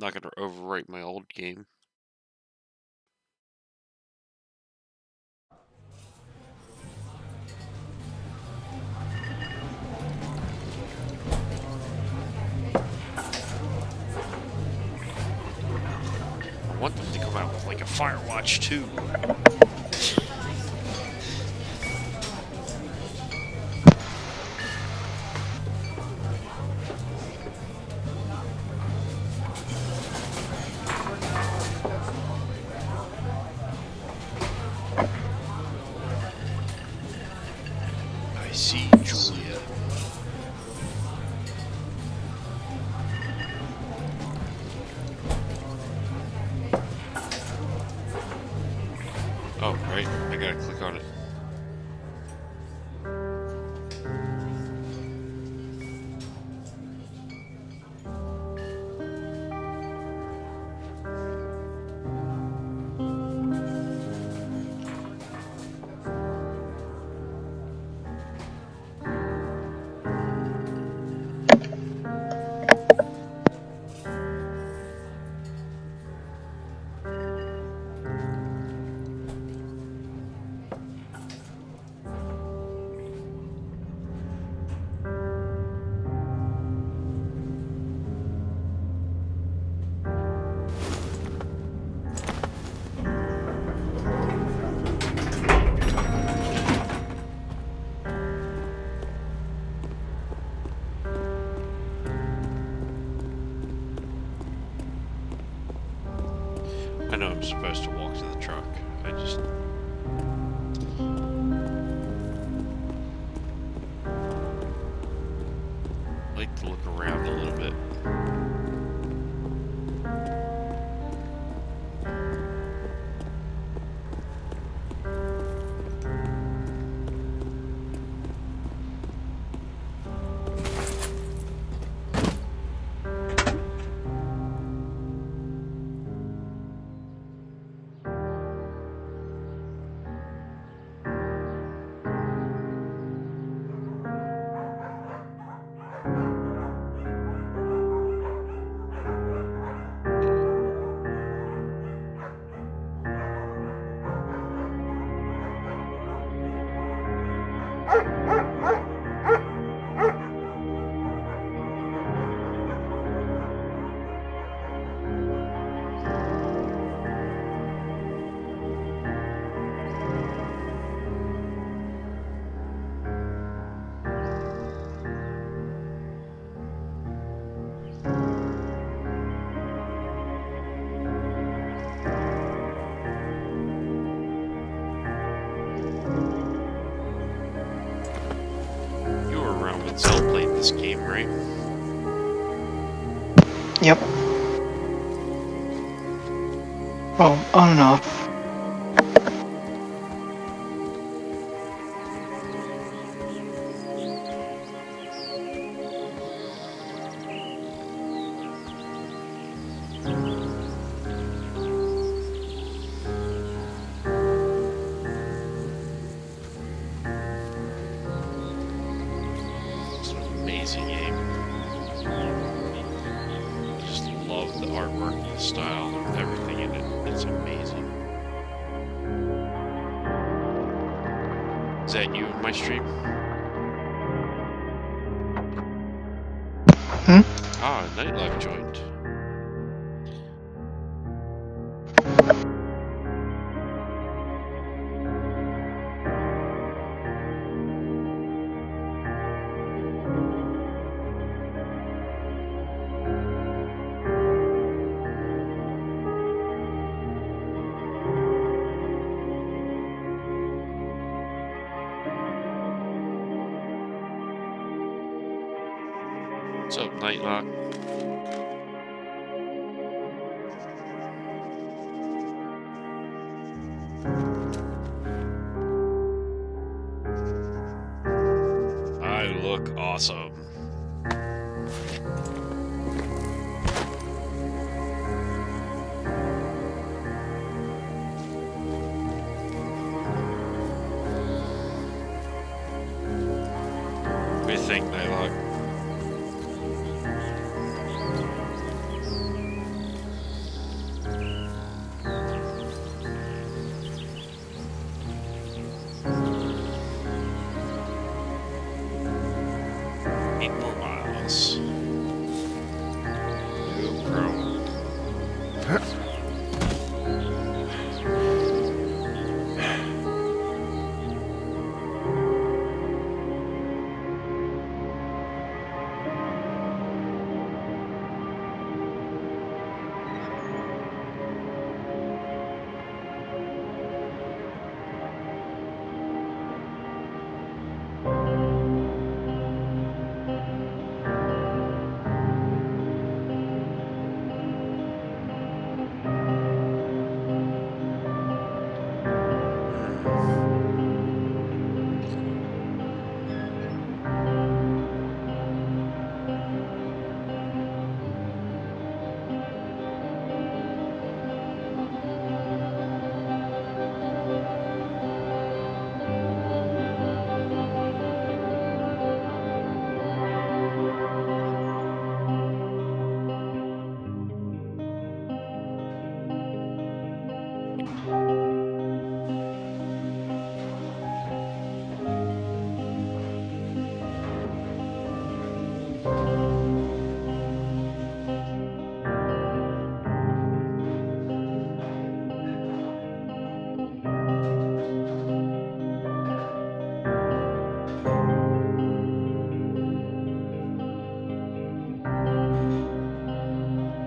not gonna overwrite my old game. I want them to come out with like a Firewatch 2. I see Julia. Oh, right. I gotta click on it. I know I'm supposed to walk to the truck. I just... like to look around a little bit. Zell played this game, right? Yep. Well, on and off. Amazing game. I just love the artwork, the style, everything in it. It's amazing. Is that you in my stream? Ah, Nightlife joined. What's up, Nightlock? I look awesome. What do you think, Nightlock? 8 more miles. No problem.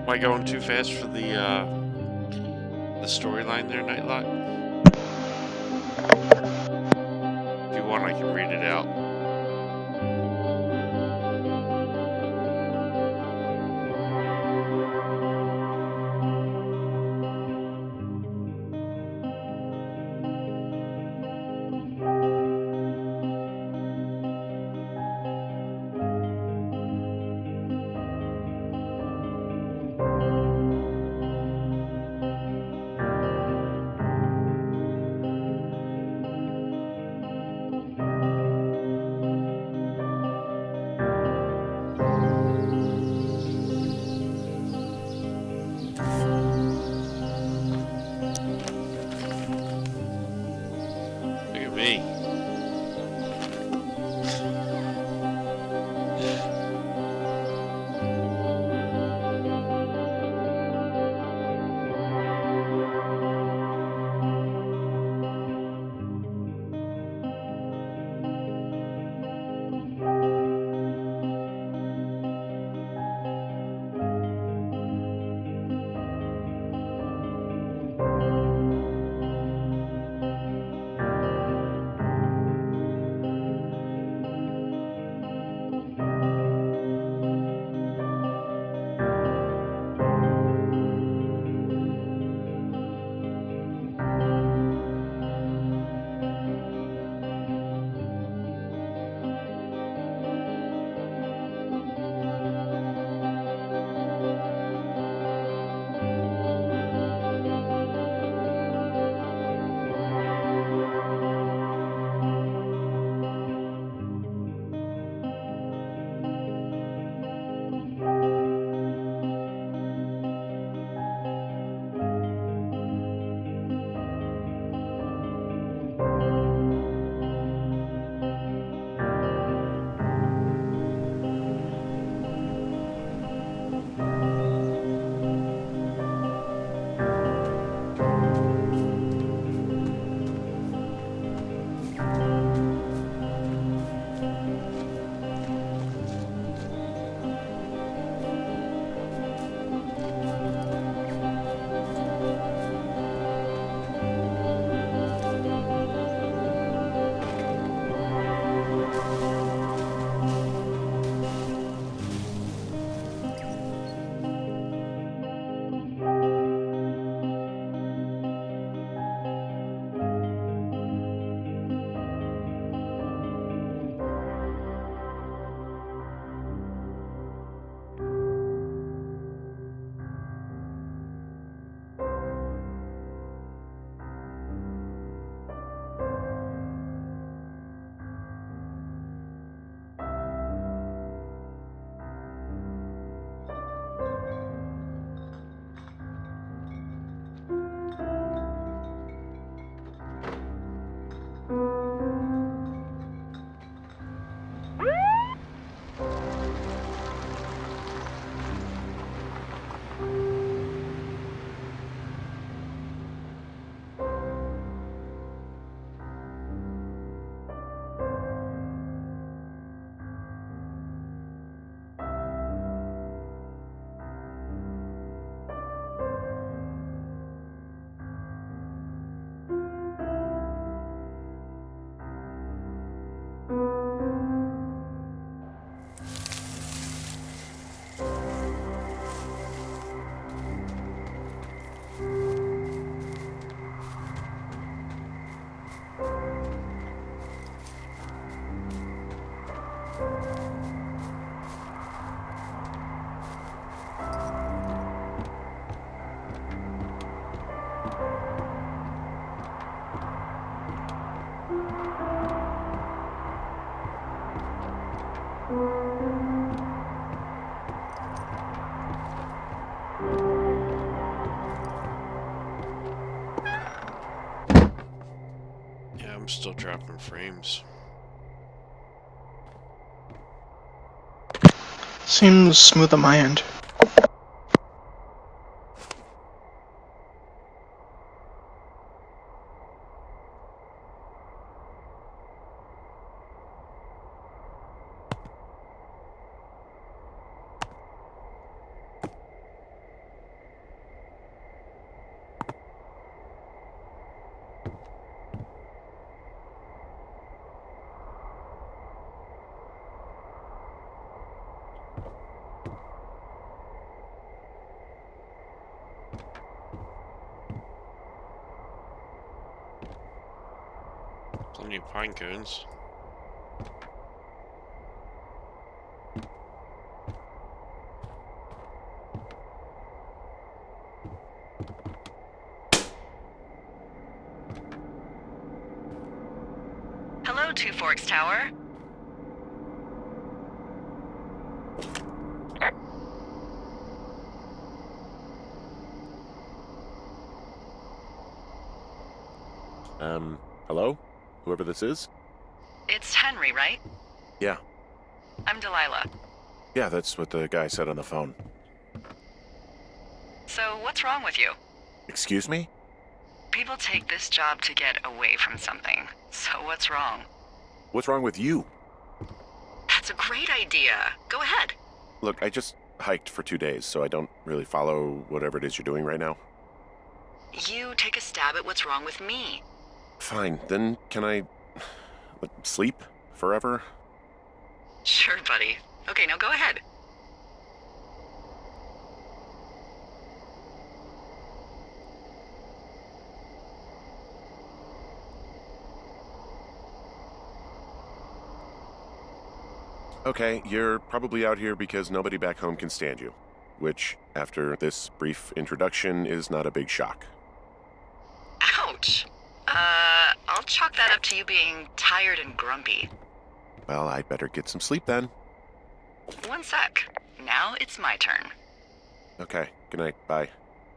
Am I going too fast for the storyline there, Nightlock? If you want, I can read it out. Yeah, I'm still dropping frames. Seems smooth on my end. Plenty of pine cones. Hello, Two Forks Tower. Hello? Whoever this is? It's Henry, right? Yeah. I'm Delilah. Yeah, that's what the guy said on the phone. So, what's wrong with you? Excuse me? People take this job to get away from something. So, what's wrong? What's wrong with you? That's a great idea. Go ahead. Look, I just hiked for 2 days, so I don't really follow whatever it is you're doing right now. You take a stab at what's wrong with me. Fine, then can I sleep forever? Sure, buddy. Okay, now go ahead. Okay, you're probably out here because nobody back home can stand you. Which, after this brief introduction, is not a big shock. Ouch. I'll chalk that up to you being tired and grumpy. Well, I'd better get some sleep then. One sec. Now it's my turn. Okay, good night, bye.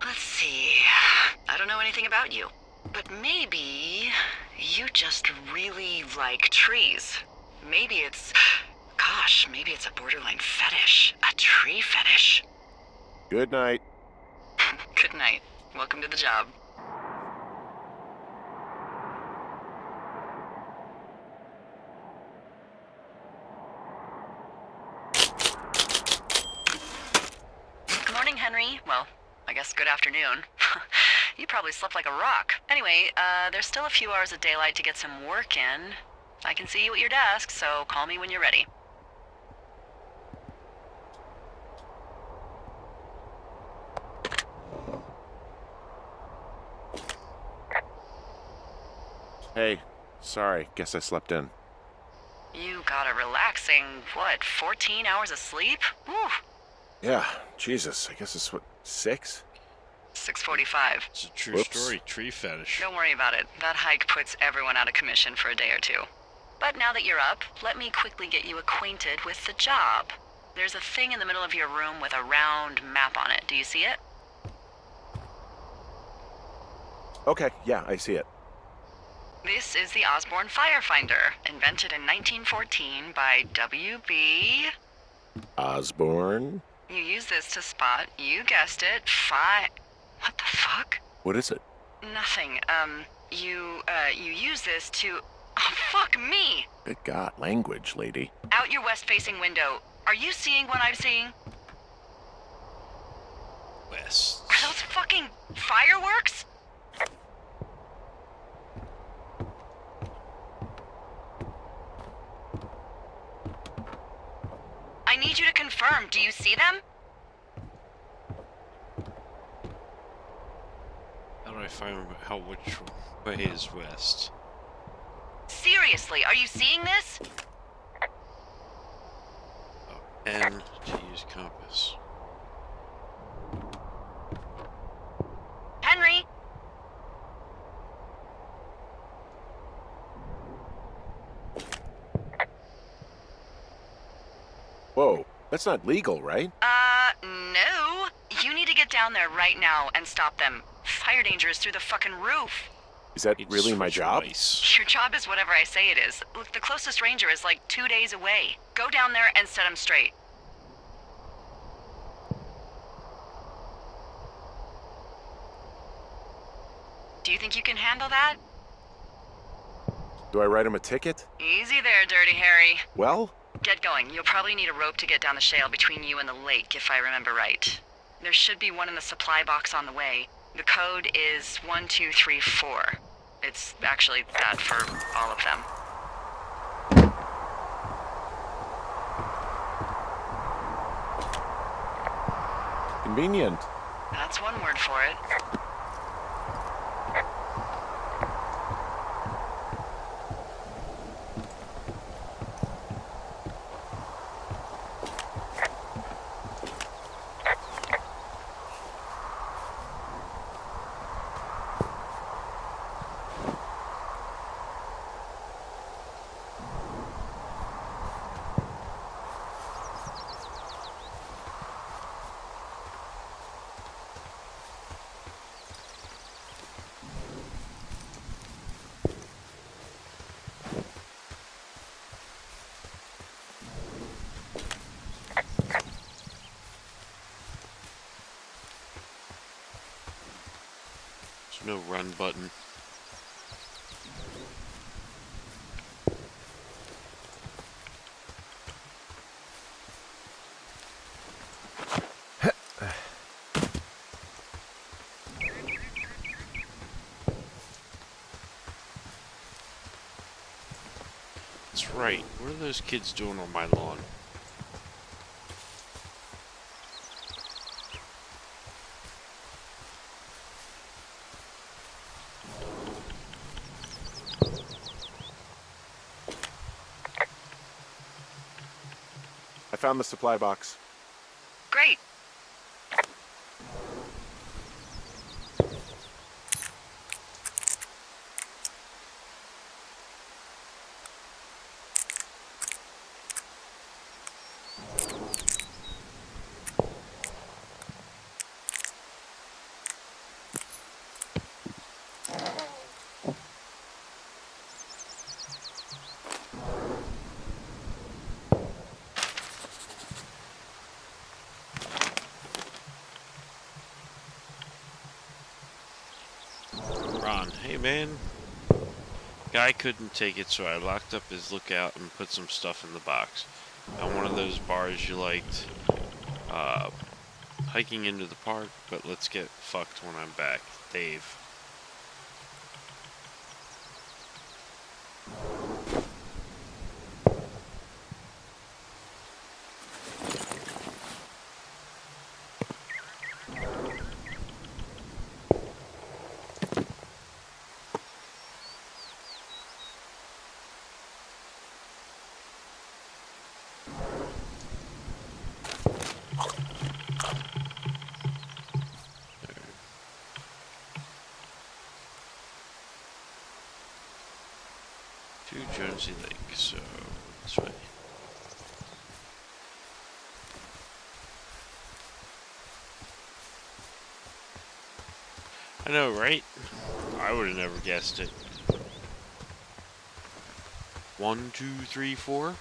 Let's see. I don't know anything about you, but maybe you just really like trees. Maybe it's a borderline fetish. A tree fetish. Good night. Good night. Welcome to the job. Good morning, Henry. Well, I guess good afternoon. You probably slept like a rock. Anyway, there's still a few hours of daylight to get some work in. I can see you at your desk, so call me when you're ready. Hey, sorry, guess I slept in. You got a relaxing, 14 hours of sleep? Whew. Yeah, Jesus, I guess it's 6? 6:45. It's a true Whoops. story. Tree fetish. Don't worry about it. That hike puts everyone out of commission for a day or two. But now that you're up, let me quickly get you acquainted with the job. There's a thing in the middle of your room with a round map on it. Do you see it? Okay, yeah, I see it. This is the Osborne Firefinder, invented in 1914 by W.B. Osborne? You use this to spot, you guessed it, What the fuck? What is it? Nothing. You use this to... Oh, fuck me! Good God, language, lady. Out your west-facing window. Are you seeing what I'm seeing? West. Are those fucking fireworks? need you to confirm. Do you see them? How do I find which way is west? Seriously, are you seeing this? Oh, N to use compass. Henry? Whoa, that's not legal, right? No. You need to get down there right now and stop them. Fire danger is through the fucking roof. Is that Need to really my switch job? device. Your job is whatever I say it is. Look, the closest ranger is like 2 days away. Go down there and set him straight. Do you think you can handle that? Do I write him a ticket? Easy there, Dirty Harry. Well, Get going. You'll probably need a rope to get down the shale between you and the lake, if I remember right. There should be one in the supply box on the way. The code is 1234. It's actually that for all of them. convenient. That's one word for it. There's no run button. That's right. What are those kids doing on my lawn? I found the supply box. Great. Ron, hey man. Guy couldn't take it, so I locked up his lookout and put some stuff in the box. Found one of those bars you liked. Hiking into the park, but let's get fucked when I'm back. Dave. To Jonesy Lake, so this way. I know, right? I would have never guessed it. 1, 2, 3, 4.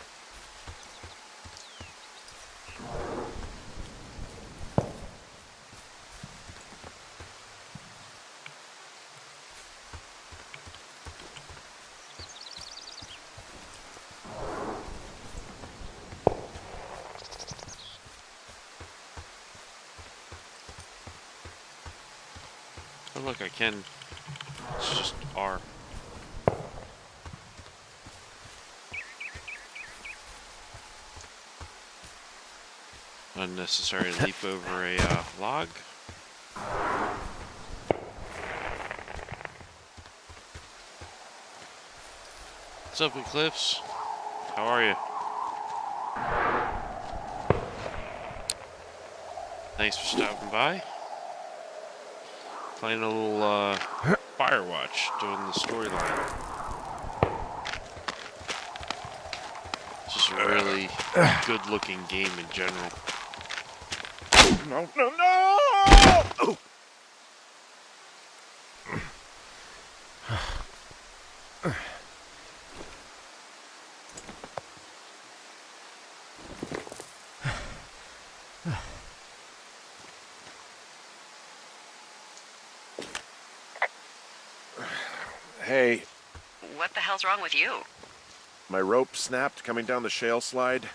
Oh look, I can. It's just R. Unnecessary leap over a log. What's up, Eclipse? How are you? Thanks for stopping by. Playing a little Firewatch, doing the storyline. Just a really good-looking game in general. No, no, no! Oh. Hey, What the hell's wrong with you? my rope snapped coming down the shale slide.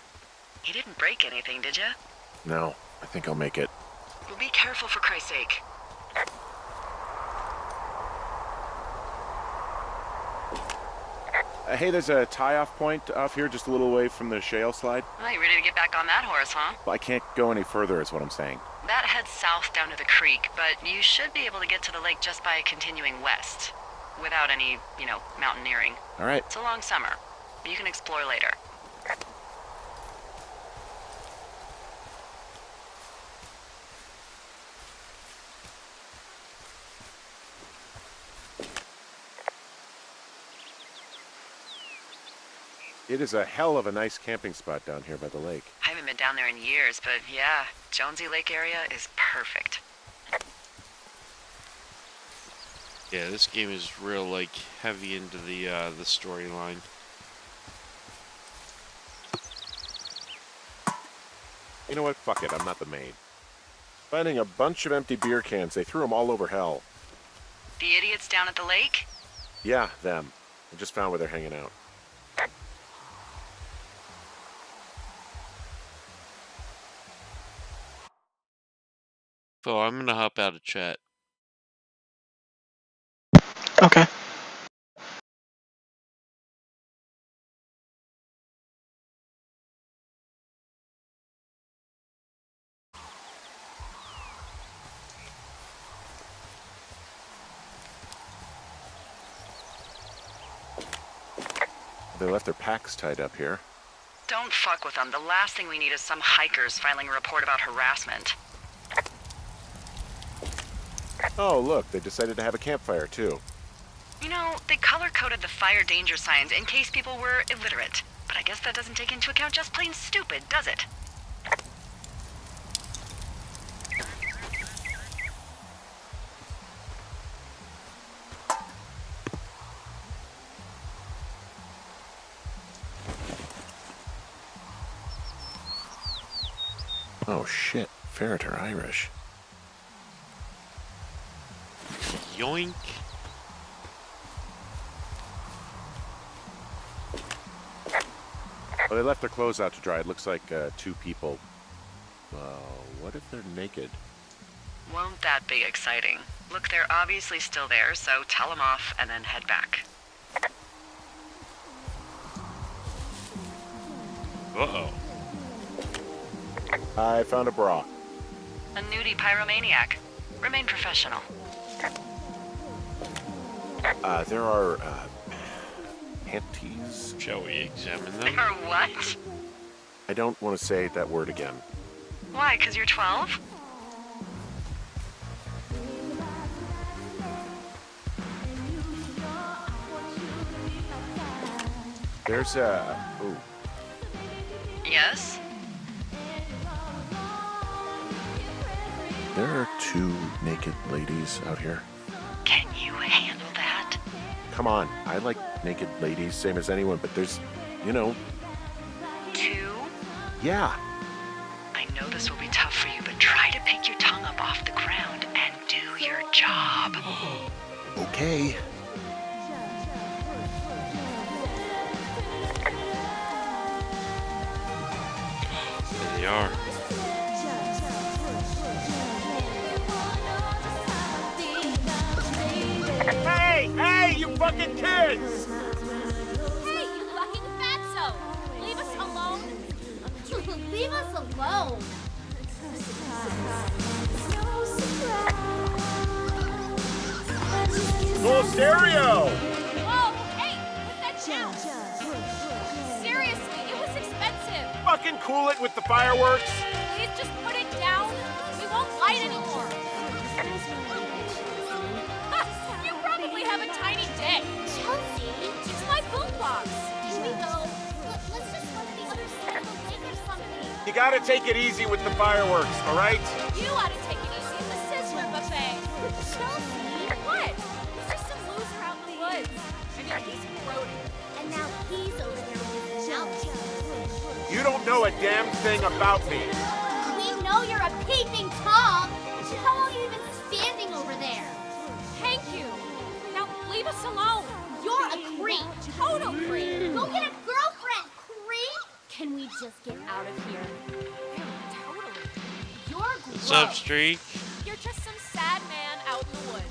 You didn't break anything, did you? No, I think I'll make it. Well, be careful for Christ's sake. Hey, there's a tie-off point off here just a little away from the shale slide. Oh, you ready to get back on that horse, huh? Well, I can't go any further is what I'm saying. That heads south down to the creek, but you should be able to get to the lake just by continuing west. Without any, mountaineering. All right. It's a long summer. You can explore later. It is a hell of a nice camping spot down here by the lake. I haven't been down there in years, but yeah, Jonesy Lake area is perfect. Yeah, this game is real, heavy into the storyline. You know what? Fuck it. I'm not the main. Finding a bunch of empty beer cans. They threw them all over hell. The idiots down at the lake? Yeah, them. I just found where they're hanging out. So I'm gonna hop out of chat. Okay. They left their packs tied up here. Don't fuck with them. The last thing we need is some hikers filing a report about harassment. Oh, look. They decided to have a campfire, too. They color-coded the fire danger signs in case people were illiterate. But I guess that doesn't take into account just plain stupid, does it? Oh, shit. Ferret are Irish. Yoink. Well, they left their clothes out to dry. It looks like 2 people. What if they're naked? Won't that be exciting? Look, they're obviously still there, so tell them off and then head back. Uh-oh. I found a bra. A nudie pyromaniac. Remain professional. There are panties. Shall we examine them? Or what? I don't want to say that word again. Why, 'cause you're 12? There's a... Ooh. Yes? There are 2 naked ladies out here. Can you handle that? Come on. I like naked ladies, same as anyone, but there's, 2? Yeah. I know this will be tough for you, but try to pick your tongue up off the ground and do your job. Okay. There they are. Hey, you fucking kids! Hey, you fucking fatso! Leave us alone! Leave us alone! Full stereo! Whoa, hey, put that down. Seriously, it was expensive. Fucking cool it with the fireworks! Please just put it down. We won't light anymore. You probably have a tiny dick. Chelsea, It's my boombox. here we go. Let's just run to the other side of the lake or something. You gotta take it easy with the fireworks, alright? You ought to take it easy at the Sizzler buffet. Chelsea, What? He's just some loser out in the woods. I mean, he's corroded. and now he's over there with his mouth. You don't know a damn thing about me. We know you're a peeping Tom. How long have you been standing over there? Thank you. Now leave us alone. You're a creep. Total creep. Go get a girlfriend, creep. Can we just get out of here? Yeah, totally. You're gross. What's up, Streak? You're just some sad man out in the woods.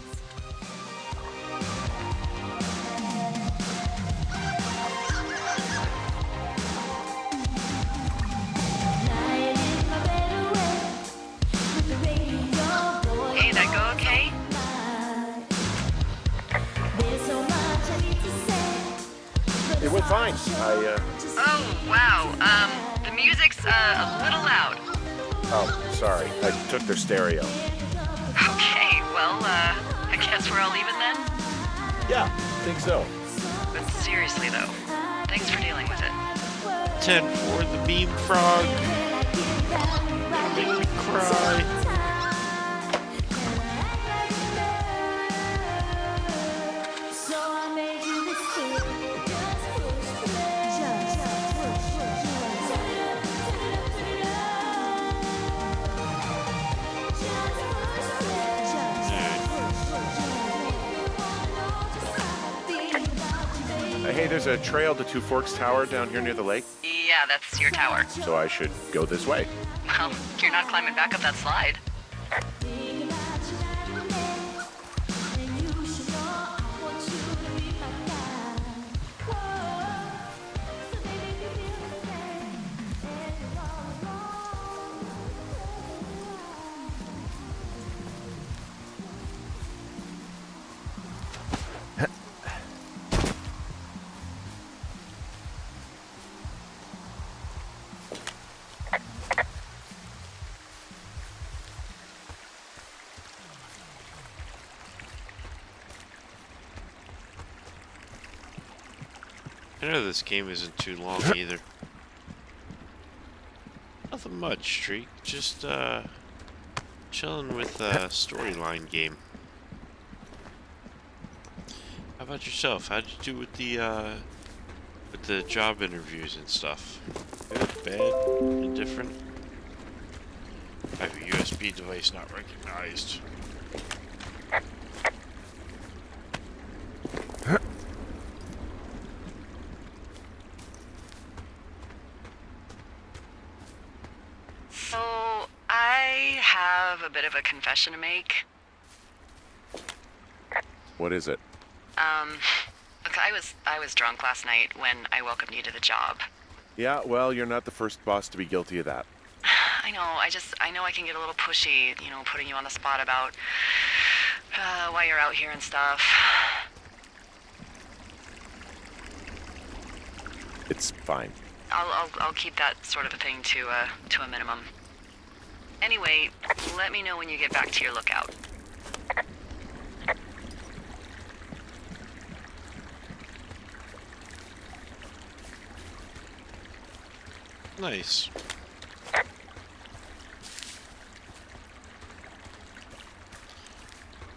Hey, that go okay? It went fine. Oh, wow. The music's a little loud. Oh, sorry. I took their stereo. Okay, well, I guess we're all leaving then? Yeah, think so. But seriously, though, thanks for dealing with it. 10 for the beam frog. Make me cry. Hey, there's a trail to Two Forks Tower down here near the lake, Yeah, that's your tower. so I should go this way. Well, you're not climbing back up that slide. I know this game isn't too long either. Nothing much, Streak. Just chilling with a storyline game. How about yourself? How'd you do with the job interviews and stuff? Good, bad, indifferent? I have a USB device not recognized. So, I have a bit of a confession to make. What is it? Look, I was drunk last night when I welcomed you to the job. Yeah, well, you're not the first boss to be guilty of that. I know, I know I can get a little pushy, putting you on the spot about why you're out here and stuff. It's fine. I'll keep that sort of a thing to a minimum. Anyway, let me know when you get back to your lookout. Nice.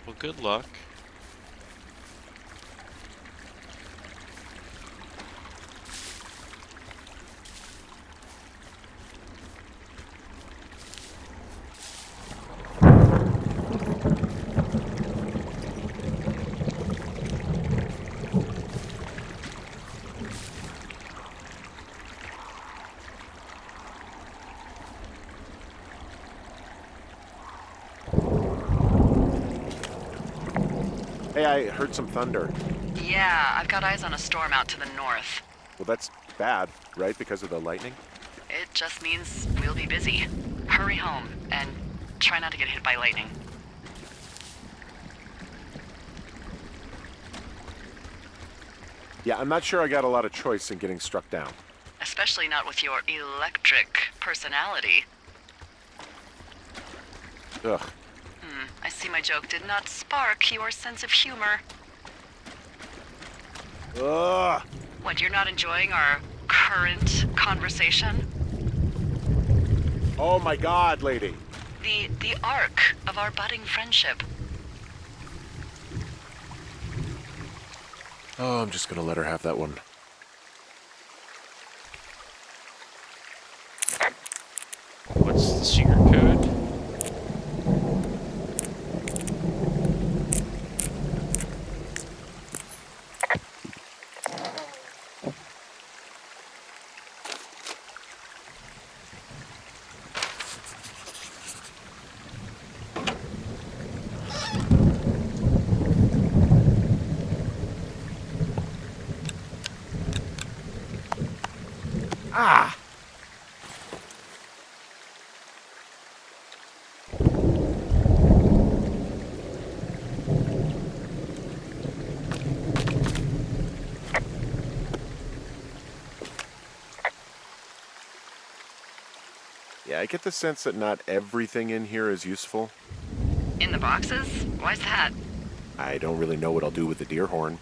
Well, good luck. Hey, I heard some thunder. Yeah, I've got eyes on a storm out to the north. Well, that's bad, right? Because of the lightning? It just means we'll be busy. Hurry home, and try not to get hit by lightning. Yeah, I'm not sure I got a lot of choice in getting struck down. Especially not with your electric personality. Ugh. I see my joke did not spark your sense of humor. Ugh. What, you're not enjoying our current conversation? Oh my god, lady. The arc of our budding friendship. Oh, I'm just gonna let her have that one. What's the secret code? Ah! Yeah, I get the sense that not everything in here is useful. In the boxes? Why's that? I don't really know what I'll do with the deer horn.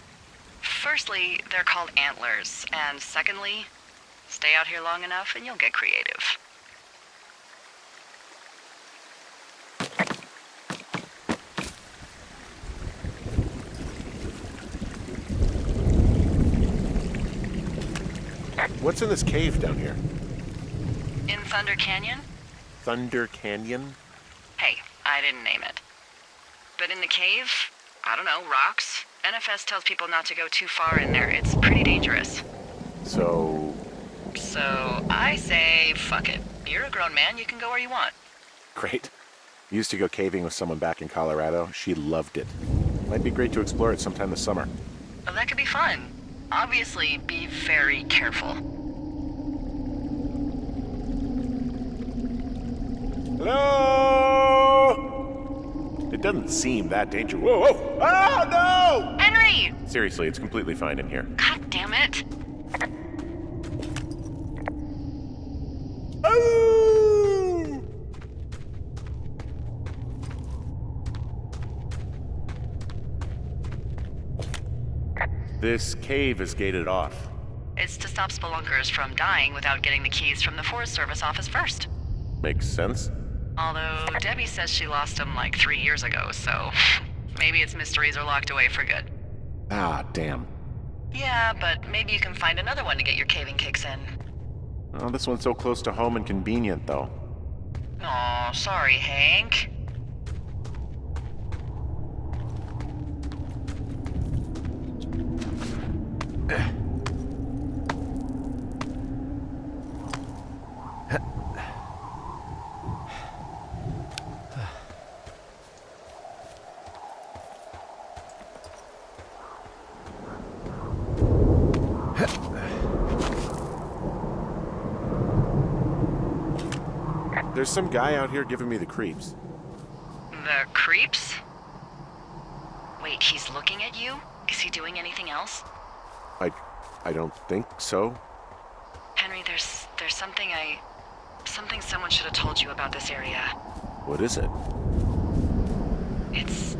Firstly, they're called antlers. And secondly, stay out here long enough and you'll get creative. What's in this cave down here? In Thunder Canyon? Thunder Canyon? Hey, I didn't name it. But in the cave, I don't know, rocks? NFS tells people not to go too far in there. It's pretty dangerous. So I say, fuck it. You're a grown man, you can go where you want. great. Used to go caving with someone back in Colorado. She loved it. Might be great to explore it sometime this summer. Well, that could be fun. Obviously, be very careful. Hello? It doesn't seem that dangerous. Whoa, whoa! Oh, no! Henry! Seriously, it's completely fine in here. God damn it. Oh! This cave is gated off. It's to stop spelunkers from dying without getting the keys from the Forest Service office first. Makes sense. Although Debbie says she lost them like 3 years ago, so maybe its mysteries are locked away for good. Ah, damn. Yeah, but maybe you can find another one to get your caving kicks in. Oh, this one's so close to home and convenient, though. Aw, sorry, Hank. There's some guy out here giving me the creeps. The creeps? Wait, he's looking at you? Is he doing anything else? I don't think so. Henry, there's something someone should have told you about this area. What is it? It's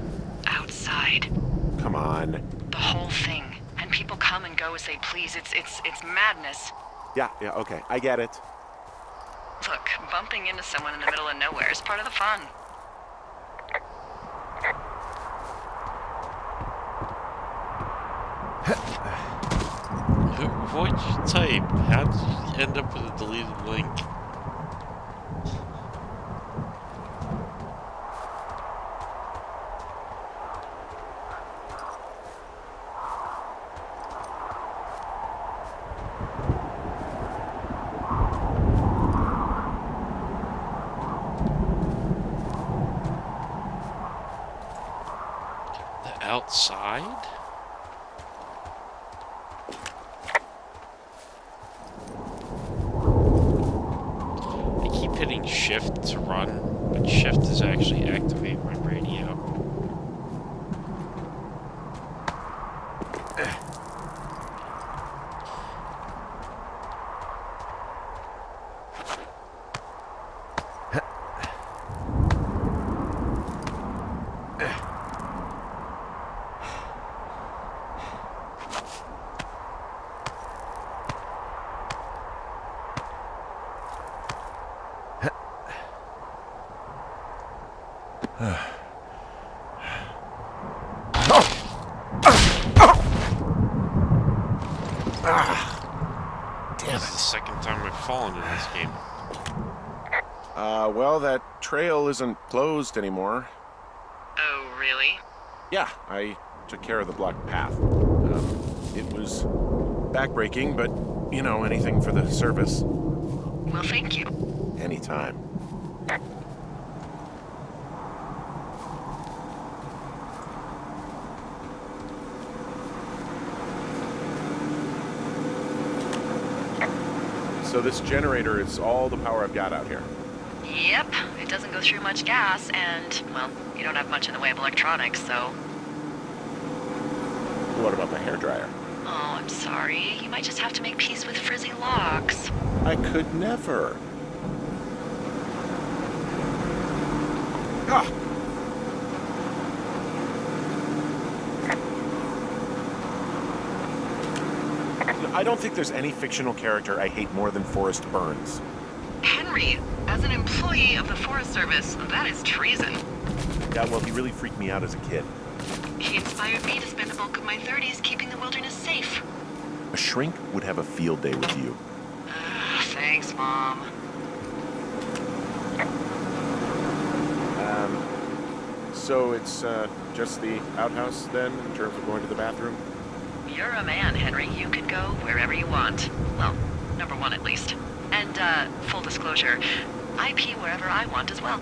outside. Come on. The whole thing. And people come and go as they please. It's madness. Yeah, okay. I get it. Look, bumping into someone in the middle of nowhere is part of the fun. What'd you type? How did you end up with a deleted link? The outside? I keep hitting hitting shift to run, but shift is actually activate my radio. Damn This is the second time I've fallen in this game. Well, that trail isn't closed anymore. Oh, really? Yeah, I took care of the blocked path. It was backbreaking, but, you know, anything for the service. Well, thank you. Anytime. So this generator is all the power I've got out here. Yep, it doesn't go through much gas, and, well, you don't have much in the way of electronics, so... What about my hairdryer? Oh, I'm sorry. You might just have to make peace with frizzy locks. I could never. Ah! I don't think there's any fictional character I hate more than Forrest Burns. Henry, as an employee of the Forest Service, that is treason. Yeah, well, he really freaked me out as a kid. He inspired me to spend the bulk of my 30s keeping the wilderness safe. A shrink would have a field day with you. Thanks, Mom. So it's just the outhouse then, in terms of going to the bathroom? You're a man, Henry. You can go wherever you want. Well, number one at least. And, full disclosure, I pee wherever I want as well.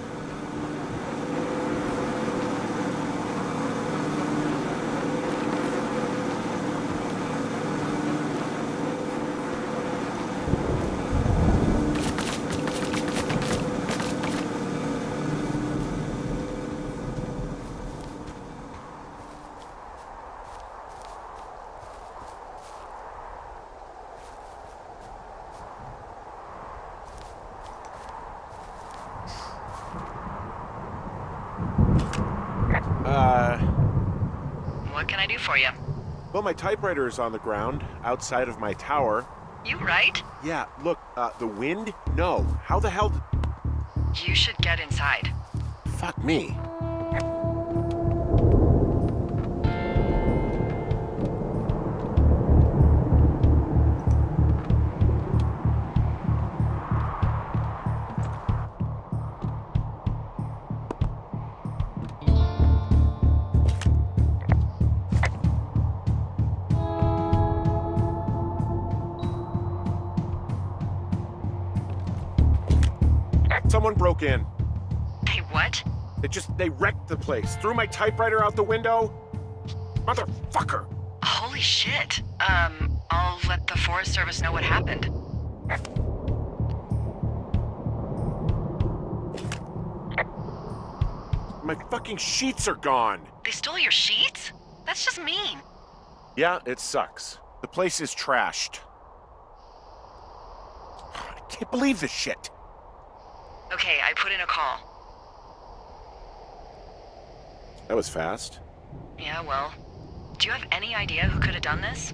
What can I do for you? Well, my typewriter is on the ground, outside of my tower. You right? Yeah, look, the wind? No. How the hell You should get inside. Fuck me. Someone broke in. Hey, what? They wrecked the place. Threw my typewriter out the window. Motherfucker. Holy shit. I'll let the Forest Service know what happened. My fucking sheets are gone. They stole your sheets? That's just mean. Yeah, it sucks. The place is trashed. I can't believe this shit. Okay, I put in a call. That was fast. Yeah, well, do you have any idea who could have done this?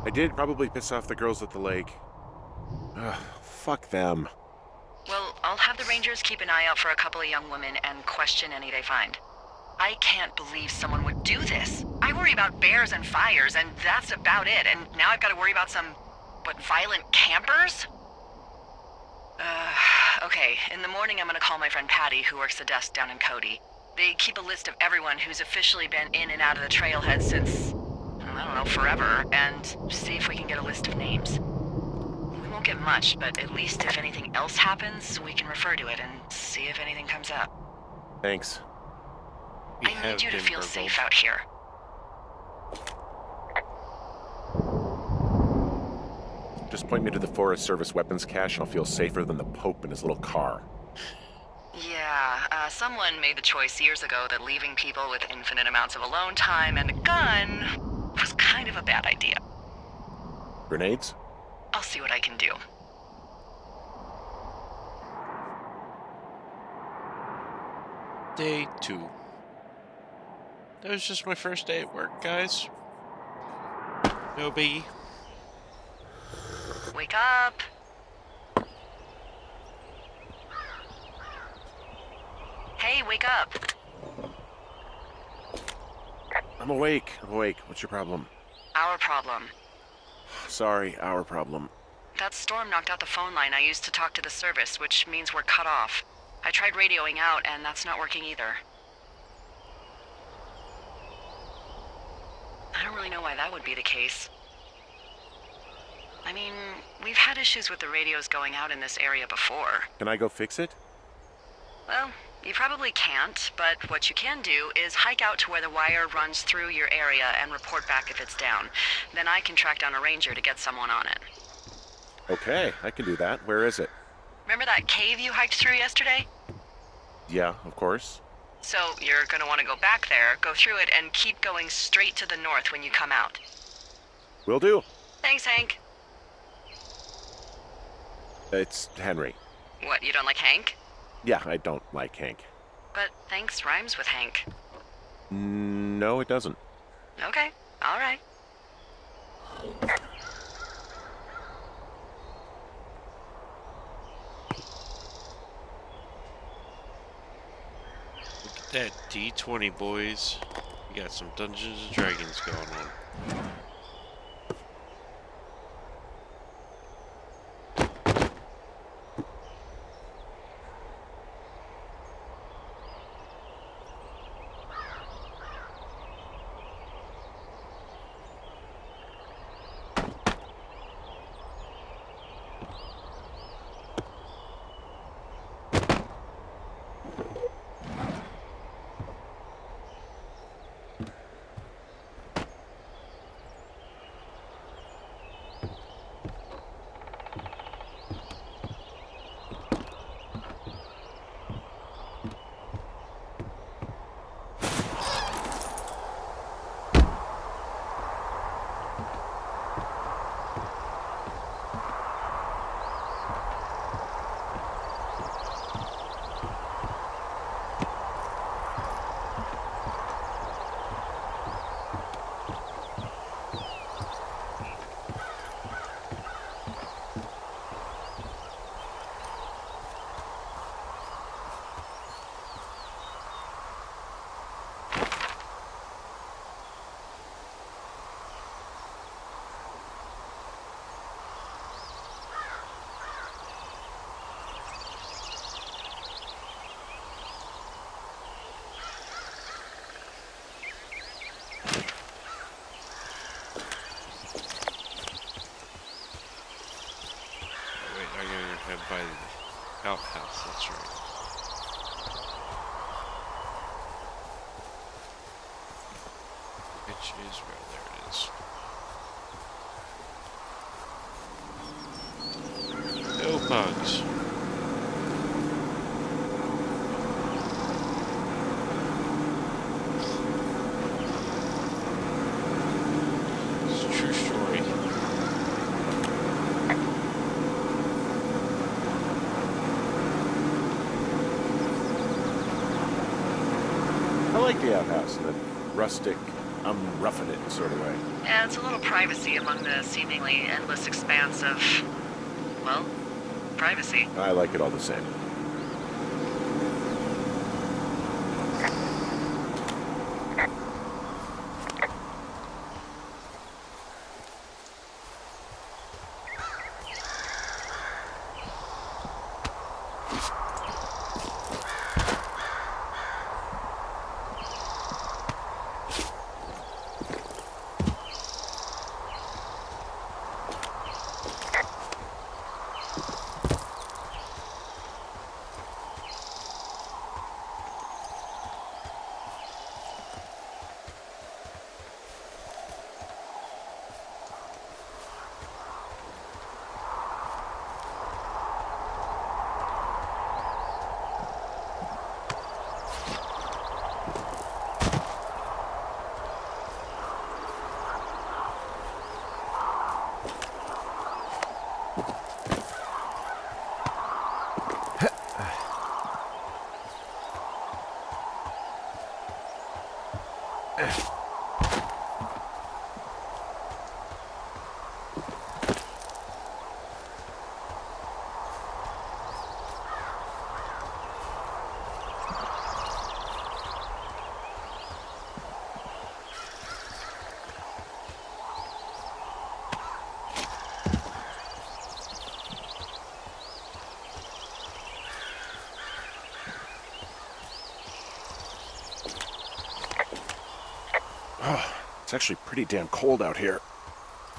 I did probably piss off the girls at the lake. Ugh, fuck them. Well, I'll have the Rangers keep an eye out for a couple of young women and question any they find. I can't believe someone would do this. I worry about bears and fires, and that's about it. And now I've got to worry about some, violent campers? Okay, in the morning I'm gonna call my friend Patty, who works the desk down in Cody. They keep a list of everyone who's officially been in and out of the trailhead since, I don't know, forever, and see if we can get a list of names. We won't get much, but at least if anything else happens, we can refer to it and see if anything comes up. Thanks. We I have need you to been feel burgled. safe out here. Just point me to the Forest Service weapons cache and I'll feel safer than the Pope in his little car. Yeah, someone made the choice years ago that leaving people with infinite amounts of alone time and a gun was kind of a bad idea. Grenades? I'll see what I can do. Day 2. That was just my first day at work, guys. No biggie. Wake up! Hey, wake up! I'm awake. What's your problem? Our problem. Sorry, our problem. That storm knocked out the phone line I used to talk to the service, which means we're cut off. I tried radioing out, and that's not working either. I don't really know why that would be the case. I mean, we've had issues with the radios going out in this area before. Can I go fix it? Well, you probably can't, but what you can do is hike out to where the wire runs through your area and report back if it's down. Then I can track down a ranger to get someone on it. Okay, I can do that. Where is it? Remember that cave you hiked through yesterday? Yeah, of course. So you're gonna want to go back there, go through it, and keep going straight to the north when you come out. Will do. Thanks, Hank. It's Henry. What, you don't like Hank? Yeah, I don't like Hank. But thanks rhymes with Hank. No, it doesn't. Okay, all right. Look at that D20, boys. We got some Dungeons and Dragons going on. By the outhouse, that's right. Which is where there it is. No bugs. It's a true story. I like the outhouse in a rustic, I'm roughing it sort of way. Yeah, it's a little privacy among the seemingly endless expanse of, well, privacy. I like it all the same. It's actually pretty damn cold out here.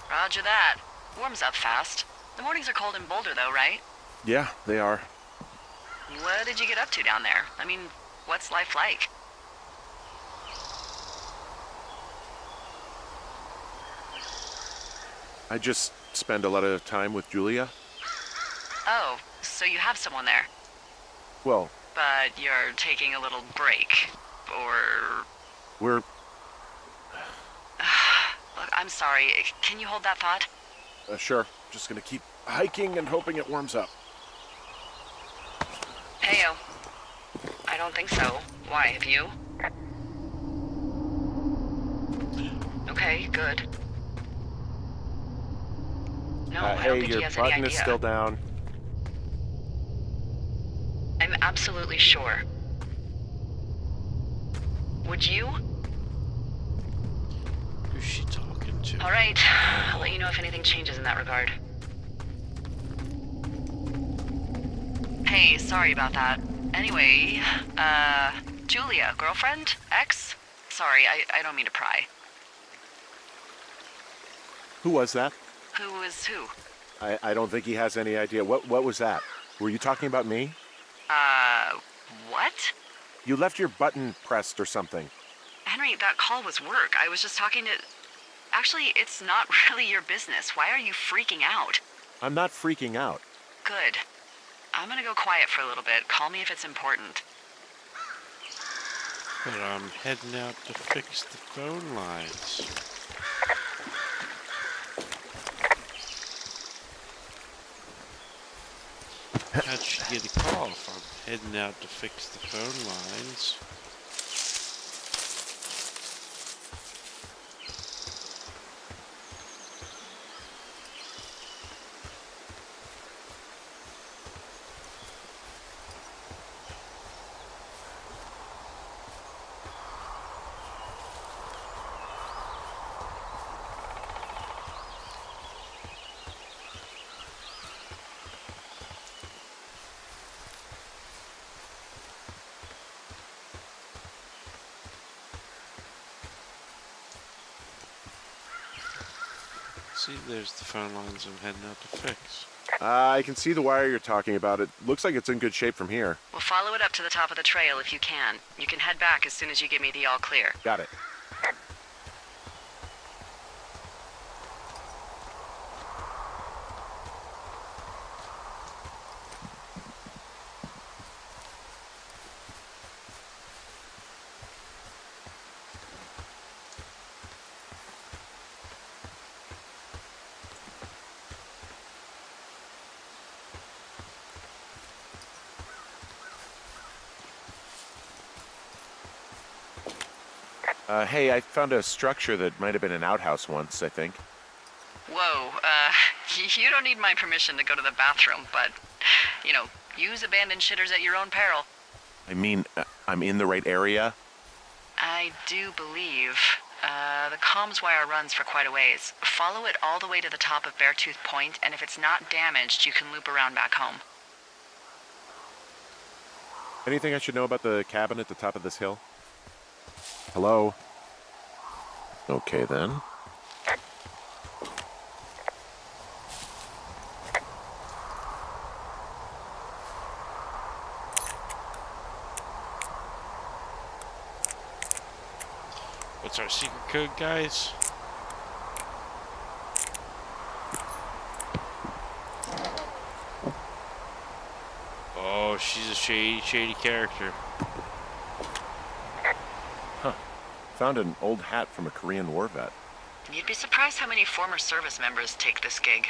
Roger that. Warms up fast. The mornings are cold in Boulder, though, right? Yeah, they are. What did you get up to down there? I mean, what's life like? I just spend a lot of time with Julia. Oh, so you have someone there. Well, But you're taking a little break. Or... we're... Look, I'm sorry. Can you hold that thought? Sure. Just gonna keep hiking and hoping it warms up. Heyo. I don't think so. Why, have you? Okay, good. No, I don't Hey, think he your has any button idea. is still down. I'm absolutely sure. Would you? Who's she talking to? All right. I'll let you know if anything changes in that regard. Hey, sorry about that. Anyway, Julia, girlfriend? Ex? Sorry, I don't mean to pry. Who was that? Who is who? I don't think he has any idea. What was that? Were you talking about me? What? You left your button pressed or something. Henry, that call was work. I was just talking to... Actually, it's not really your business. Why are you freaking out? I'm not freaking out. Good. I'm gonna go quiet for a little bit. Call me if it's important. But I'm heading out to fix the phone lines. How'd she get a call if I'm heading out to fix the phone lines? See, there's the phone lines I'm heading out to fix. I can see the wire you're talking about. It looks like it's in good shape from here. We'll follow it up to the top of the trail if you can. You can head back as soon as you give me the all clear. Got it. Hey, I found a structure that might have been an outhouse once, I think. Whoa, you don't need my permission to go to the bathroom, but, use abandoned shitters at your own peril. I mean, I'm in the right area? I do believe. The comms wire runs for quite a ways. Follow it all the way to the top of Beartooth Point, and if it's not damaged, you can loop around back home. Anything I should know about the cabin at the top of this hill? Hello? Okay, then. What's our secret code, guys? Oh, she's a shady character. Found an old hat from a Korean war vet. You'd be surprised how many former service members take this gig.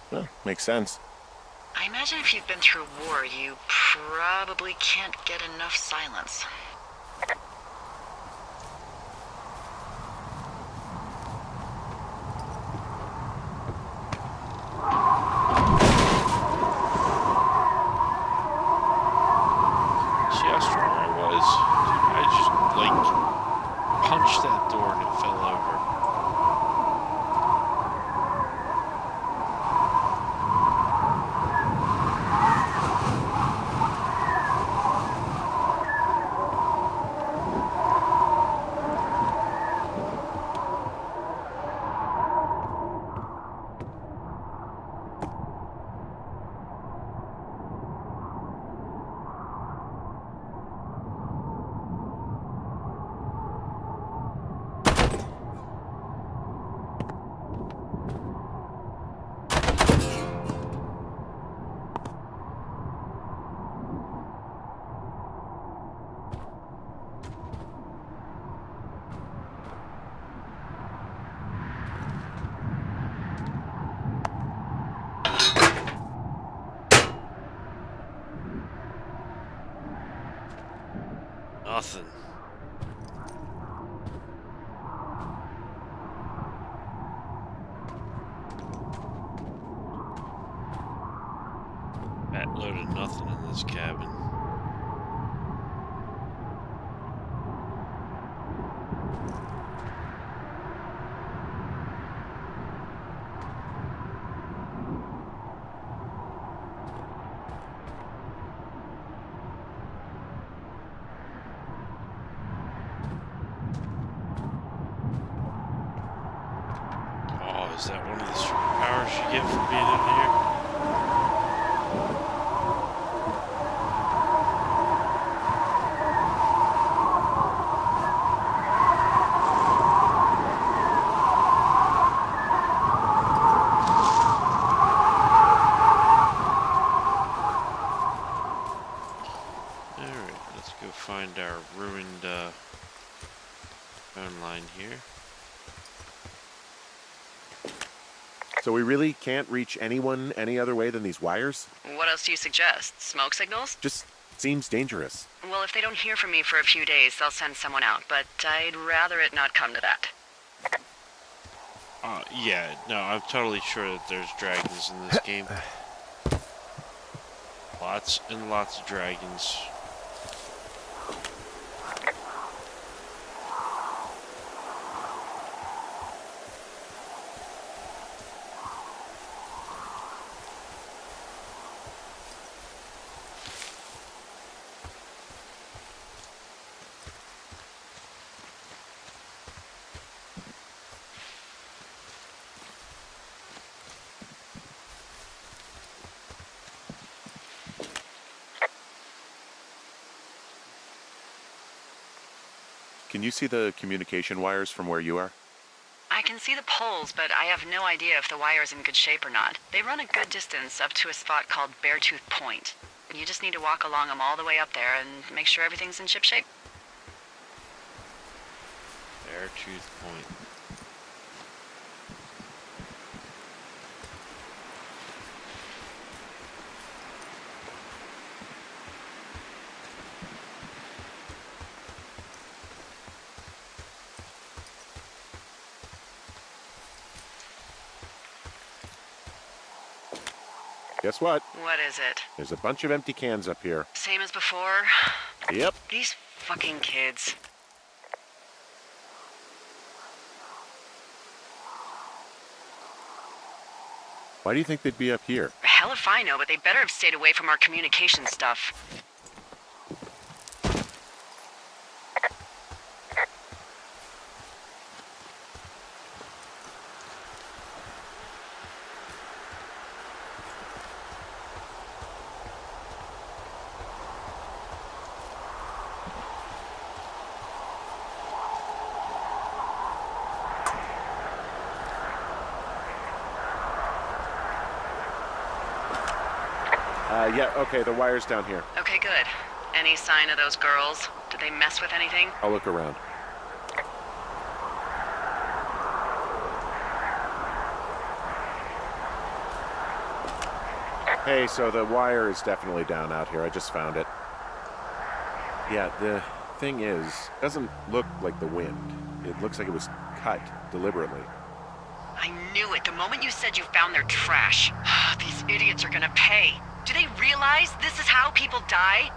Well, makes sense. I imagine if you've been through war, you probably can't get enough silence. See how strong I was? I just, punched that door and it fell over. Nothing. Fat load of nothing in this cabin. Oh, is that one of the superpowers you get for being in here? Alright, let's go find our ruined phone line here. So we really can't reach anyone any other way than these wires? What else do you suggest? Smoke signals? Just seems dangerous. Well, if they don't hear from me for a few days, they'll send someone out, but I'd rather it not come to that. Yeah, no, I'm totally sure that there's dragons in this game. Lots and lots of dragons. Can you see the communication wires from where you are? I can see the poles, but I have no idea if the wire's in good shape or not. They run a good distance up to a spot called Beartooth Point. You just need to walk along them all the way up there and make sure everything's in ship shape. Beartooth Point. Guess what? What is it? There's a bunch of empty cans up here. Same as before? Yep. These fucking kids. Why do you think they'd be up here? Hell if I know, but they better have stayed away from our communication stuff. Yeah, okay, the wire's down here. Okay, good. Any sign of those girls? Did they mess with anything? I'll look around. Hey, so the wire is definitely down out here. I just found it. Yeah, the thing is, it doesn't look like the wind. It looks like it was cut deliberately. I knew it the moment you said you found their trash. These idiots are gonna pay. Do they realize this is how people die?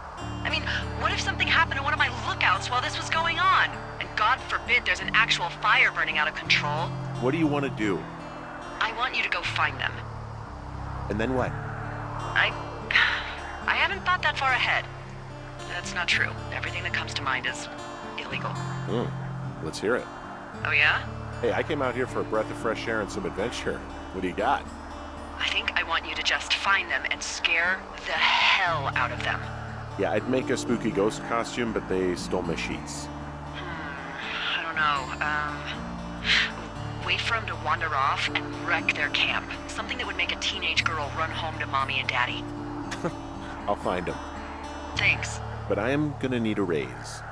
I mean, what if something happened to one of my lookouts while this was going on? And God forbid there's an actual fire burning out of control. What do you want to do? I want you to go find them. And then what? I haven't thought that far ahead. That's not true. Everything that comes to mind is illegal. Let's hear it. Oh yeah? Hey, I came out here for a breath of fresh air and some adventure. What do you got? I think I want you to just find them and scare the hell out of them. Yeah, I'd make a spooky ghost costume, but they stole my sheets. I don't know. Wait for them to wander off and wreck their camp. Something that would make a teenage girl run home to mommy and daddy. I'll find them. Thanks. But I am gonna need a raise.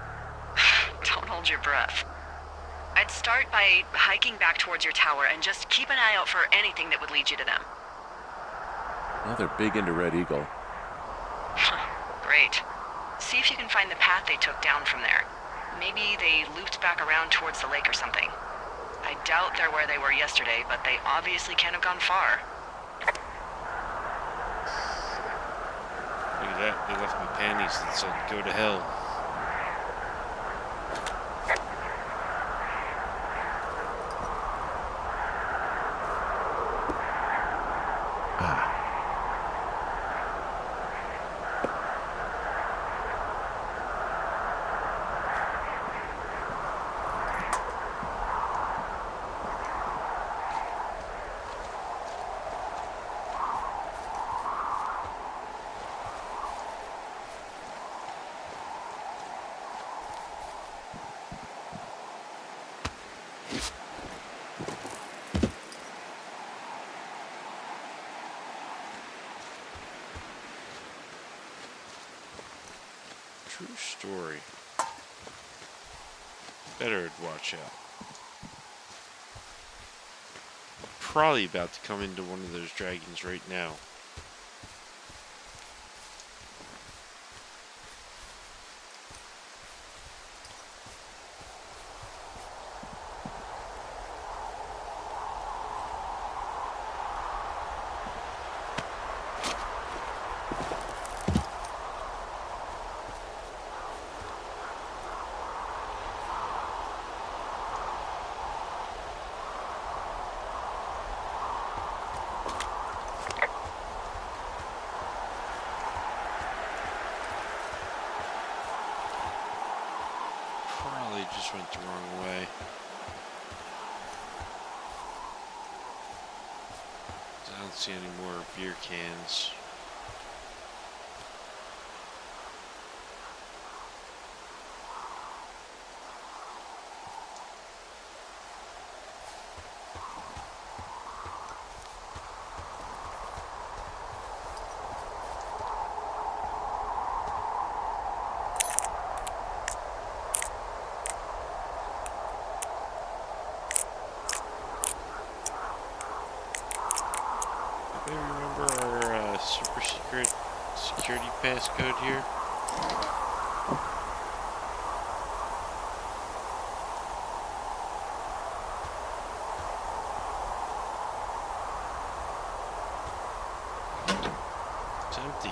Don't hold your breath. I'd start by hiking back towards your tower and just keep an eye out for anything that would lead you to them. Well, they're big into Red Eagle. Great. See if you can find the path they took down from there. Maybe they looped back around towards the lake or something. I doubt they're where they were yesterday, but they obviously can't have gone far. Look at that. They left me panties that said go to hell. True story. Better watch out. Probably about to come into one of those dragons right now. Probably just went the wrong way. I don't see any more beer cans. Remember our super secret security passcode here? It's empty.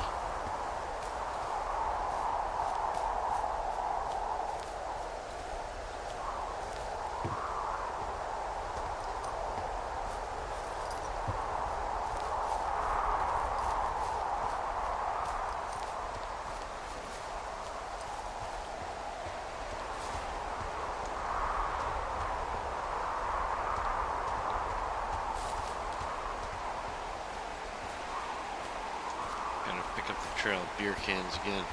Pick up the trail of beer cans again.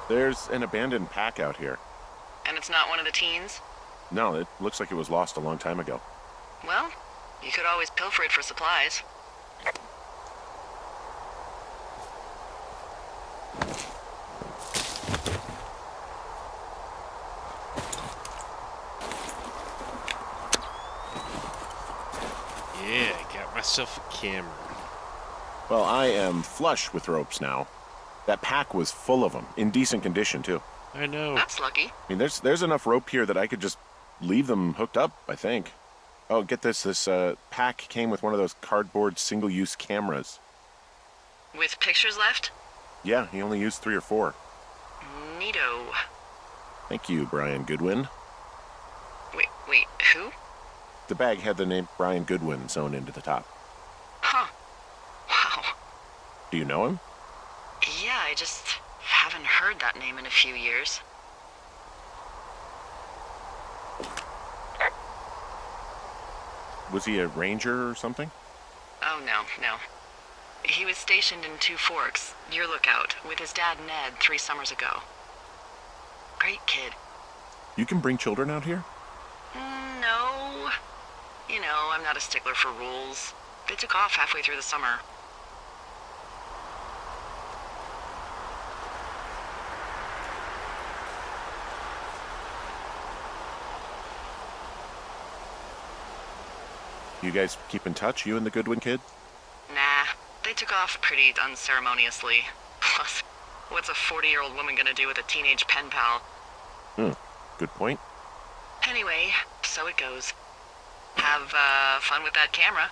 There's an abandoned pack out here. And it's not one of the teens? No, it looks like it was lost a long time ago. Well, you could always pilfer it for supplies. Yeah, I got myself a camera. Well, I am flush with ropes now. That pack was full of them, in decent condition, too. I know. That's lucky. I mean, there's enough rope here that I could just leave them hooked up, I think. Oh, get this. This pack came with one of those cardboard single-use cameras. With pictures left? Yeah, he only used 3 or 4. Neato. Thank you, Brian Goodwin. Wait, who? The bag had the name Brian Goodwin sewn into the top. Huh. Wow. Do you know him? Yeah, I just haven't heard that name in a few years. Was he a ranger or something? Oh, no. He was stationed in Two Forks, your lookout, with his dad Ned 3 summers ago. Great kid. You can bring children out here? No. You know, I'm not a stickler for rules. They took off halfway through the summer. You guys keep in touch, you and the Goodwin kid? Nah, they took off pretty unceremoniously. Plus, what's a 40-year-old woman gonna do with a teenage pen pal? Good point. Anyway, so it goes. Have, fun with that camera.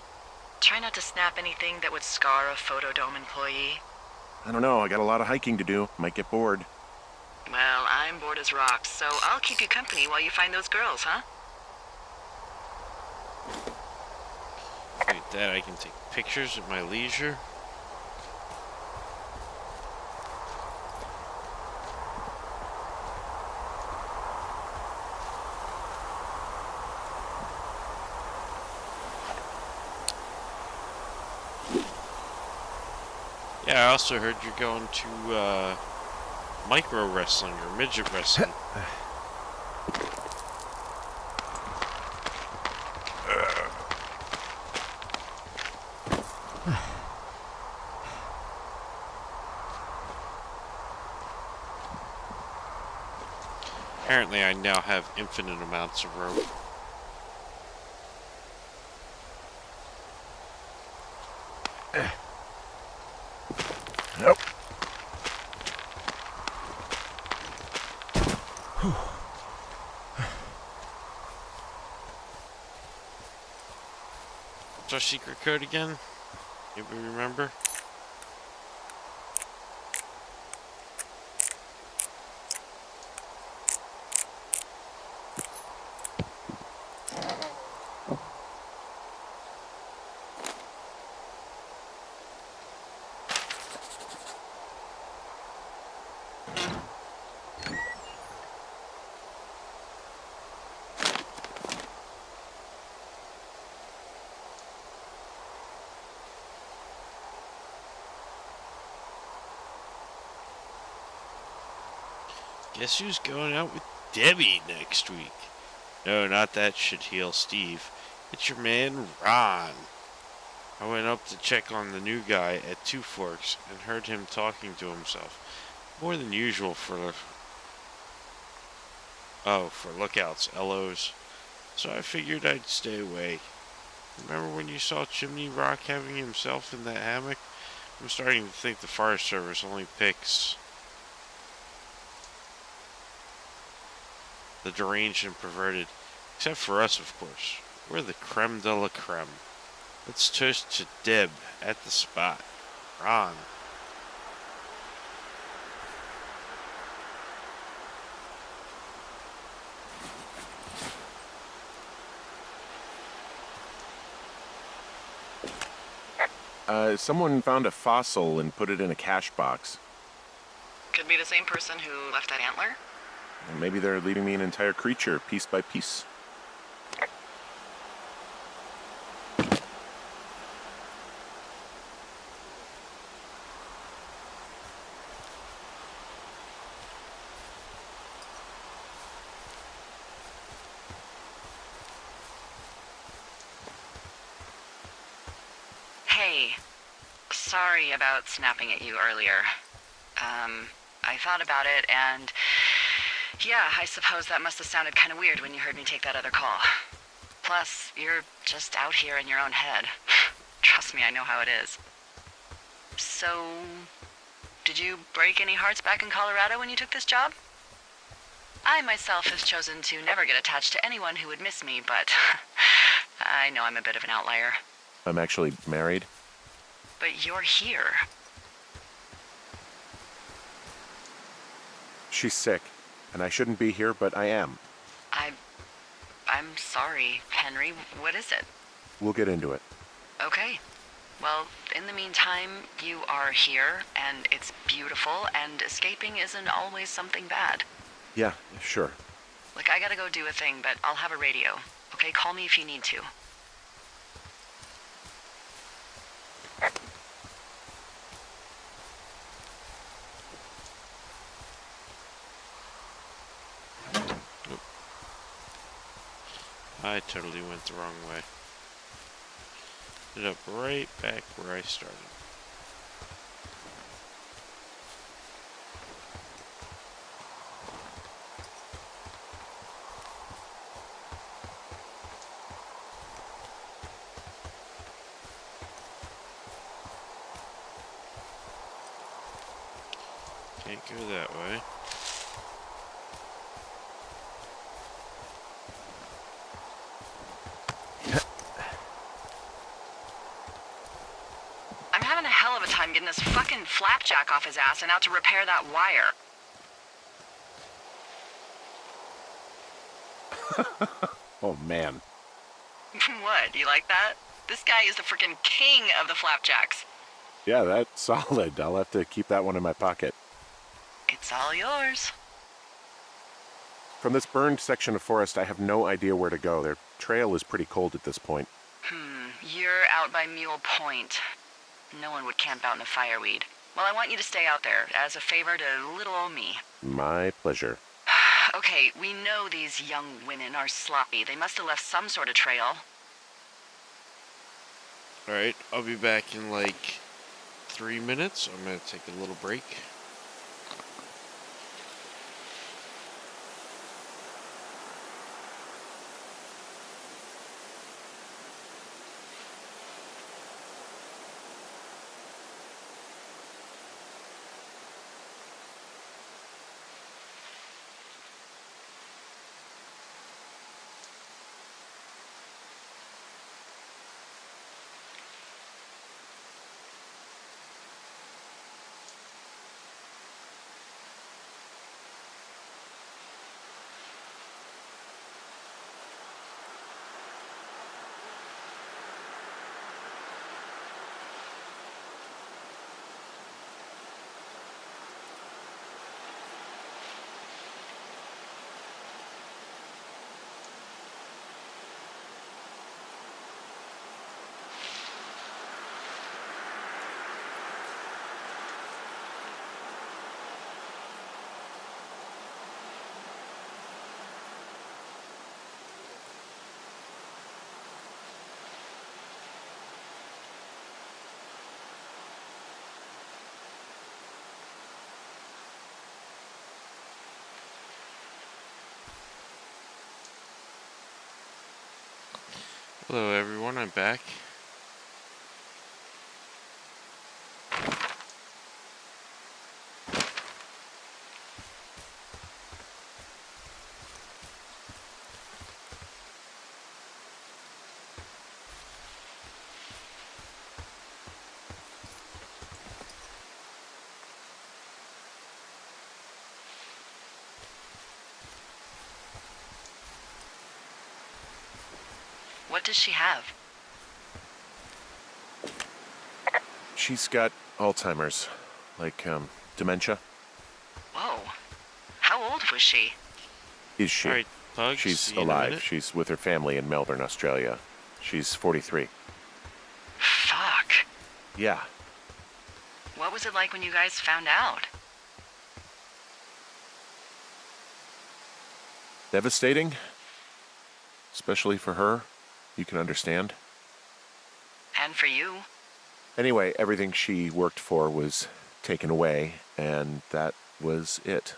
Try not to snap anything that would scar a Photodome employee. I don't know, I got a lot of hiking to do. Might get bored. Well, I'm bored as rocks, so I'll keep you company while you find those girls, huh? Like that, I can take pictures at my leisure. Yeah, I also heard you're going to micro wrestling or midget wrestling. Apparently I now have infinite amounts of rope. Nope. What's our secret code again? Anybody remember? Guess who's going out with Debbie next week? No, not that shit-heel Steve. It's your man, Ron. I went up to check on the new guy at Two Forks and heard him talking to himself. More than usual for lookouts, LOs. So I figured I'd stay away. Remember when you saw Chimney Rock having himself in that hammock? I'm starting to think the fire service only picks the deranged and perverted. Except for us, of course. We're the creme de la creme. Let's toast to Deb at the spot. Ron. Someone found a fossil and put it in a cash box. Could be the same person who left that antler. And maybe they're leaving me an entire creature, piece by piece. Hey, sorry about snapping at you earlier. I thought about it, and yeah, I suppose that must have sounded kind of weird when you heard me take that other call. Plus, you're just out here in your own head. Trust me, I know how it is. So, did you break any hearts back in Colorado when you took this job? I myself have chosen to never get attached to anyone who would miss me, but I know I'm a bit of an outlier. I'm actually married. But you're here. She's sick, and I shouldn't be here, but I am. I'm sorry, Henry. What is it? We'll get into it. Okay. Well, in the meantime, you are here, and it's beautiful, and escaping isn't always something bad. Yeah, sure. Look, I gotta go do a thing, but I'll have a radio. Okay, call me if you need to. I totally went the wrong way. Ended up right back where I started. Can't go that way. I'm having a hell of a time getting this fucking flapjack off his ass and out to repair that wire. Oh, man. What, you like that? This guy is the freaking king of the flapjacks. Yeah, that's solid. I'll have to keep that one in my pocket. It's all yours. From this burned section of forest, I have no idea where to go. Their trail is pretty cold at this point. You're out by Mule Point. No one would camp out in a fireweed. Well, I want you to stay out there, as a favor to little old me. My pleasure. Okay, we know these young women are sloppy. They must have left some sort of trail. Alright, I'll be back in like 3 minutes. I'm gonna take a little break. Hello everyone, I'm back. What does she have? She's got Alzheimer's. Like, dementia. Whoa. How old was she? Is she? Alright, Pugs, She's see you in a alive. minute. She's with her family in Melbourne, Australia. She's 43. Fuck. Yeah. What was it like when you guys found out? Devastating. Especially for her. You can understand. And for you? Anyway, everything she worked for was taken away, and that was it.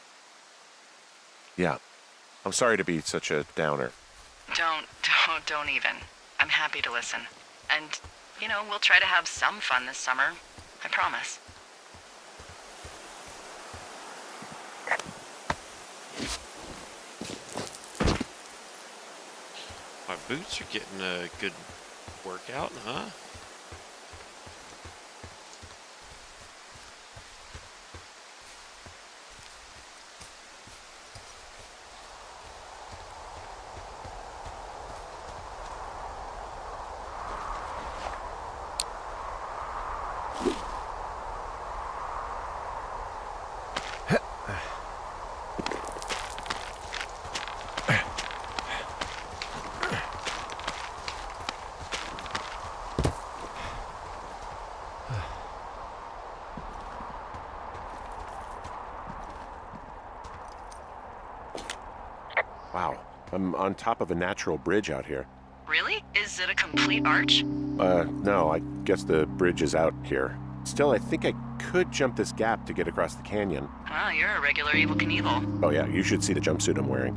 Yeah. I'm sorry to be such a downer. Don't even. I'm happy to listen. And, you know, we'll try to have some fun this summer. I promise. My boots are getting a good workout, huh? Wow. I'm on top of a natural bridge out here. Really? Is it a complete arch? No, I guess the bridge is out here. Still, I think I could jump this gap to get across the canyon. Oh, you're a regular Evel Knievel. Oh yeah, you should see the jumpsuit I'm wearing.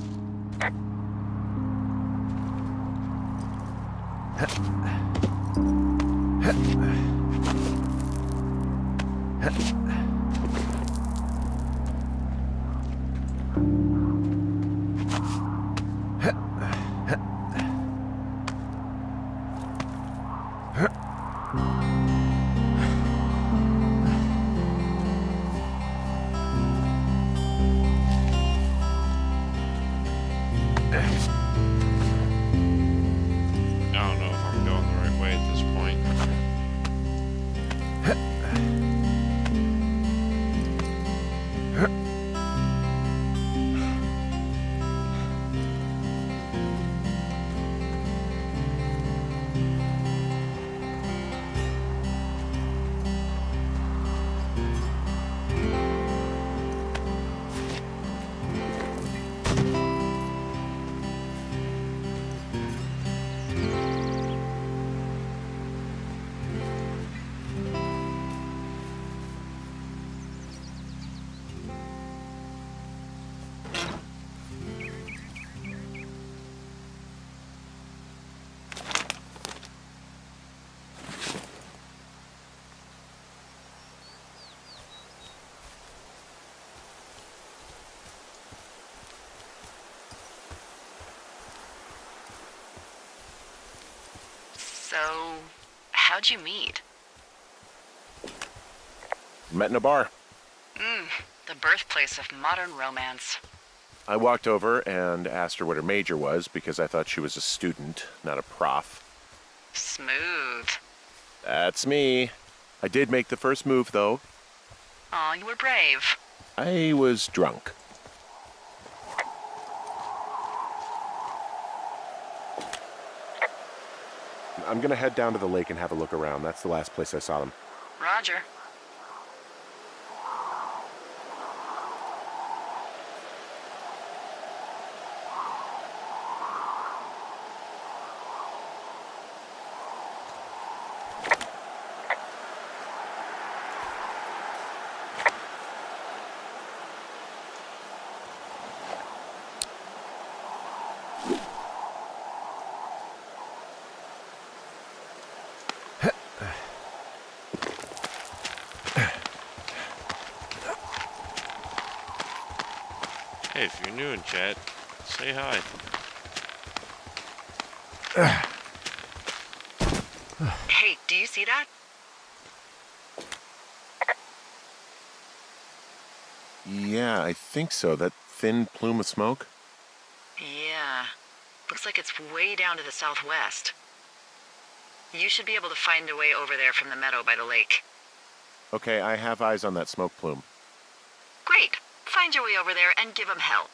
I don't know if I'm going the right way at this point. So, how'd you meet? Met in a bar. The birthplace of modern romance. I walked over and asked her what her major was because I thought she was a student, not a prof. Smooth. That's me. I did make the first move, though. Aw, you were brave. I was drunk. I'm gonna head down to the lake and have a look around. That's the last place I saw them. Roger. Hey, if you're new in chat, say hi. Hey, do you see that? Yeah, I think so. That thin plume of smoke? Yeah. Looks like it's way down to the southwest. You should be able to find a way over there from the meadow by the lake. Okay, I have eyes on that smoke plume. Great. Find your way over there and give 'em hell.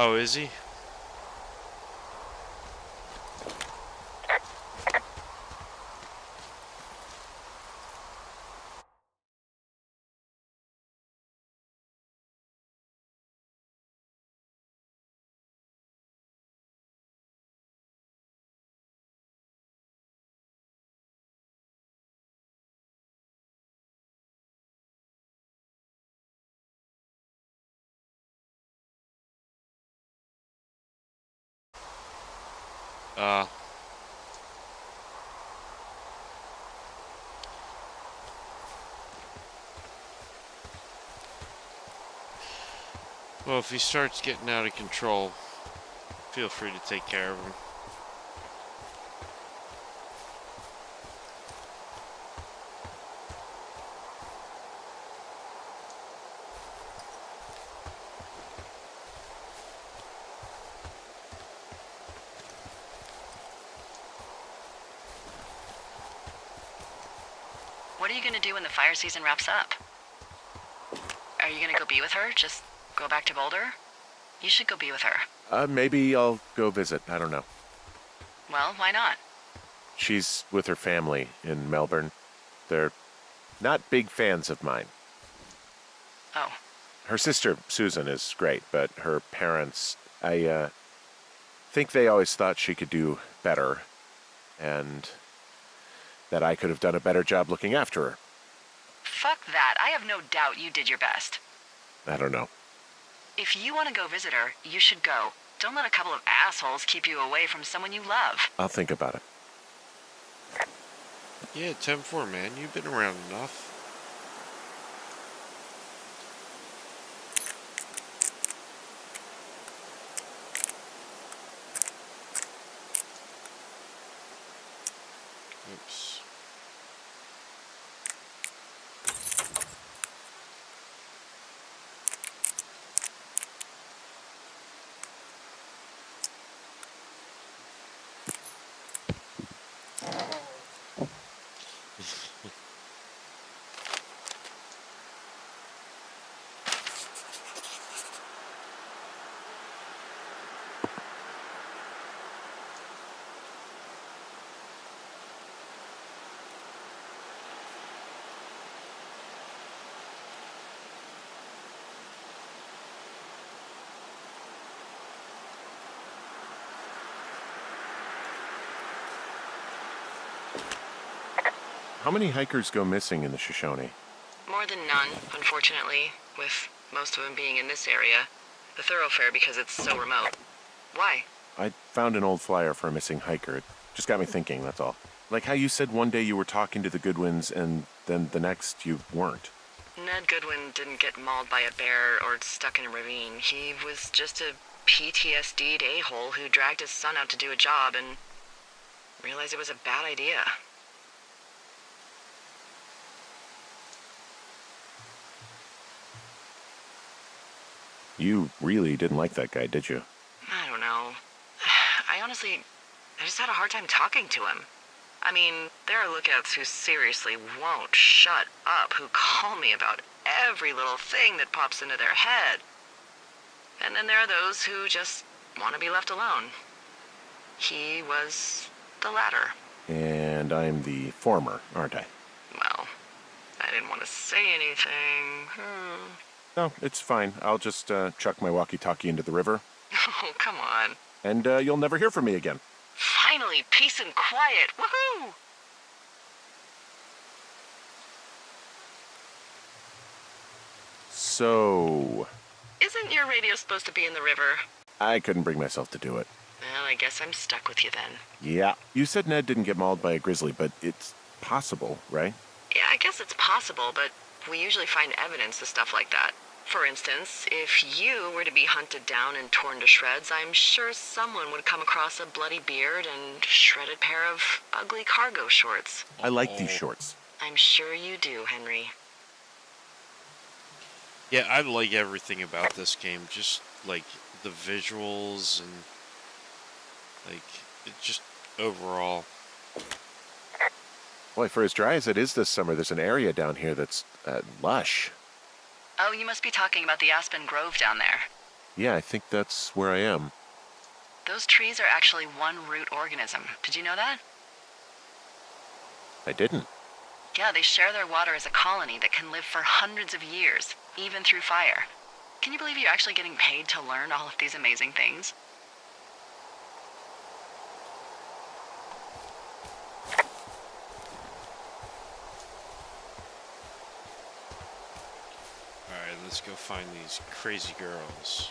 Oh, is he? Well, if he starts getting out of control, feel free to take care of him. What are you gonna do when the fire season wraps up? Are you gonna go be with her? Just go back to Boulder? You should go be with her. Maybe I'll go visit. I don't know. Well, why not? She's with her family in Melbourne. They're not big fans of mine. Oh. Her sister, Susan, is great, but her parents, I think they always thought she could do better, and that I could have done a better job looking after her. Fuck that. I have no doubt you did your best. I don't know. If you want to go visit her, you should go. Don't let a couple of assholes keep you away from someone you love. I'll think about it. Yeah, 10-4, man. You've been around enough. Oops. How many hikers go missing in the Shoshone? More than none, unfortunately, with most of them being in this area. The thoroughfare because it's so remote. Why? I found an old flyer for a missing hiker. It just got me thinking, that's all. Like how you said one day you were talking to the Goodwins and then the next you weren't. Ned Goodwin didn't get mauled by a bear or stuck in a ravine. He was just a PTSD'd a-hole who dragged his son out to do a job and realized it was a bad idea. You really didn't like that guy, did you? I don't know. I just had a hard time talking to him. I mean, there are lookouts who seriously won't shut up, who call me about every little thing that pops into their head. And then there are those who just want to be left alone. He was the latter. And I'm the former, aren't I? Well, I didn't want to say anything. No, it's fine. I'll just chuck my walkie-talkie into the river. Oh, come on. And you'll never hear from me again. Finally, peace and quiet. Woohoo! So... Isn't your radio supposed to be in the river? I couldn't bring myself to do it. Well, I guess I'm stuck with you then. Yeah. You said Ned didn't get mauled by a grizzly, but it's possible, right? Yeah, I guess it's possible, but we usually find evidence of stuff like that. For instance, if you were to be hunted down and torn to shreds, I'm sure someone would come across a bloody beard and shredded pair of ugly cargo shorts. I like these shorts. I'm sure you do, Henry. Yeah, I like everything about this game. Just, like, the visuals and, like, it just overall. Boy, for as dry as it is this summer, there's an area down here that's lush. Oh, you must be talking about the Aspen Grove down there. Yeah, I think that's where I am. Those trees are actually one root organism. Did you know that? I didn't. Yeah, they share their water as a colony that can live for hundreds of years, even through fire. Can you believe you're actually getting paid to learn all of these amazing things? Alright, let's go find these crazy girls.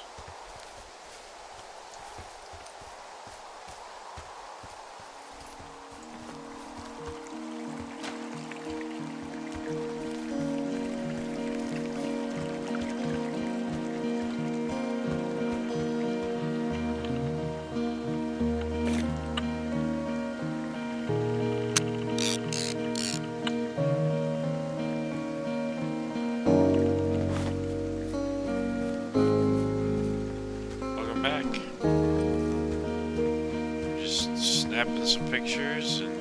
Welcome back. Just snapping some pictures and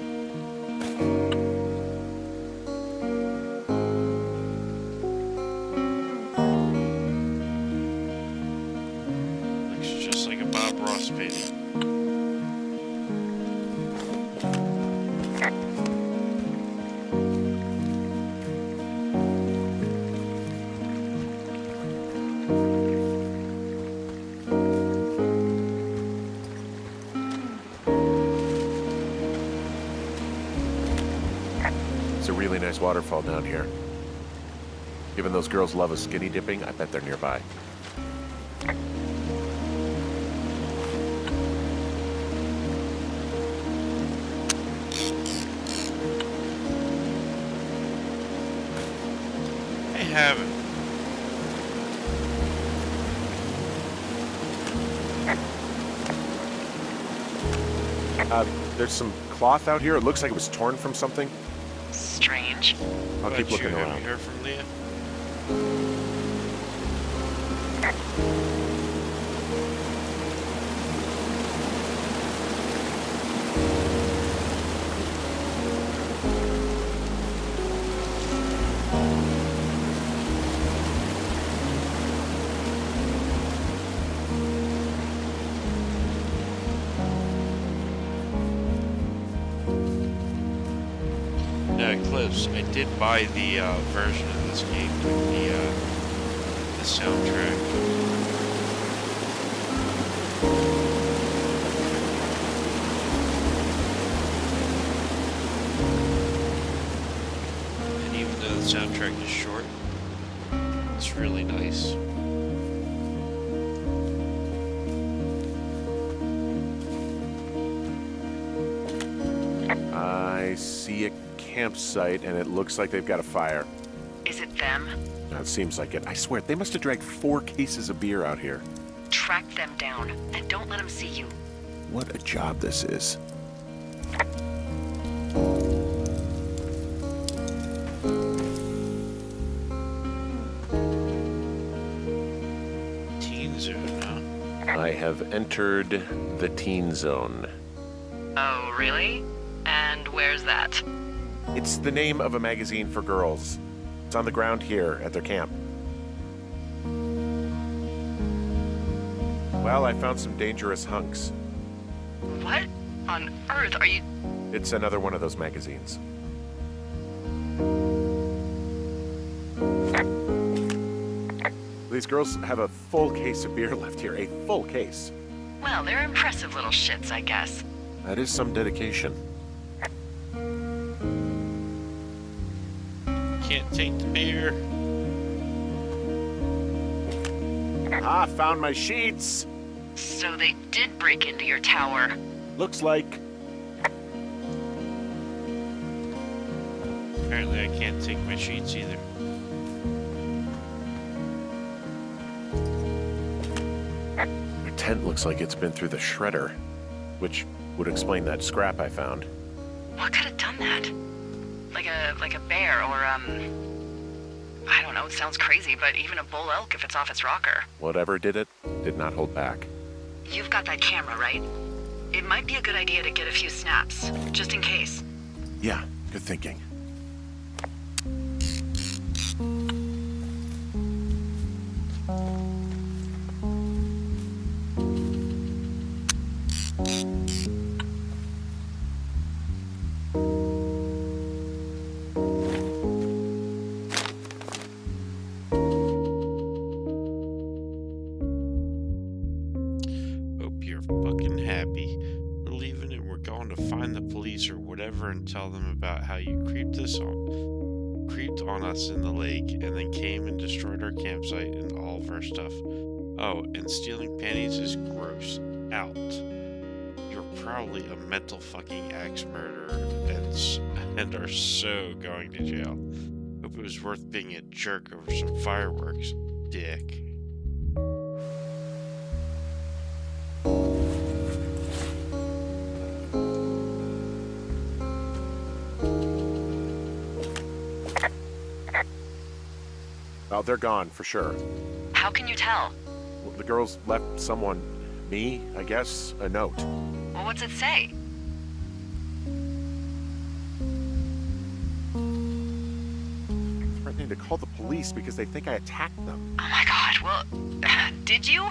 It's a really nice waterfall down here. Given those girls love a skinny dipping, I bet they're nearby. I haven't. There's some cloth out here. It looks like it was torn from something. Strange. I'll keep looking Have around. you heard from Leah? Clips. I did buy the version of this game with the soundtrack. And even though the soundtrack is short, it's really nice. I see a campsite, and it looks like they've got a fire. Is it them? No, it seems like it. I swear, they must have dragged 4 cases of beer out here. Track them down, and don't let them see you. What a job this is. Teen Zone, huh? I have entered the teen zone. Oh, really? And where's that? It's the name of a magazine for girls. It's on the ground here at their camp. Well, I found some dangerous hunks. What on earth are you... It's another one of those magazines. These girls have a full case of beer left here. A full case. Well, they're impressive little shits, I guess. That is some dedication. Can't take the beer. Ah, found my sheets. So they did break into your tower. Looks like. Apparently I can't take my sheets either. Their tent looks like it's been through the shredder, which would explain that scrap I found. What could have done that? Like a bear or, I don't know, it sounds crazy, but even a bull elk if it's off its rocker. Whatever did it, did not hold back. You've got that camera, right? It might be a good idea to get a few snaps, just in case. Yeah, good thinking. Hope you're fucking happy. We're leaving and we're going to find the police or whatever and tell them about how you creeped on us in the lake and then came and destroyed our campsite and all of our stuff. Oh, and stealing panties is gross. Out. You're probably a mental fucking axe murderer and are so going to jail. Hope it was worth being a jerk over some fireworks, dick. Oh, they're gone, for sure. How can you tell? Well, the girls left someone, me, I guess, a note. Well, what's it say? Threatening to call the police because they think I attacked them. Oh my god, well, did you?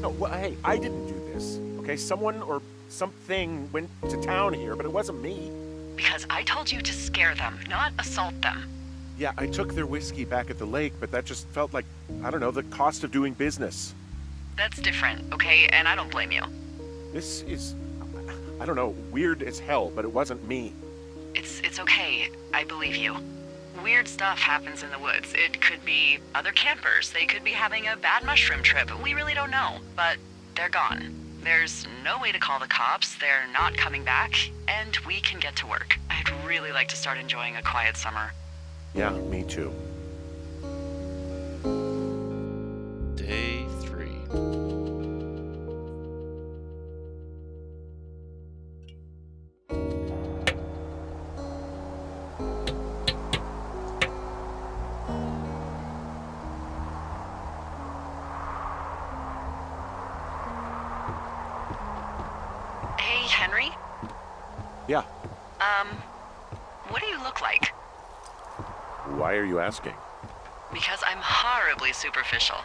No, well, hey, I didn't do this, okay? Someone or something went to town here, but it wasn't me. Because I told you to scare them, not assault them. Yeah, I took their whiskey back at the lake, but that just felt like, I don't know, the cost of doing business. That's different, okay? And I don't blame you. This is... I don't know, weird as hell, but it wasn't me. It's okay. I believe you. Weird stuff happens in the woods. It could be other campers. They could be having a bad mushroom trip. We really don't know. But they're gone. There's no way to call the cops. They're not coming back. And we can get to work. I'd really like to start enjoying a quiet summer. Yeah, me too. Day 3. Hey, Henry? Yeah, What do you look like? why are you asking? Because I'm horribly superficial.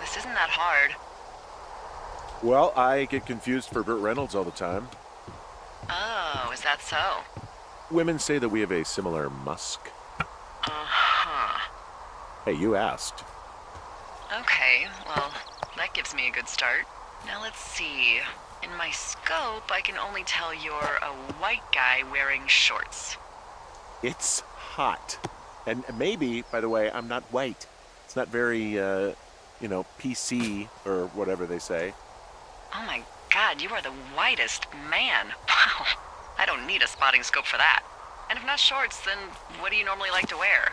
This isn't that hard. Well, I get confused for Burt Reynolds all the time. Oh, is that so? Women say that we have a similar musk. Uh-huh. Hey, you asked. Okay, well, that gives me a good start. Now let's see. In my scope, I can only tell you're a white guy wearing shorts. It's hot. And maybe, by the way, I'm not white. It's not very, PC or whatever they say. Oh my god, you are the whitest man. Wow. I don't need a spotting scope for that. And if not shorts, then what do you normally like to wear?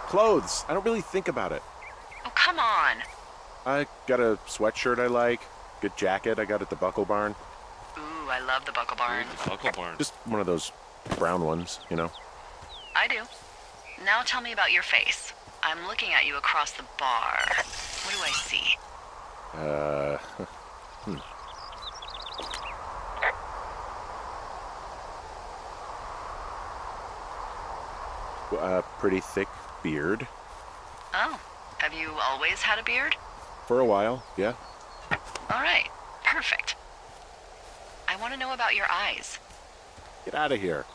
Clothes. I don't really think about it. Oh, come on. I got a sweatshirt I like. Good jacket I got at the Buckle Barn. Ooh, I love the Buckle Barn. The Buckle Barn. Just one of those brown ones, you know. I do. Now tell me about your face. I'm looking at you across the bar. What do I see? A pretty thick beard. Oh, have you always had a beard? For a while, yeah. All right, perfect. I want to know about your eyes. Get out of here.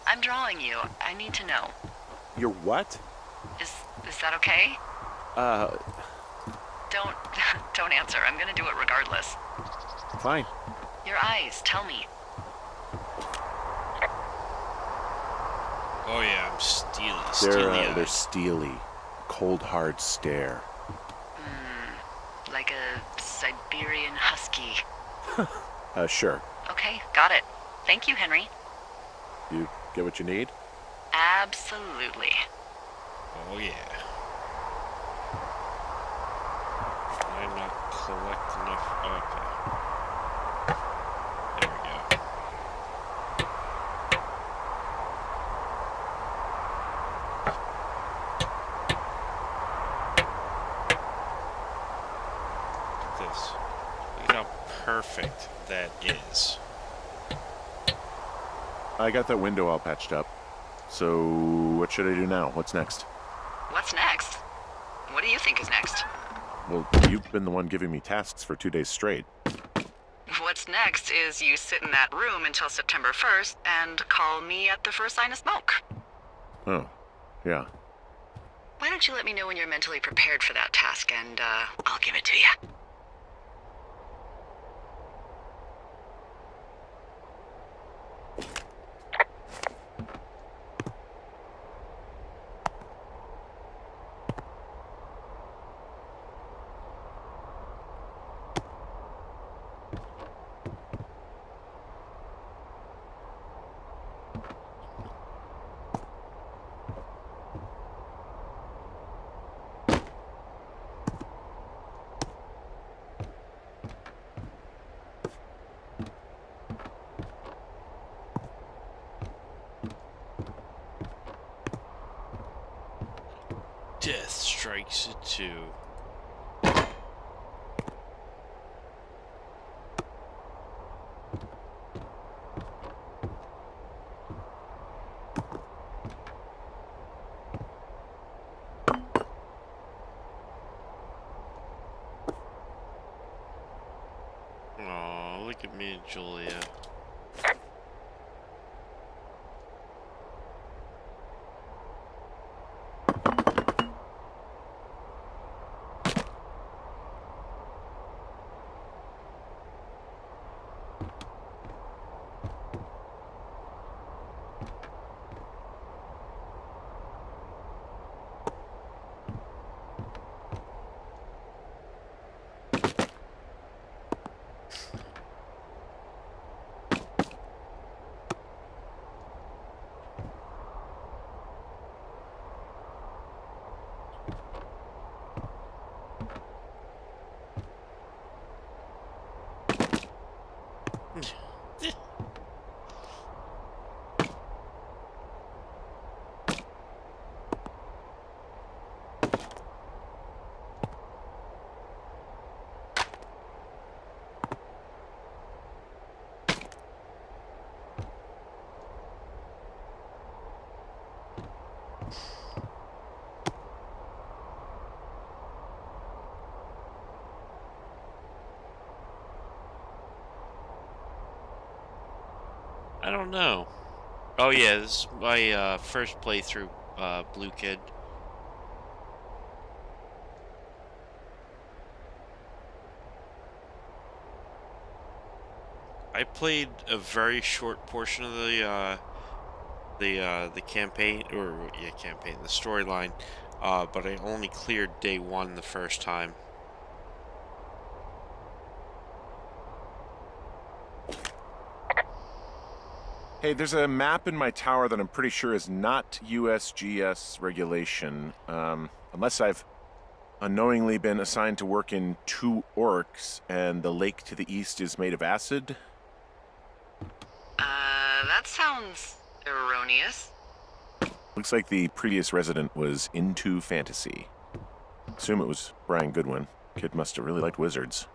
I'm drawing you. I need to know. You're what? Is that okay? Don't don't answer. I'm gonna do it regardless. Fine. Your eyes, tell me. Oh yeah, I'm steely. They're steely. Cold, hard stare. Like a Siberian husky. Sure. Okay, got it. Thank you, Henry. You get what you need? Absolutely. Oh yeah. I'm not collect enough. Okay. There we go. Look at this. Look at how perfect that is. I got that window all patched up. So, what should I do now? What's next? What's next? What do you think is next? Well, you've been the one giving me tasks for 2 days straight. What's next is you sit in that room until September 1st and call me at the first sign of smoke. Oh, yeah. Why don't you let me know when you're mentally prepared for that task and I'll give it to you. Death strikes at 2. Oh, look at me and Julia. I don't know. Oh yeah, this is my first playthrough, Blue Kid. I played a very short portion of the campaign, or yeah, campaign, the storyline, but I only cleared day one the first time. Hey, there's a map in my tower that I'm pretty sure is not USGS regulation, unless I've unknowingly been assigned to work in 2 orcs, and the lake to the east is made of acid. That sounds erroneous. Looks like the previous resident was into fantasy. Assume it was Brian Goodwin. Kid must have really liked wizards.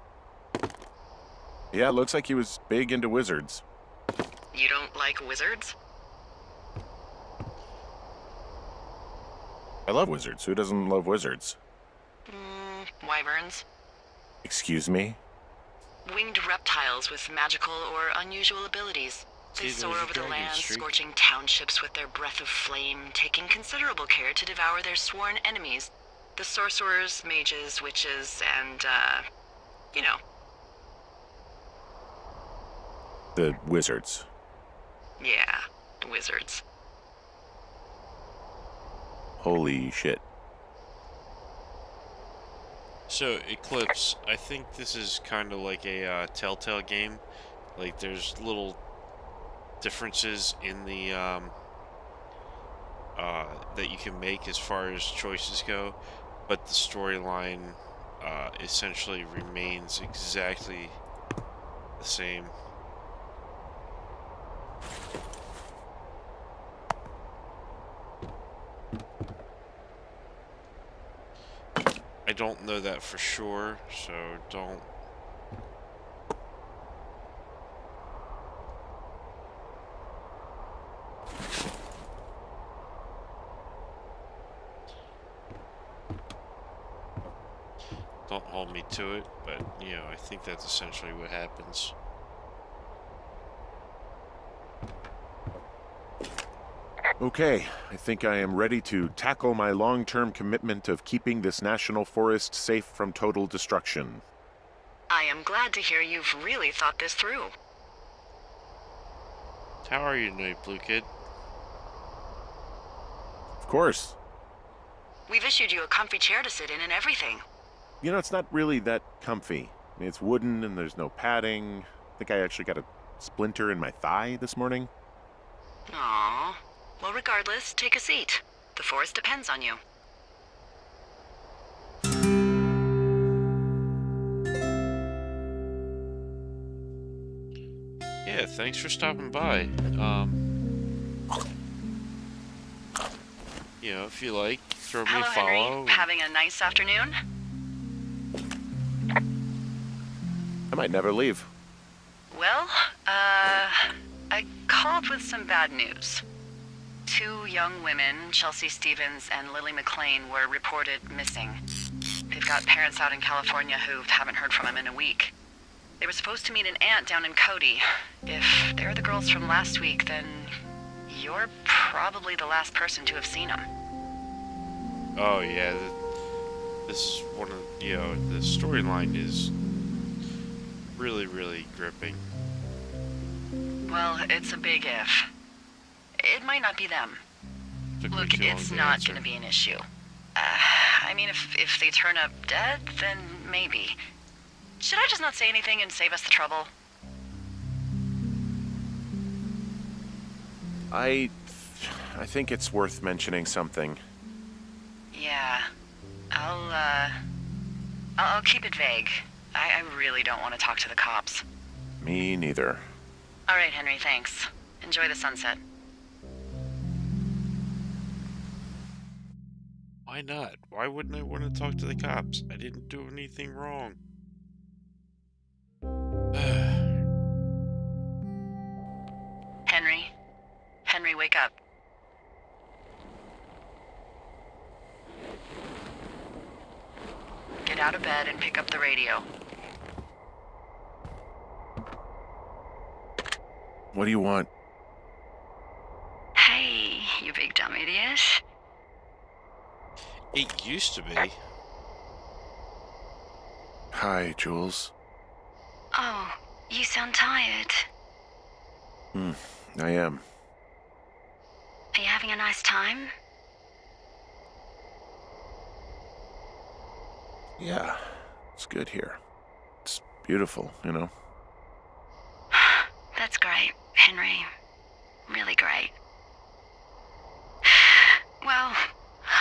Yeah, it looks like he was big into wizards. You don't like wizards? I love wizards. Who doesn't love wizards? Wyverns. Excuse me? Winged reptiles with magical or unusual abilities. They See, soar there's a over the dragon land, streak. scorching townships with their breath of flame, taking considerable care to devour their sworn enemies. The sorcerers, mages, witches, and, you know. The wizards. Yeah, wizards. Holy shit. So, Eclipse, I think this is kind of like a Telltale game. Like, there's little differences in the, that you can make as far as choices go, but the storyline, essentially remains exactly the same. I don't know that for sure, so don't. Don't hold me to it, but, you know, I think that's essentially what happens. Okay, I think I am ready to tackle my long-term commitment of keeping this national forest safe from total destruction. I am glad to hear you've really thought this through. How are you tonight, Blue Kid? Of course. We've issued you a comfy chair to sit in and everything. You know, it's not really that comfy. I mean, it's wooden and there's no padding. I think I actually got a splinter in my thigh this morning. Aww. Well, regardless, take a seat. The forest depends on you. Yeah, thanks for stopping by. You know, if you like, throw me Hello, a follow. Henry. Having a nice afternoon? I might never leave. Well, I called with some bad news. 2 young women, Chelsea Stevens and Lily McLean, were reported missing. They've got parents out in California who haven't heard from them in a week. They were supposed to meet an aunt down in Cody. If they're the girls from last week, then you're probably the last person to have seen them. Oh yeah, this is one of, you know, the storyline is really, really gripping. Well, it's a big if. It might not be them. Took me Look, too long it's to not answer. going to be an issue. I mean, if they turn up dead, then maybe. Should I just not say anything and save us the trouble? I think it's worth mentioning something. Yeah. I'll keep it vague. I really don't want to talk to the cops. Me neither. All right, Henry, thanks. Enjoy the sunset. Why not? Why wouldn't I want to talk to the cops? I didn't do anything wrong. Henry? Henry, wake up. Get out of bed and pick up the radio. What do you want? Hey, you big dumb idiot. It used to be. Hi, Jules. Oh, you sound tired. I am. Are you having a nice time? Yeah, it's good here. It's beautiful, you know? That's great, Henry. Really great. Well,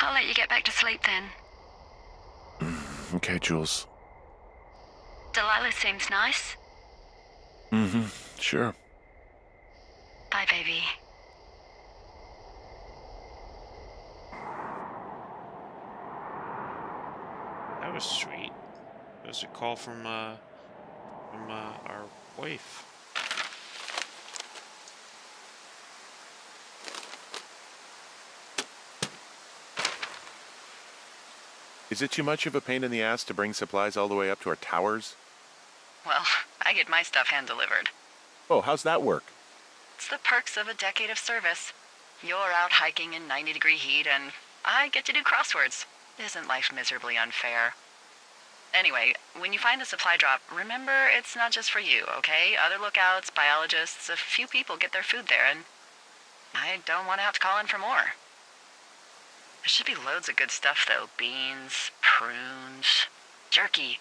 I'll let you get back to sleep then. Okay, Jules. Delilah seems nice. Sure. Bye, baby. That was sweet. It was a call from our wife. Is it too much of a pain in the ass to bring supplies all the way up to our towers? Well, I get my stuff hand-delivered. Oh, how's that work? It's the perks of a decade of service. You're out hiking in 90-degree heat, and I get to do crosswords. Isn't life miserably unfair? Anyway, when you find a supply drop, remember it's not just for you, okay? Other lookouts, biologists, a few people get their food there, and I don't want to have to call in for more. There should be loads of good stuff, though. Beans, prunes, jerky.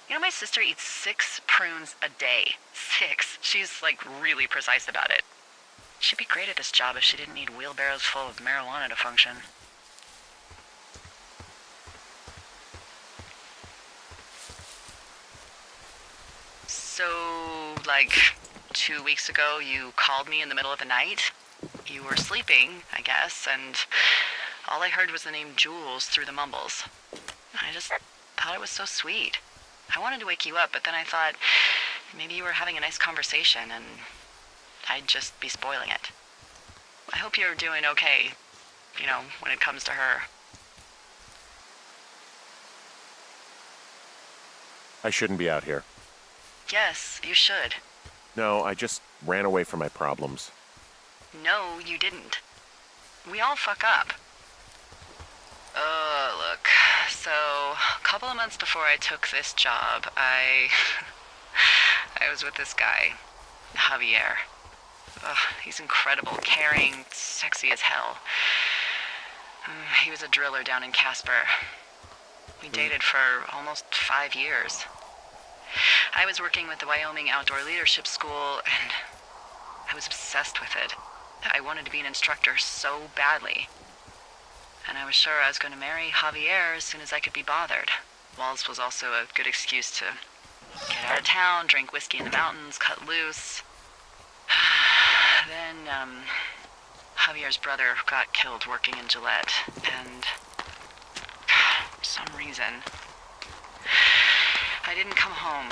You know, my sister eats 6 prunes a day. 6. She's, like, really precise about it. She'd be great at this job if she didn't need wheelbarrows full of marijuana to function. So, like, 2 weeks ago, you called me in the middle of the night. You were sleeping, I guess, and all I heard was the name Jules through the mumbles. I just thought it was so sweet. I wanted to wake you up, but then I thought maybe you were having a nice conversation and I'd just be spoiling it. I hope you're doing okay, you know, when it comes to her. I shouldn't be out here. Yes, you should. No, I just ran away from my problems. No, you didn't. We all fuck up. Look. So, a couple of months before I took this job, I was with this guy, Javier. Ugh, he's incredible, caring, sexy as hell. He was a driller down in Casper. We dated for almost 5 years. I was working with the Wyoming Outdoor Leadership School, and I was obsessed with it. I wanted to be an instructor so badly. And I was sure I was going to marry Javier as soon as I could be bothered. Walls was also a good excuse to get out of town, drink whiskey in the mountains, cut loose. Then, Javier's brother got killed working in Gillette, and for some reason, I didn't come home.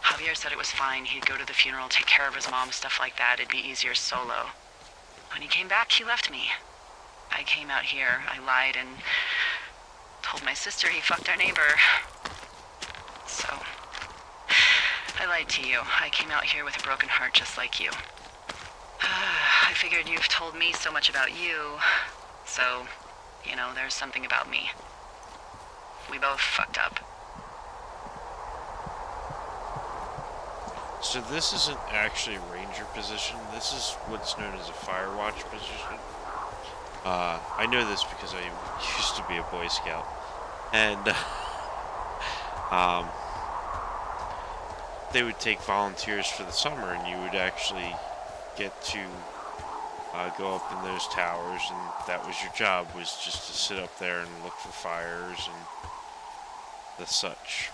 Javier said it was fine. He'd go to the funeral, take care of his mom, stuff like that. It'd be easier solo. When he came back, he left me. I came out here. I lied and told my sister he fucked our neighbor. So, I lied to you. I came out here with a broken heart just like you. I figured you've told me so much about you, so, you know, there's something about me. We both fucked up. So this isn't actually a ranger position. This is what's known as a Firewatch position. I know this because I used to be a Boy Scout, and they would take volunteers for the summer, and you would actually get to go up in those towers, and that was your job, was just to sit up there and look for fires and the such.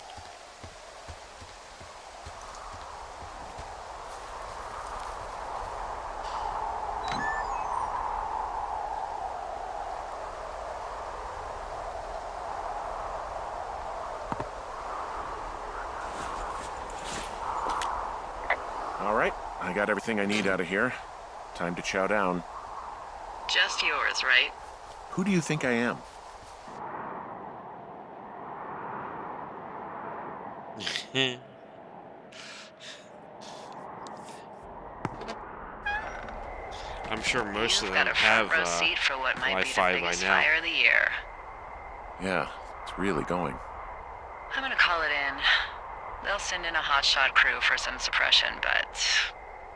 All right, I got everything I need out of here. Time to chow down. Just yours, right? Who do you think I am? I'm sure most You've of got them a front have row seat for what might be the Wi-Fi by biggest now. fire of the year. Yeah, it's really going. I'm gonna call it in. They'll send in a hotshot crew for some suppression, but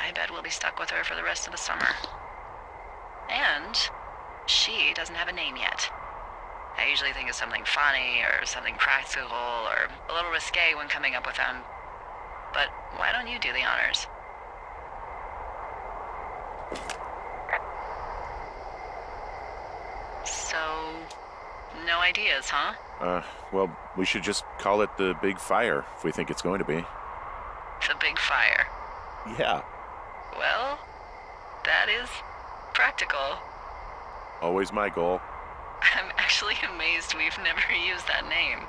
I bet we'll be stuck with her for the rest of the summer. And she doesn't have a name yet. I usually think of something funny or something practical or a little risque when coming up with them. But why don't you do the honors? So, no ideas, huh? Well, we should just call it the Big Fire if we think it's going to be. The big fire. Yeah, Well, that is practical. always my goal. I'm actually amazed we've never used that name.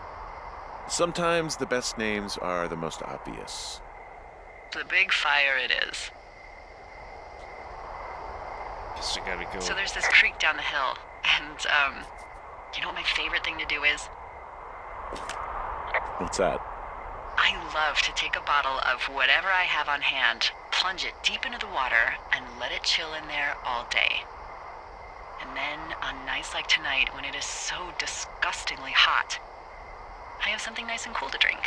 Sometimes the best names are the most obvious. The big fire it is. Guess I gotta go. So there's this creek down the hill, and, you know what my favorite thing to do is? What's that? I love to take a bottle of whatever I have on hand, plunge it deep into the water, and let it chill in there all day. And then, on nights like tonight, when it is so disgustingly hot, I have something nice and cool to drink.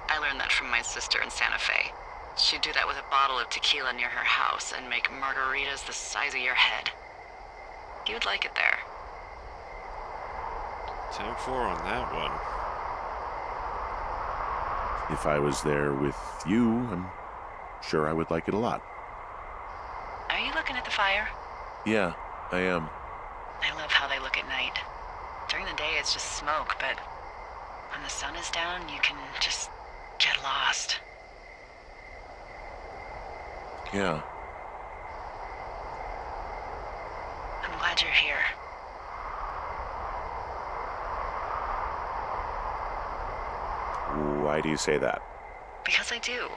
I learned that from my sister in Santa Fe. She'd do that with a bottle of tequila near her house and make margaritas the size of your head. You'd like it there. 10-4 on that one. If I was there with you, I'm sure I would like it a lot. Are you looking at the fire? Yeah, I am. I love how they look at night. During the day, it's just smoke, but when the sun is down, you can just get lost. Yeah. I'm glad you're here. Why do you say that? Because I do.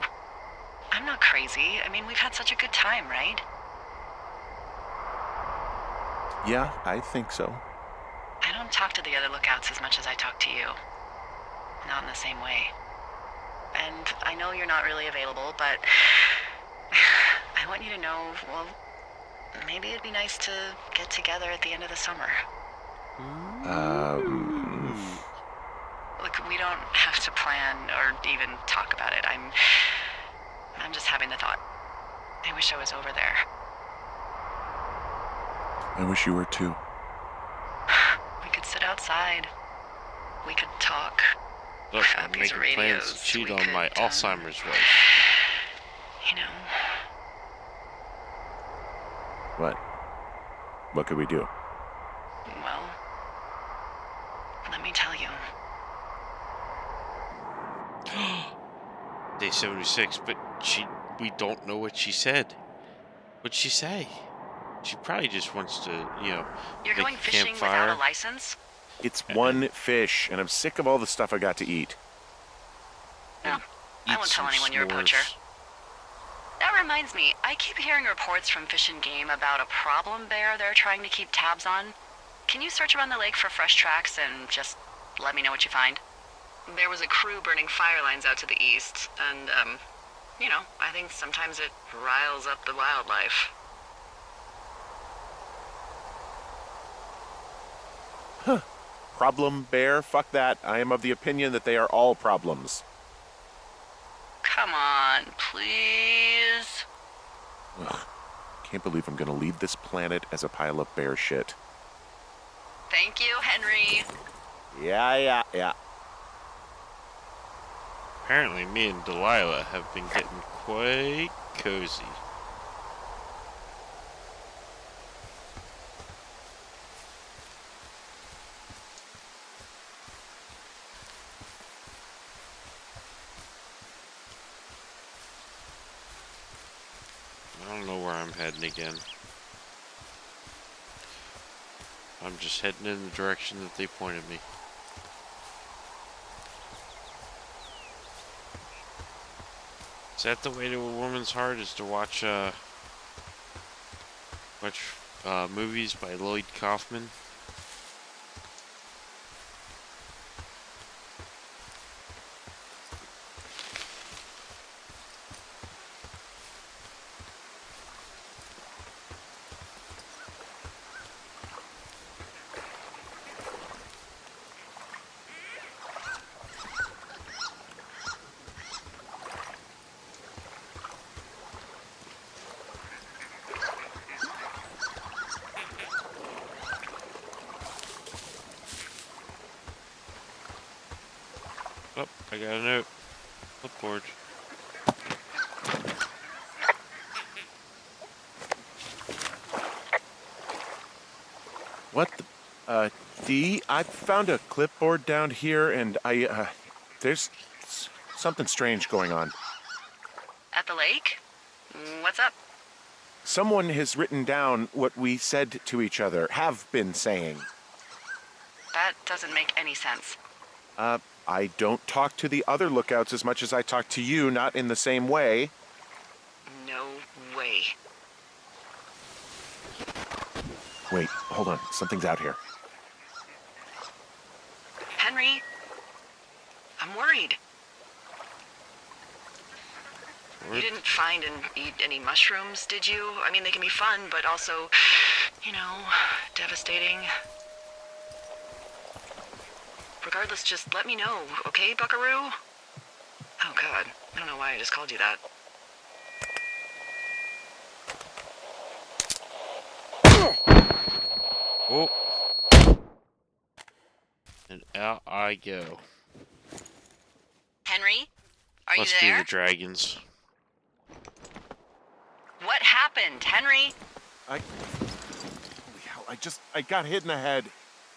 I'm not crazy. I mean, we've had such a good time, right? Yeah, I think so. I don't talk to the other lookouts as much as I talk to you. Not in the same way. And I know you're not really available, but I want you to know, well, maybe it'd be nice to get together at the end of the summer. Look, we don't have to plan or even talk about it. I'm just having the thought. I wish I was over there. I wish you were too. We could sit outside. We could talk. Look, I'm Without these making plans radios, to cheat we on my could, Alzheimer's wife. You know, What? What could we do? well, let me tell you. Day 76, but we don't know what she said. What'd she say? She probably just wants to, You're make going a fishing campfire. without a license? It's one fish, and I'm sick of all the stuff I got to eat. No, I Eat won't tell some anyone you're a poacher. s'mores. That reminds me, I keep hearing reports from Fish and Game about a problem bear they're trying to keep tabs on. Can you search around the lake for fresh tracks and just let me know what you find? There was a crew burning fire lines out to the east, and, I think sometimes it riles up the wildlife. Problem bear? Fuck that. I am of the opinion that they are all problems. Come on, please. Ugh. Can't believe I'm gonna leave this planet as a pile of bear shit. Thank you, Henry. Yeah. Apparently, me and Delilah have been getting quite cozy. I don't know where I'm heading again. I'm just heading in the direction that they pointed me. Is that the way to a woman's heart? Is to watch movies by Lloyd Kaufman? Oh, I got a note. Clipboard. What the, Dee, I found a clipboard down here and there's something strange going on. At the lake? What's up? Someone has written down what we said to each other, have been saying. That doesn't make any sense. I don't talk to the other lookouts as much as I talk to you, not in the same way. No way. Wait, hold on. Something's out here. Henry, I'm worried. You didn't find and eat any mushrooms, did you? I mean, they can be fun, but also, devastating. Regardless, just let me know, okay, buckaroo? Oh, God. I don't know why I just called you that. Oh. And out I go. Henry? Are Must you be there? the dragons. What happened, Henry? Holy hell, I got hit in the head.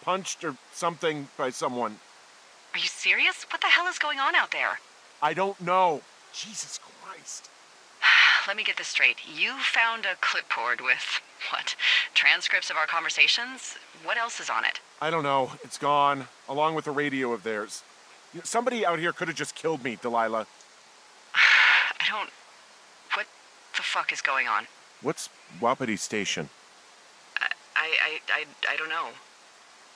Punched or something by someone. Are you serious? What the hell is going on out there? I don't know. Jesus Christ. Let me get this straight. You found a clipboard with, what, transcripts of our conversations? What else is on it? I don't know. It's gone, along with a radio of theirs. Somebody out here could have just killed me, Delilah. What the fuck is going on? What's Wapiti Station? I don't know.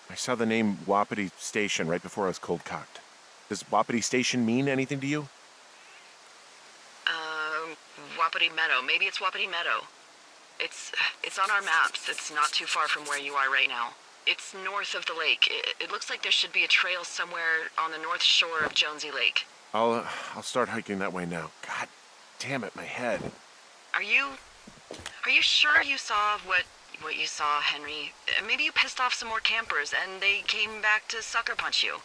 I saw the name Wapiti Station right before I was cold-cocked. Does Wapiti Station mean anything to you? Wapiti Meadow. Maybe it's Wapiti Meadow. It's on our maps. It's not too far from where you are right now. It's north of the lake. It looks like there should be a trail somewhere on the north shore of Jonesy Lake. I'll start hiking that way now. God damn it, my head. Are you sure you saw what you saw, Henry? Maybe you pissed off some more campers and they came back to sucker punch you.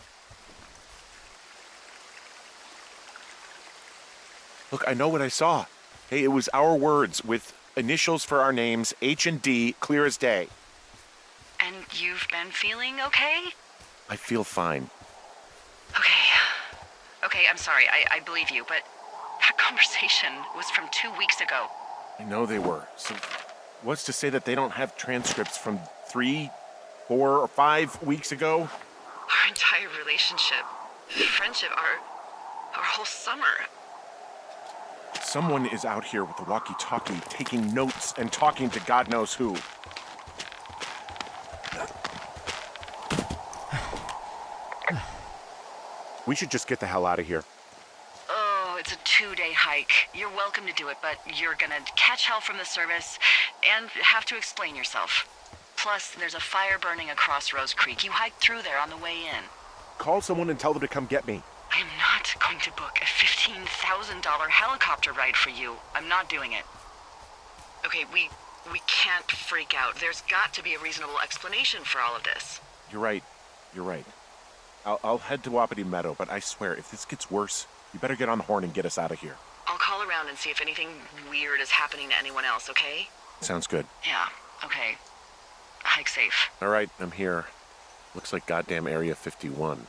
Look, I know what I saw. Hey, it was our words with initials for our names, H and D, clear as day. And you've been feeling okay? I feel fine. Okay, I'm sorry. I believe you, but that conversation was from 2 weeks ago. I know they were. So what's to say that they don't have transcripts from 3, 4, or 5 weeks ago? Our entire relationship, friendship, our whole summer. Someone is out here with a walkie-talkie taking notes and talking to God knows who. We should just get the hell out of here. Oh, it's a 2-day hike. You're welcome to do it, but you're gonna catch hell from the service and have to explain yourself. Plus, there's a fire burning across Rose Creek. You hiked through there on the way in. Call someone and tell them to come get me. I am not going to book a $15,000 helicopter ride for you. I'm not doing it. Okay, we can't freak out. There's got to be a reasonable explanation for all of this. You're right. I'll head to Wapiti Meadow, but I swear, if this gets worse, you better get on the horn and get us out of here. I'll call around and see if anything weird is happening to anyone else, okay? Sounds good. Yeah, okay. Hike safe. All right, I'm here. Looks like goddamn Area 51.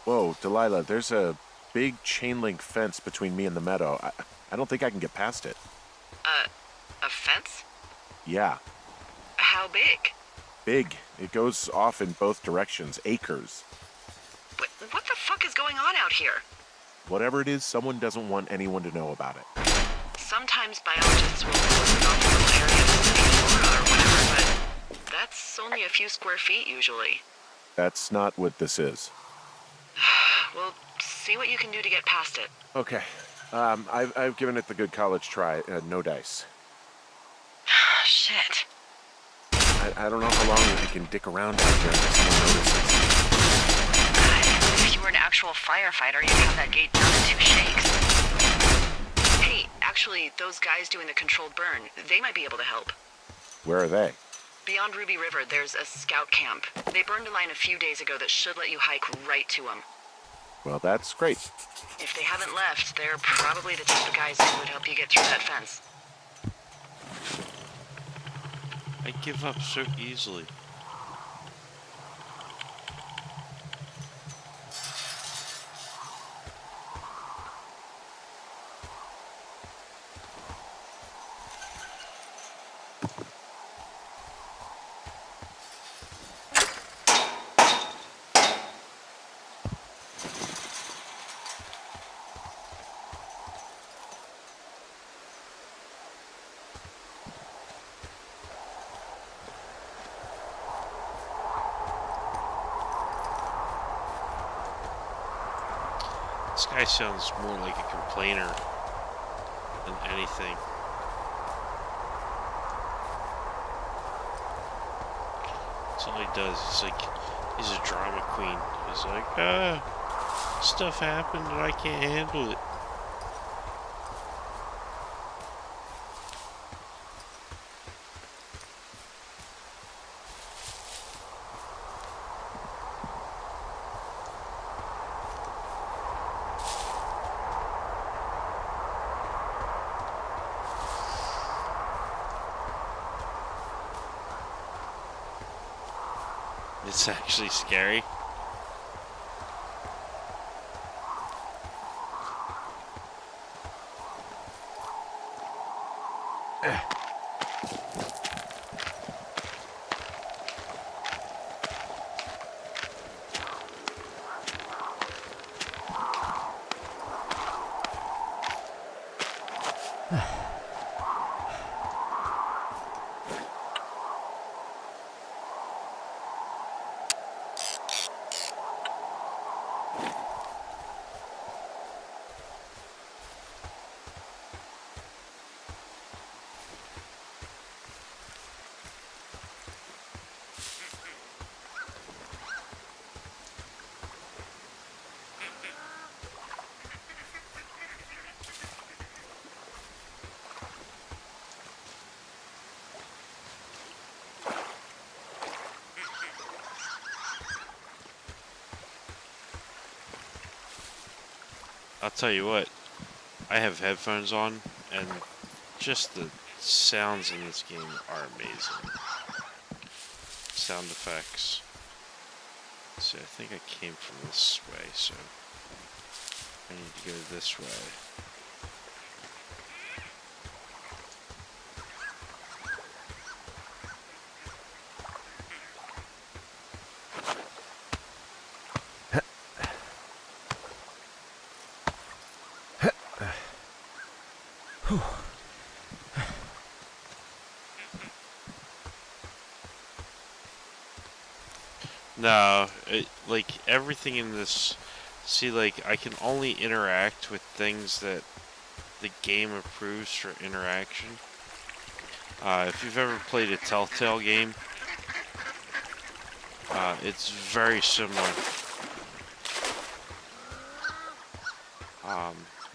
Whoa, Delilah, there's a big chain link fence between me and the meadow. I don't think I can get past it. A fence? Yeah, How big? big. It goes off in both directions, acres. What the fuck is going on out here? Whatever it is, someone doesn't want anyone to know about it. Sometimes biologists will close off a little area to study flora or whatever, but that's only a few square feet usually. That's not what this is. We'll see what you can do to get past it. Okay. I've given it the good college try. No dice. Shit. I don't know how long we can dick around out there until someone notices. If you were an actual firefighter, you'd have that gate down in 2 shakes. Hey, actually, those guys doing the controlled burn, they might be able to help. Where are they? Beyond Ruby River, there's a scout camp. They burned a line a few days ago that should let you hike right to them. Well, that's great. If they haven't left, they're probably the type of guys who would help you get through that fence. I give up so easily. This guy sounds more like a complainer than anything. That's all he does. He's a drama queen. He's like, stuff happened and I can't handle it. It's actually scary. I'll tell you what, I have headphones on, and just the sounds in this game are amazing. Sound effects. See, I think I came from this way, so I need to go this way. No, like everything in this, see, like I can only interact with things that the game approves for interaction. If you've ever played a Telltale game, it's very similar.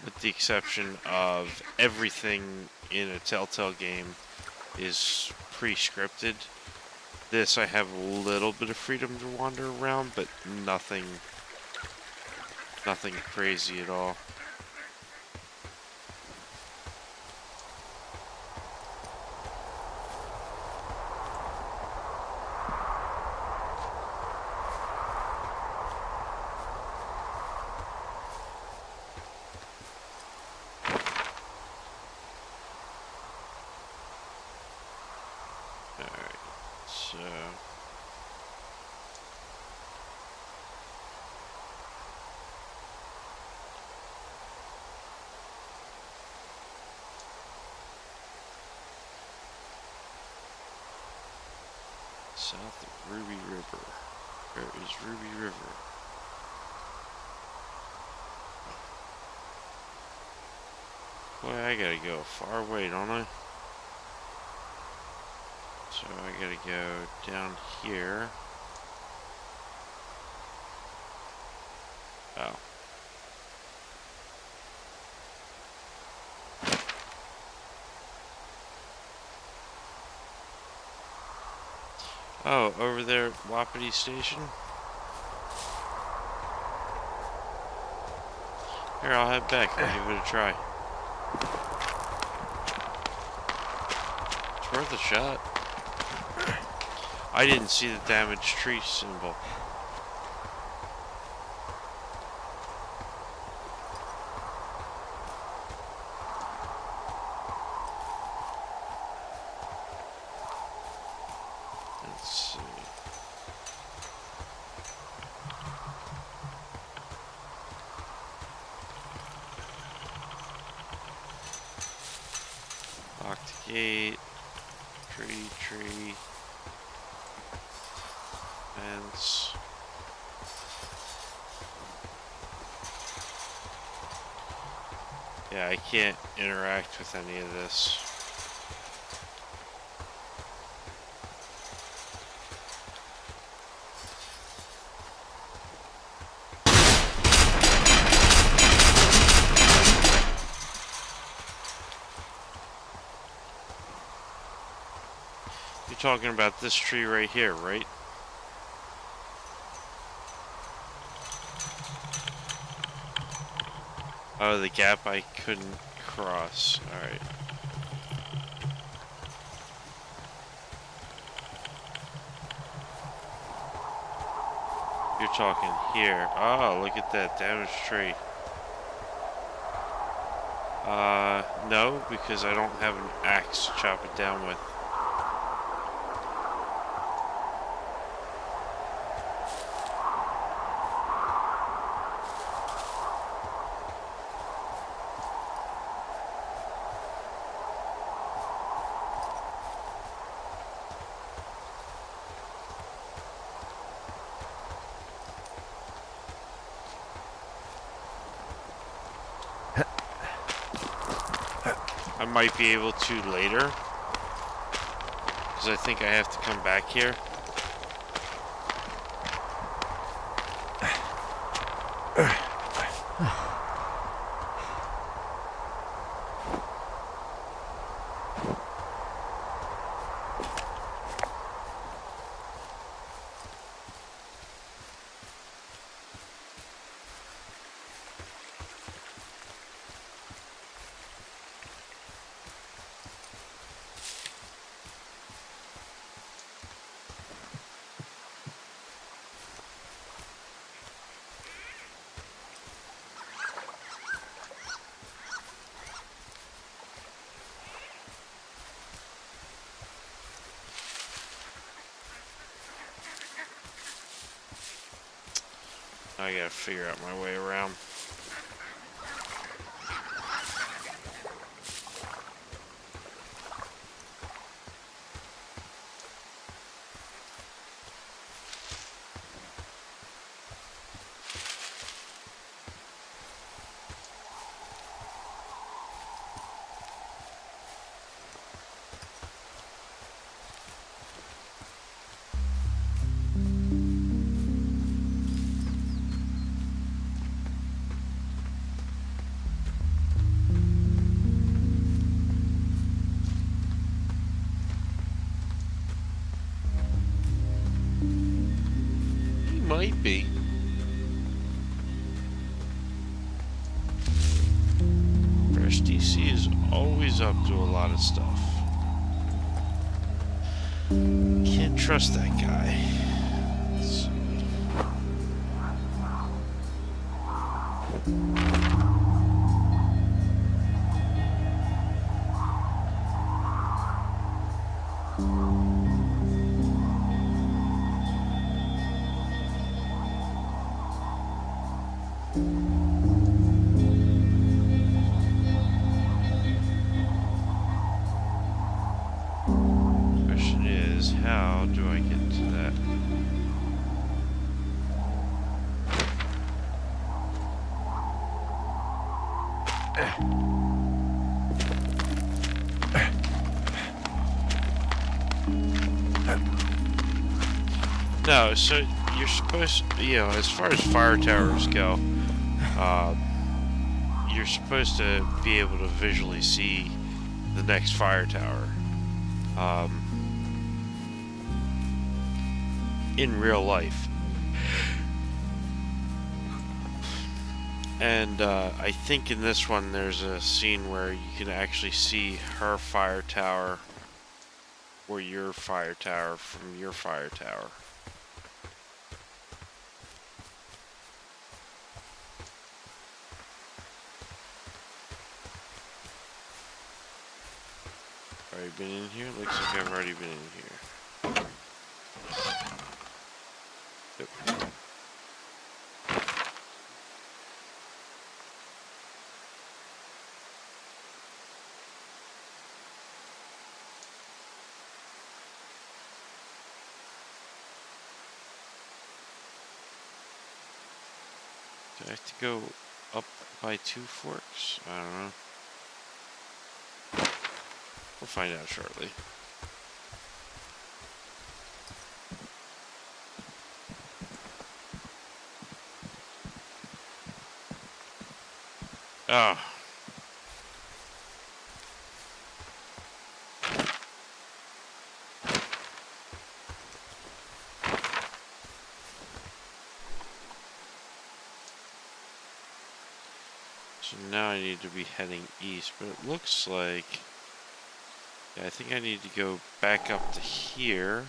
With the exception of everything in a Telltale game is pre-scripted. This, I have a little bit of freedom to wander around, but nothing crazy at all. South of Ruby River. Where is Ruby River? Boy, I gotta go far away, don't I? So I gotta go down here. Oh. Oh, over there at Wapiti Station? Here, I'll head back and give it a try. It's worth a shot. I didn't see the damaged tree symbol. Let's see. Locked gate. Tree. Fence. Yeah, I can't interact with any of this. You're talking about this tree right here, right? Oh, the gap I couldn't cross. Alright. You're talking here. Oh, look at that damaged tree. No, because I don't have an axe to chop it down with. I might be able to later, because I think I have to come back here. I gotta figure out my way around. Might be. SDC is always up to a lot of stuff. Can't trust that guy. Let's see. Question is, how do I get to No, so you're supposed, as far as fire towers go, you're supposed to be able to visually see the next fire tower. In real life. And I think in this one there's a scene where you can actually see her fire tower or your fire tower from your fire tower. Already been in here? Looks like I've already been in here. Yep. Do I have to go up by 2 forks? I don't know. We'll find out shortly. Oh. So now I need to be heading east, but it looks like... Yeah, I think I need to go back up to here.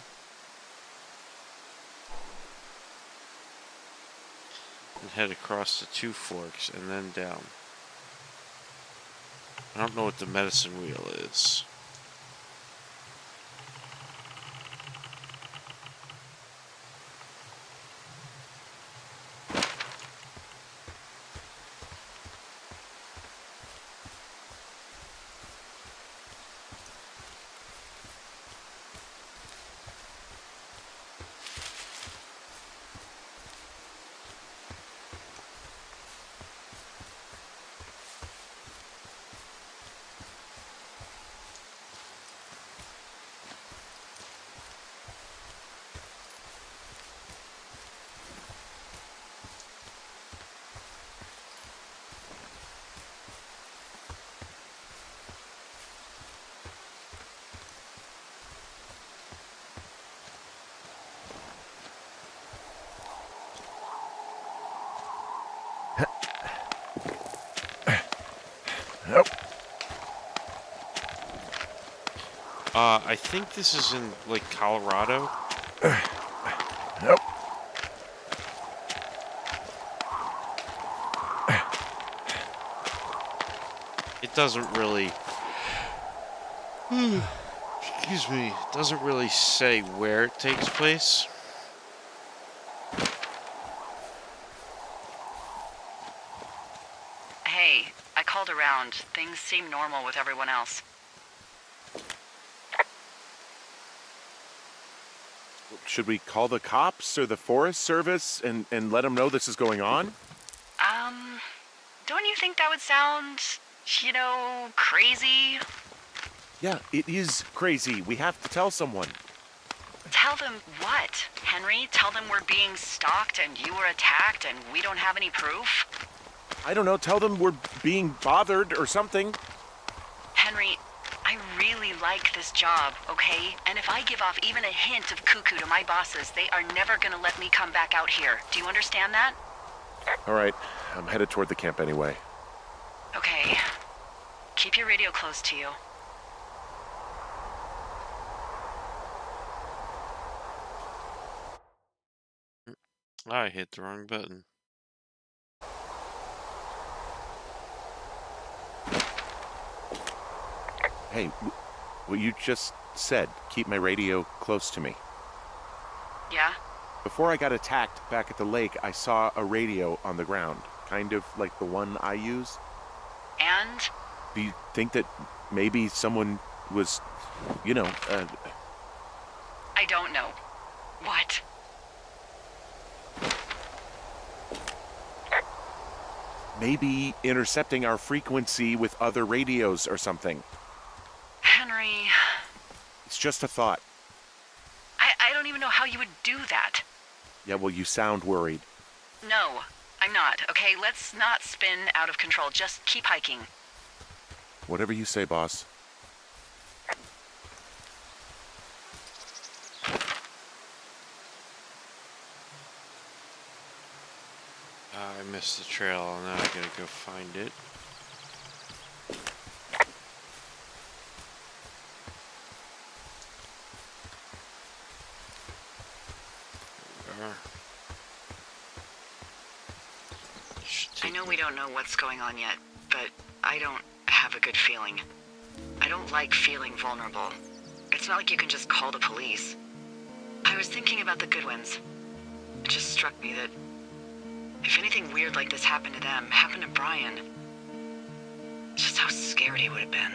And head across the 2 forks and then down. I don't know what the medicine wheel is. Nope. I think this is in, like, Colorado. Nope. It doesn't really... Excuse me. It doesn't really say where it takes place. Hey, I called around. Things seem normal with everyone else. Should we call the cops or the Forest Service and let them know this is going on? Don't you think that would sound, crazy? Yeah, it is crazy. We have to tell someone. Tell them what, Henry? Tell them we're being stalked and you were attacked and we don't have any proof? I don't know, tell them we're being bothered or something. Henry, I really like this job, okay? And if I give off even a hint of cuckoo to my bosses, they are never gonna let me come back out here. Do you understand that? All right, I'm headed toward the camp anyway. Okay. Keep your radio close to you. I hit the wrong button. Hey, what you just said, keep my radio close to me. Yeah? Before I got attacked back at the lake, I saw a radio on the ground, kind of like the one I use. And? Do you think that maybe someone was, I don't know. What? Maybe intercepting our frequency with other radios or something. Henry, It's just a thought. I don't even know how you would do that. Yeah, well, you sound worried. No, I'm not. Okay, let's not spin out of control. Just keep hiking. Whatever you say, boss. I missed the trail, now I gotta go find it. There we are. I know we don't know what's going on yet, but I don't have a good feeling. I don't like feeling vulnerable. It's not like you can just call the police. I was thinking about the Goodwins. It just struck me that if anything weird like this happened to them, happened to Brian, just how scared he would have been.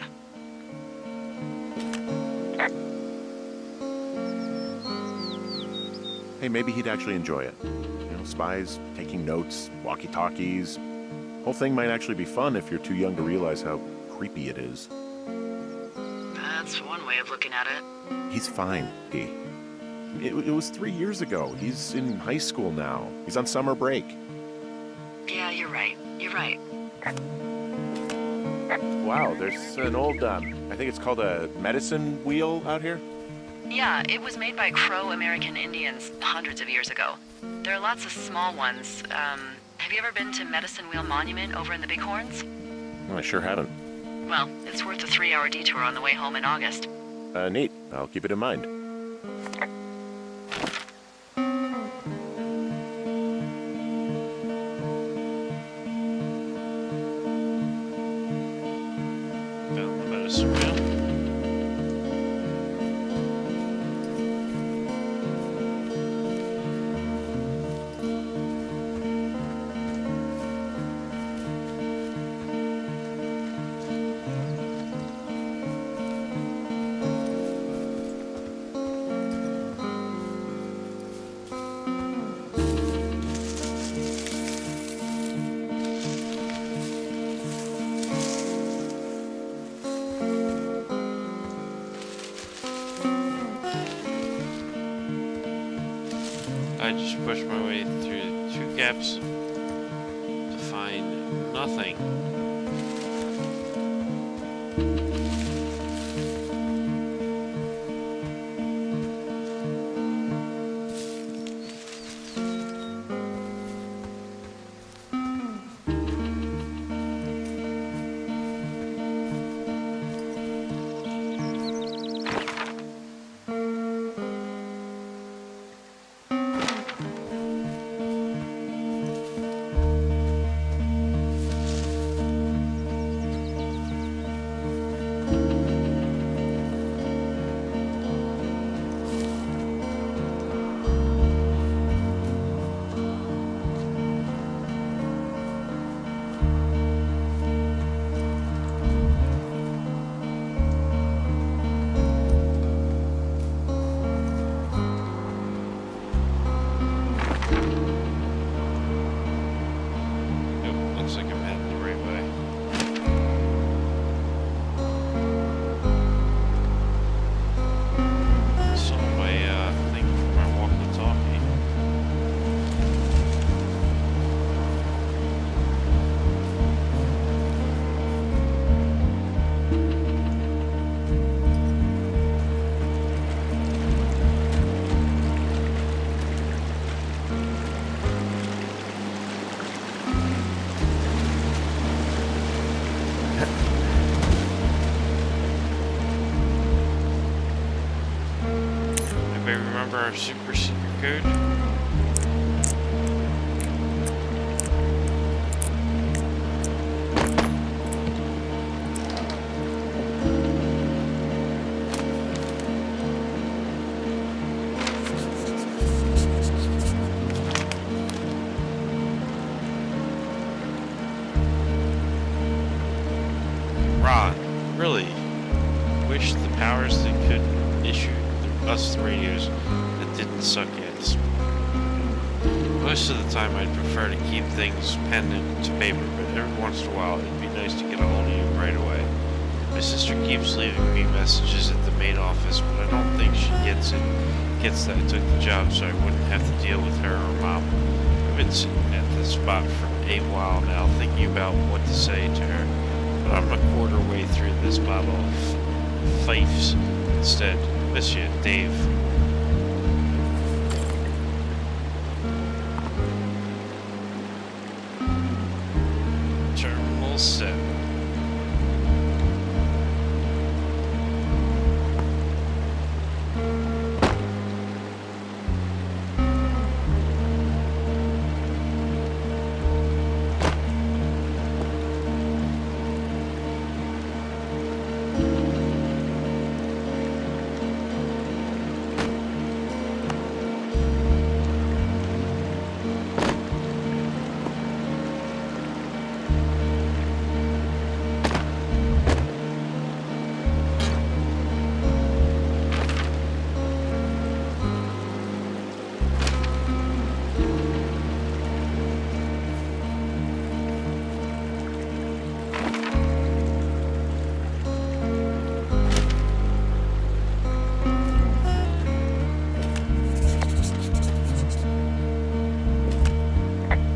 Hey, maybe he'd actually enjoy it. You know, spies, taking notes, walkie-talkies. Whole thing might actually be fun if you're too young to realize how creepy it is. That's one way of looking at it. He's fine, Dee. It was 3 years ago. He's in high school now. He's on summer break. Yeah, you're right. You're right. Wow, there's an old, I think it's called a medicine wheel out here. Yeah, it was made by Crow American Indians hundreds of years ago. There are lots of small ones. Have you ever been to Medicine Wheel Monument over in the Bighorns? Well, I sure haven't. Well, it's worth a 3-hour detour on the way home in August. Neat. I'll keep it in mind. Found the medicine wheel. I just pushed my way through 2 gaps to find nothing. Remember our super secret code? Ron, really wish the powers that could issue us the radios that didn't suck ass. Most of the time I'd prefer to keep things pen to paper, but every once in a while it'd be nice to get a hold of you right away. My sister keeps leaving me messages at the main office, but I don't think she gets that I took the job so I wouldn't have to deal with her or Mom. I've been sitting at this spot for a while now thinking about what to say to her, but I'm a quarter way through this bottle of Fifes instead. Miss you, Dave. Terminal 7.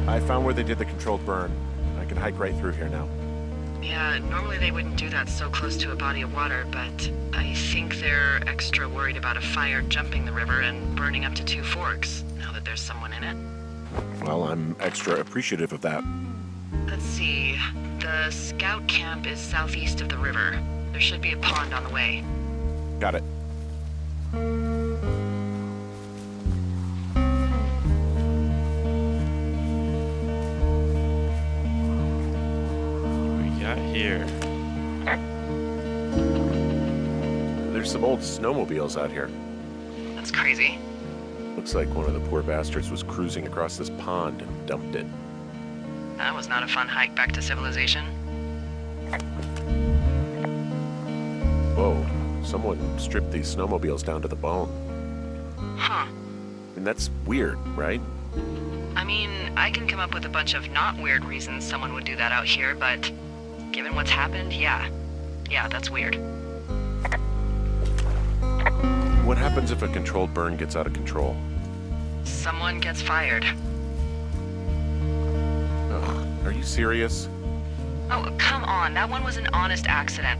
I found where they did the controlled burn. I can hike right through here now. Yeah, normally they wouldn't do that so close to a body of water, but I think they're extra worried about a fire jumping the river and burning up to 2 forks, now that there's someone in it. Well, I'm extra appreciative of that. Let's see. The scout camp is southeast of the river. There should be a pond on the way. Got it. Here. There's some old snowmobiles out here. That's crazy. Looks like one of the poor bastards was cruising across this pond and dumped it. That was not a fun hike back to civilization. Whoa, someone stripped these snowmobiles down to the bone. Huh. And that's weird, right? I mean, I can come up with a bunch of not weird reasons someone would do that out here, but given what's happened, yeah. Yeah, that's weird. What happens if a controlled burn gets out of control? Someone gets fired. Ugh, are you serious? Oh, come on. That one was an honest accident.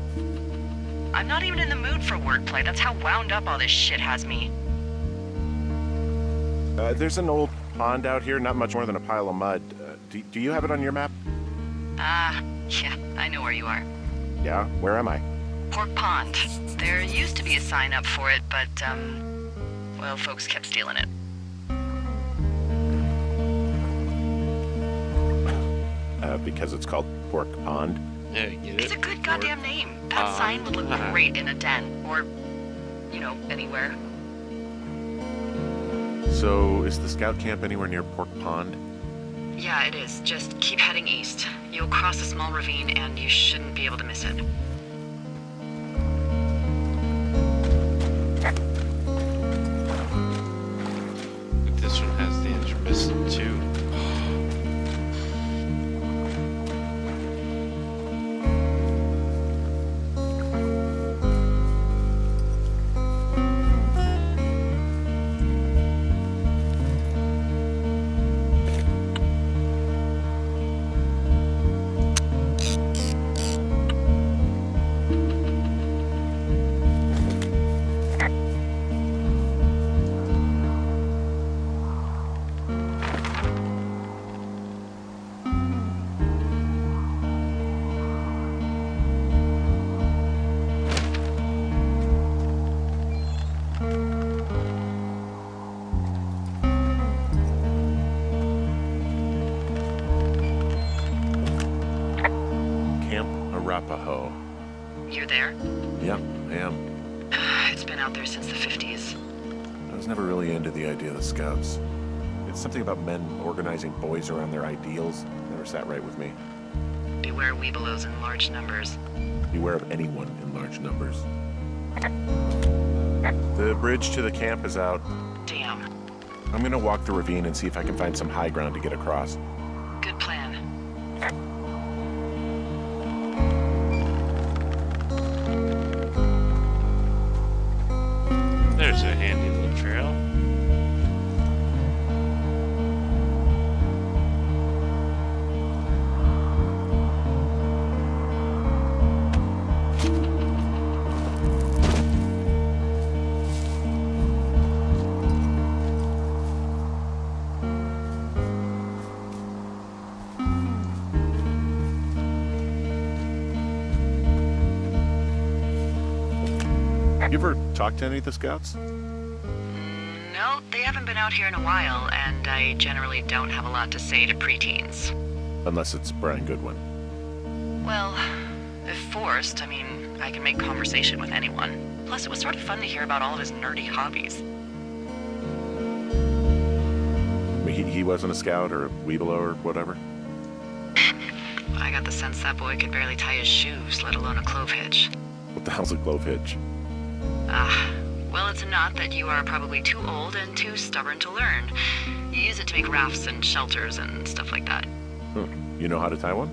I'm not even in the mood for wordplay. That's how wound up all this shit has me. There's an old pond out here, not much more than a pile of mud. Do you have it on your map? Yeah, I know where you are. Yeah, where am I? Pork Pond. There used to be a sign up for it, but, well, folks kept stealing it. Because it's called Pork Pond. Yeah, you get it? It's a good goddamn name. That sign would look great in a den, or, you know, anywhere. So, is the scout camp anywhere near Pork Pond? Yeah, it is. Just keep heading east. You'll cross a small ravine, and you shouldn't be able to miss it. I think this one has the intermittent too. Arapaho. You there? Yeah, I am. It's been out there since the 50s. I was never really into the idea of the Scouts. It's something about men organizing boys around their ideals. Never sat right with me. Beware weebelows in large numbers. Beware of anyone in large numbers. The bridge to the camp is out. Damn. I'm gonna walk the ravine and see if I can find some high ground to get across. Good plan. There's a handy little trail. You ever talk to any of the scouts? No, they haven't been out here in a while, and I generally don't have a lot to say to preteens. Unless it's Brian Goodwin. Well, if forced, I mean, I can make conversation with anyone. Plus, it was sort of fun to hear about all of his nerdy hobbies. I mean, he wasn't a scout or a Weeblo or whatever? I got the sense that boy could barely tie his shoes, let alone a clove hitch. What the hell's a clove hitch? Well, it's a knot that you are probably too old and too stubborn to learn. You use it to make rafts and shelters and stuff like that. You know how to tie one?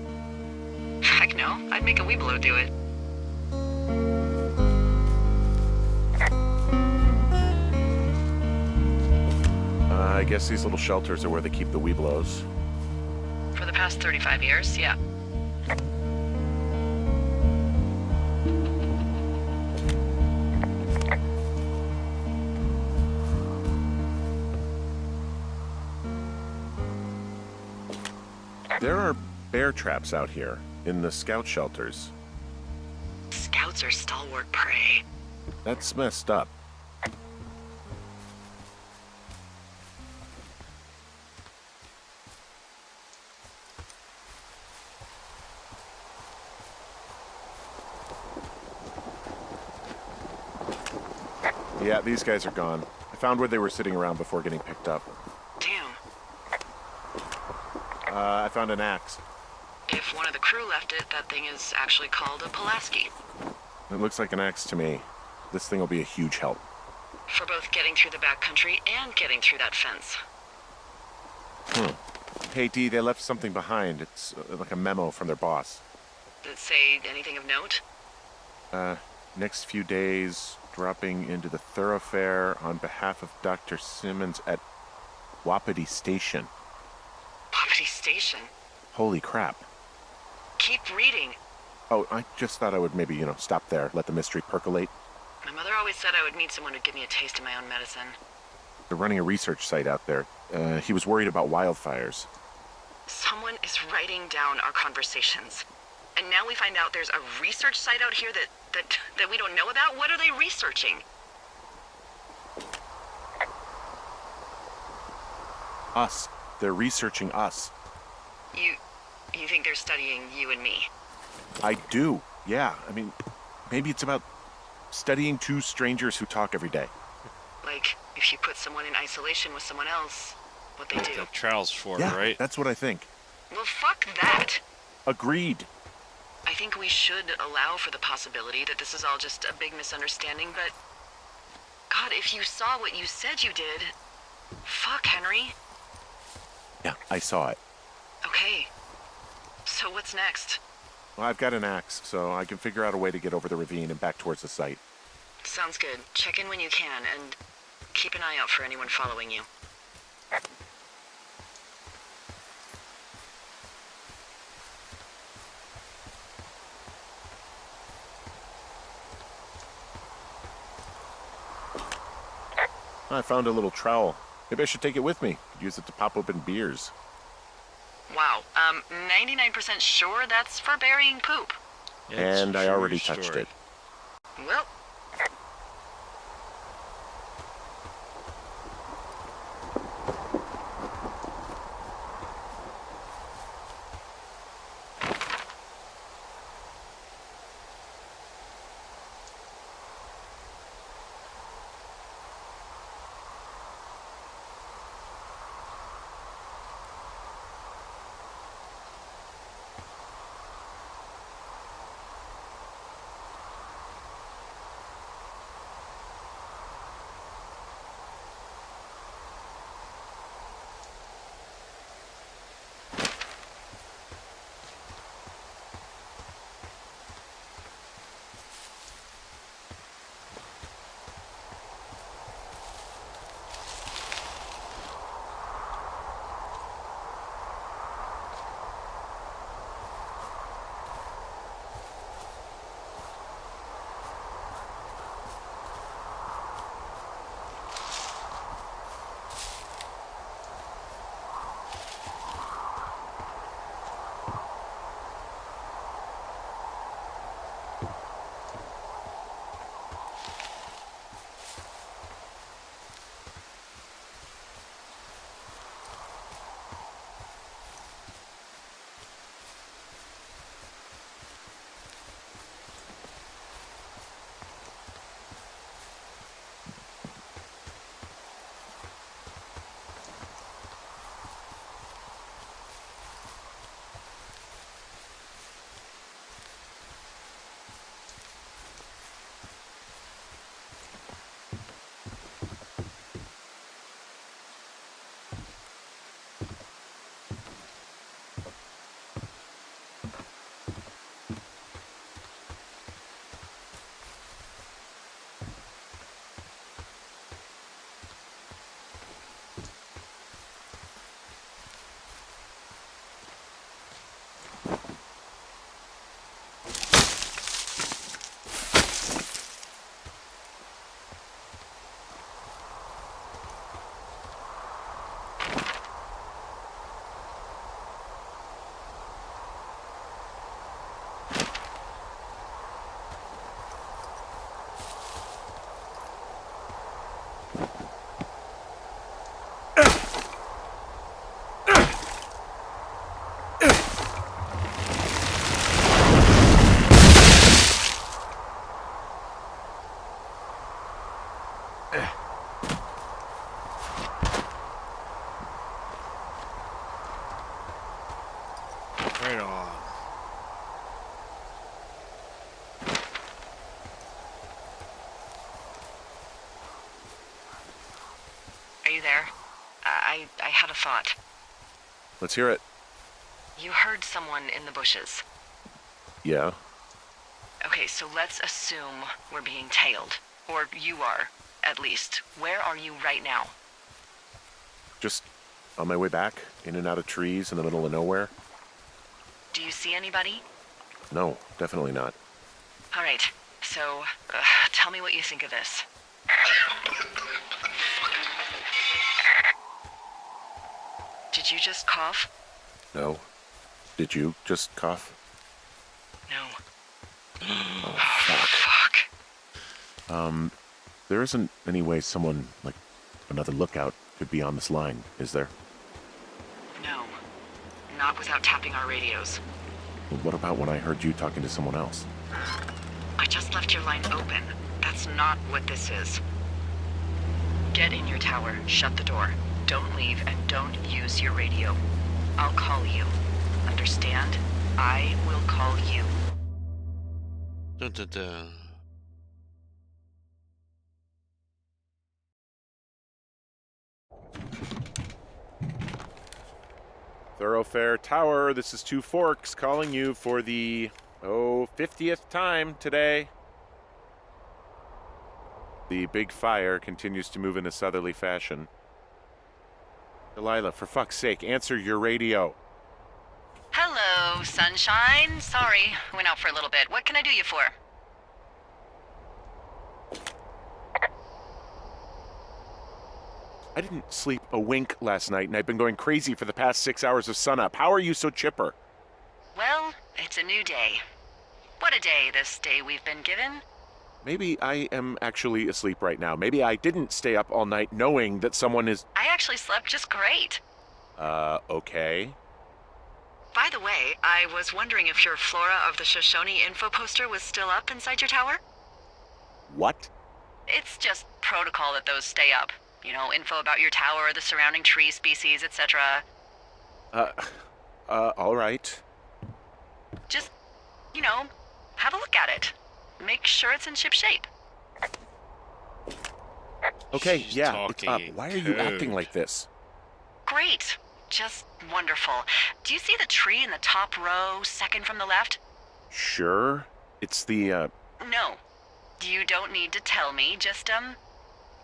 Heck no, I'd make a Weeblo do it. I guess these little shelters are where they keep the Weeblos. For the past 35 years, yeah. There are bear traps out here in the scout shelters. Scouts are stalwart prey. That's messed up. Yeah, these guys are gone. I found where they were sitting around before getting picked up. Damn. I found an axe. If one of the crew left it, that thing is actually called a Pulaski. It looks like an axe to me. This thing will be a huge help. For both getting through the backcountry and getting through that fence. Hey, Dee, they left something behind. It's like a memo from their boss. Did it say anything of note? Next few days, dropping into the thoroughfare on behalf of Dr. Simmons at Wapiti Station. Wapiti Station? Holy crap. Keep reading. Oh, I just thought I would maybe, stop there, let the mystery percolate. My mother always said I would meet someone who'd give me a taste of my own medicine. They're running a research site out there. He was worried about wildfires. Someone is writing down our conversations. And now we find out there's a research site out here that we don't know about? What are they researching? Us. They're researching us. You think they're studying you and me? I do, yeah. I mean, maybe it's about studying two strangers who talk every day. Like, if you put someone in isolation with someone else, what they do. That trial's for, Yeah, right? that's what I think. Well, fuck that. Agreed. I think we should allow for the possibility that this is all just a big misunderstanding, but... God, if you saw what you said you did... Fuck, Henry. Yeah, I saw it. Okay. So what's next? Well, I've got an axe, so I can figure out a way to get over the ravine and back towards the site. Sounds good. Check in when you can, and keep an eye out for anyone following you. I found a little trowel. Maybe I should take it with me. Use it to pop open beers. Wow. 99% sure that's for burying poop. Yeah, it's And a I true already story. touched it. Well, Right on. Are you there? I had a thought. Let's hear it. You heard someone in the bushes. Yeah. Okay, so let's assume we're being tailed. Or you are, at least. Where are you right now? Just on my way back, in and out of trees in the middle of nowhere. Do you see anybody? No, definitely not. All right, so tell me what you think of this. Did you just cough? No. Did you just cough? No. Oh, Fuck. There isn't any way someone, like another lookout, could be on this line, is there? No. Not without tapping our radios. Well, what about when I heard you talking to someone else? I just left your line open. That's not what this is. Get in your tower, shut the door. Don't leave and don't use your radio. I'll call you. Understand? I will call you. Dun, dun, dun. Thoroughfare Tower, this is Two Forks calling you for the, 50th time today. The big fire continues to move in a southerly fashion. Delilah, for fuck's sake, answer your radio. Hello, sunshine. Sorry, went out for a little bit. What can I do you for? I didn't sleep a wink last night, and I've been going crazy for the past 6 hours of sunup. How are you so chipper? Well, it's a new day. What a day, this day we've been given. Maybe I am actually asleep right now. Maybe I didn't stay up all night knowing that someone is... I actually slept just great. Okay. By the way, I was wondering if your Flora of the Shoshone info poster was still up inside your tower? What? It's just protocol that those stay up. You know, info about your tower, the surrounding tree species, etc. All right. Just, you know, have a look at it. Make sure it's in ship shape. Okay, She's yeah, it's up. talking Why are you acting code. like this? Great. Just wonderful. Do you see the tree in the top row, second from the left? Sure. It's the, No. You don't need to tell me. Just,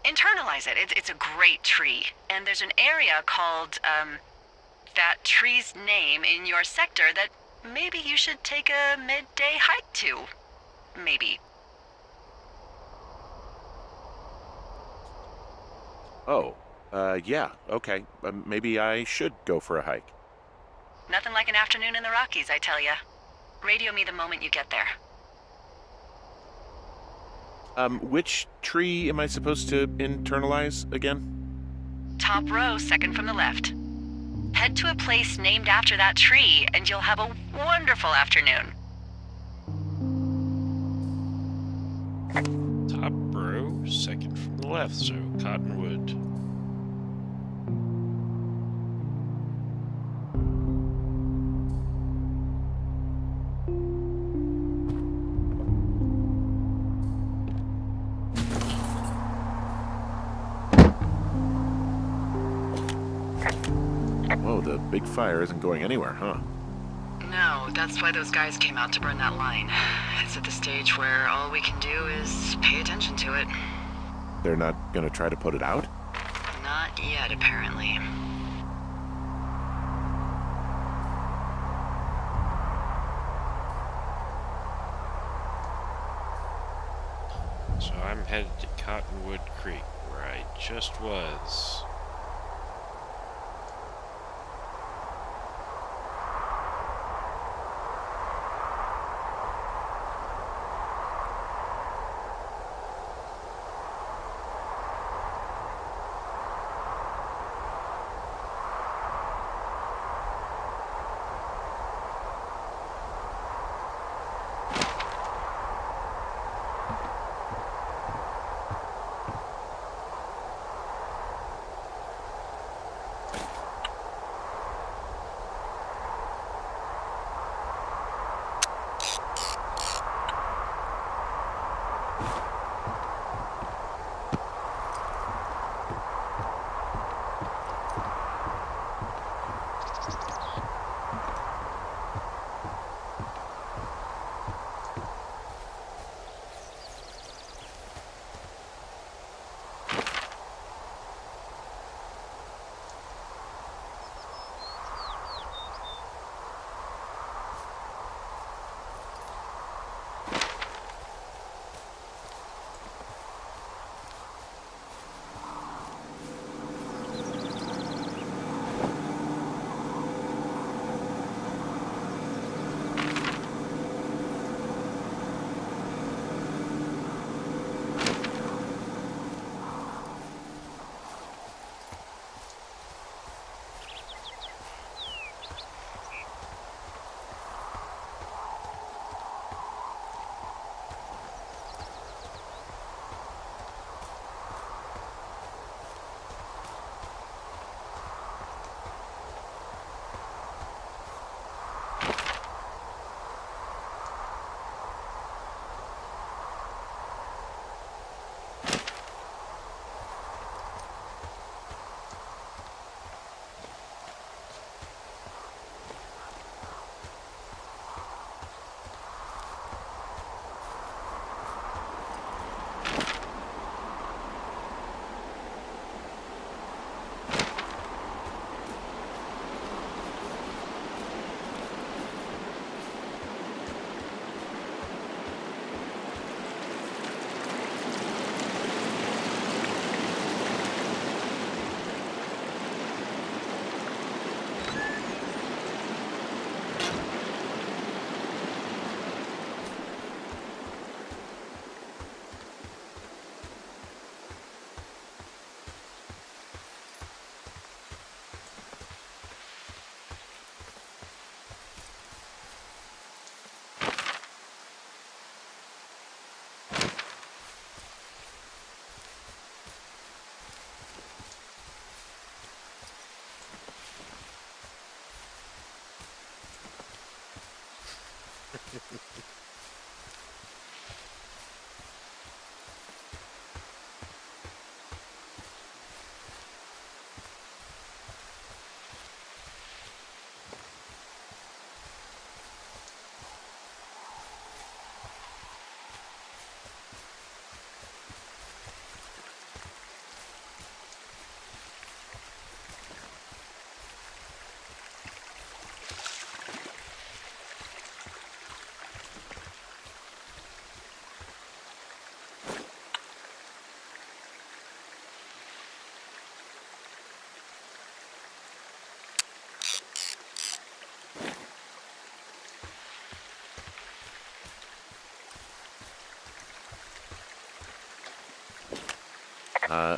internalize it. It's a great tree. And there's an area called, that tree's name in your sector that maybe you should take a midday hike to. Maybe. Oh, yeah, okay. Maybe I should go for a hike. Nothing like an afternoon in the Rockies, I tell ya. Radio me the moment you get there. Which tree am I supposed to internalize again? Top row, second from the left. Head to a place named after that tree, and you'll have a wonderful afternoon. Top row, second from the left, so Cottonwood. Whoa, the big fire isn't going anywhere, huh? No, that's why those guys came out to burn that line. It's at the stage where all we can do is pay attention to it. They're not gonna try to put it out? Not yet, apparently. So I'm headed to Cottonwood Creek, where I just was.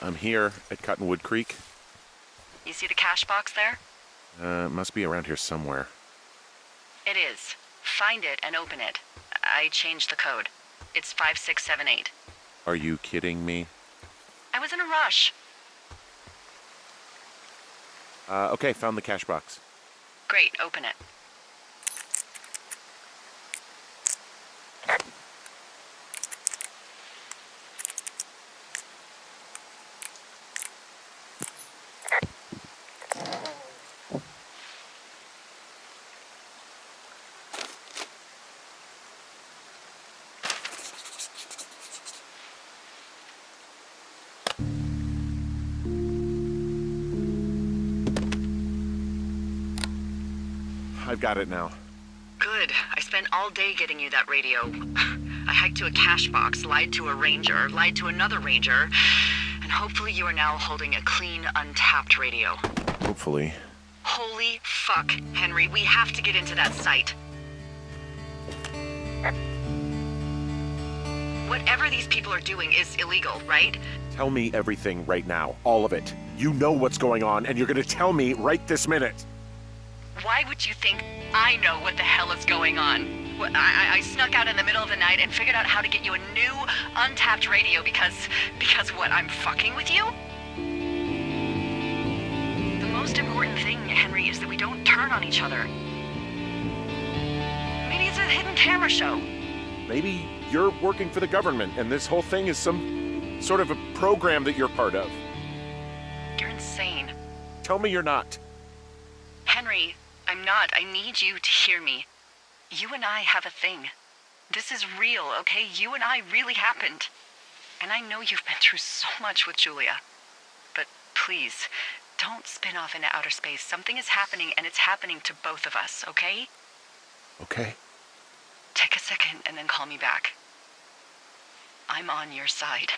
I'm here at Cottonwood Creek. You see the cash box there? It must be around here somewhere. It is. Find it and open it. I changed the code. It's 5678. Are you kidding me? I was in a rush. Okay, found the cash box. Great, open it. I've got it now. Good. I spent all day getting you that radio. I hiked to a cash box, lied to a ranger, lied to another ranger, and hopefully you are now holding a clean, untapped radio. Hopefully. Holy fuck, Henry, we have to get into that site. Whatever these people are doing is illegal, right? Tell me everything right now. All of it. You know what's going on, and you're gonna tell me right this minute. Why would you think I know what the hell is going on? I snuck out in the middle of the night and figured out how to get you a new, untapped radio because what, I'm fucking with you? The most important thing, Henry, is that we don't turn on each other. Maybe it's a hidden camera show. Maybe you're working for the government, and this whole thing is some sort of a program that you're part of. You're insane. Tell me you're not. Henry, I'm not. I need you to hear me. You and I have a thing. This is real, okay? You and I really happened. And I know you've been through so much with Julia. But please, don't spin off into outer space. Something is happening, and it's happening to both of us, okay? Okay. Take a second and then call me back. I'm on your side.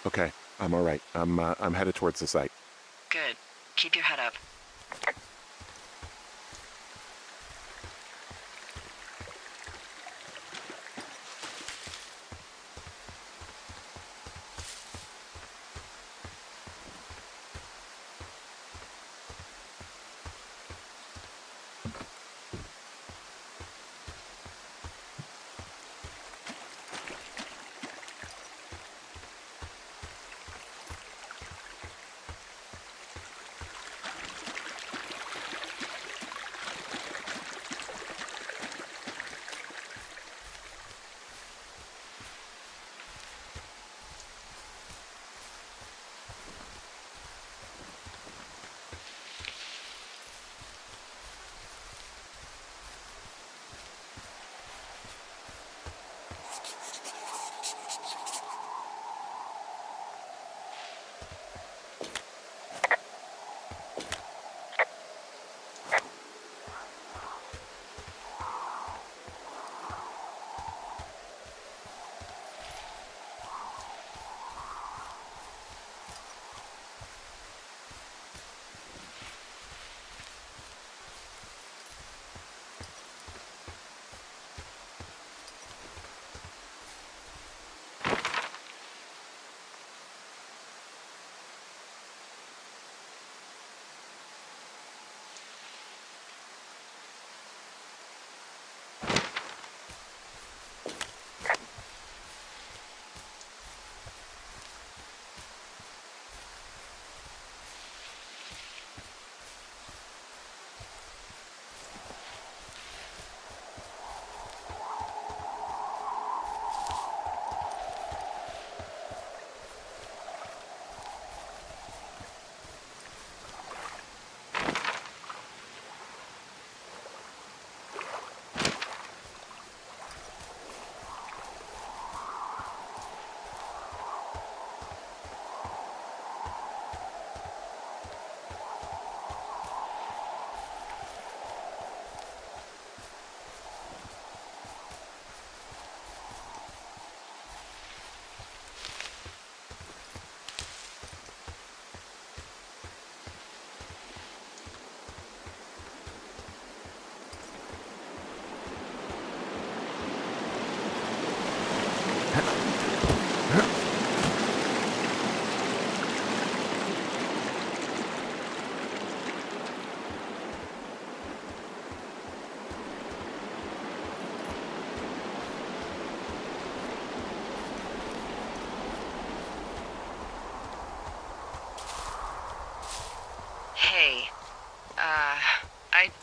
Okay, I'm all right. I'm headed towards the site. Good. Keep your head up.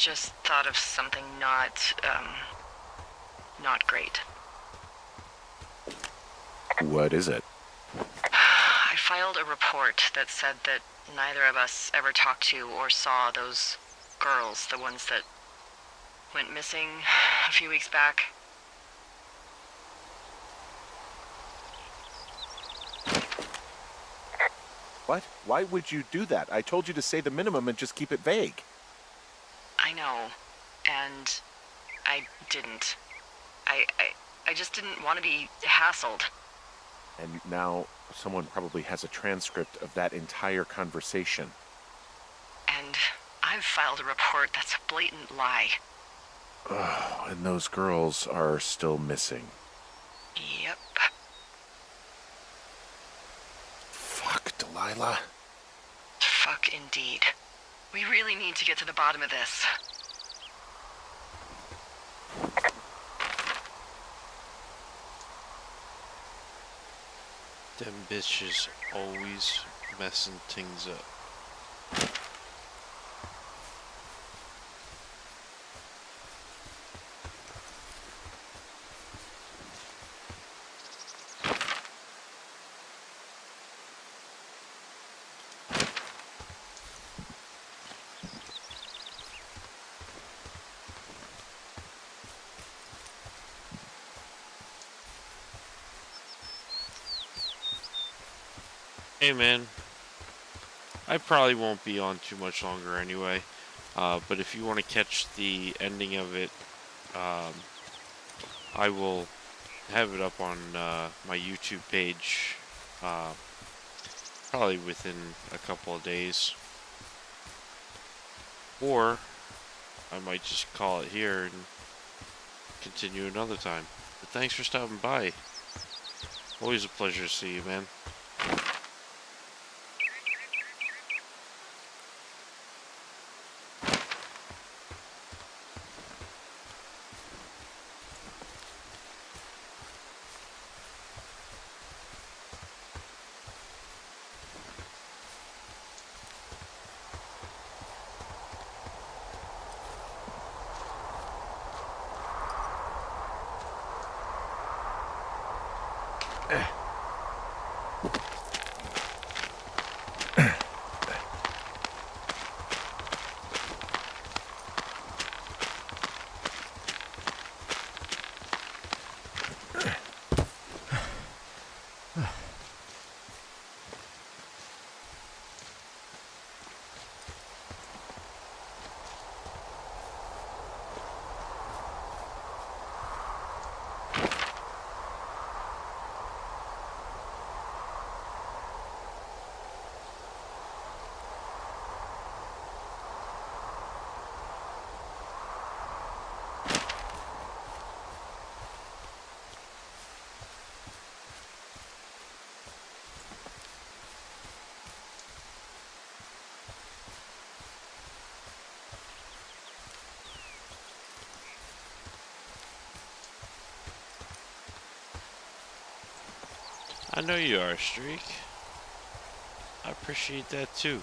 just thought of something not great. What is it? I filed a report that said that neither of us ever talked to or saw those girls, the ones that went missing a few weeks back. What? Why would you do that? I told you to say the minimum and just keep it vague. I know, and I didn't. I just didn't want to be hassled. And now someone probably has a transcript of that entire conversation. And I've filed a report that's a blatant lie. Oh, and those girls are still missing. Yep. Fuck, Delilah. Fuck indeed. We really need to get to the bottom of this. Them bitches always messing things up. Hey man, I probably won't be on too much longer anyway, but if you want to catch the ending of it, I will have it up on my YouTube page probably within a couple of days, or I might just call it here and continue another time. But thanks for stopping by. Always a pleasure to see you, man. I know you are, Streak. I appreciate that too.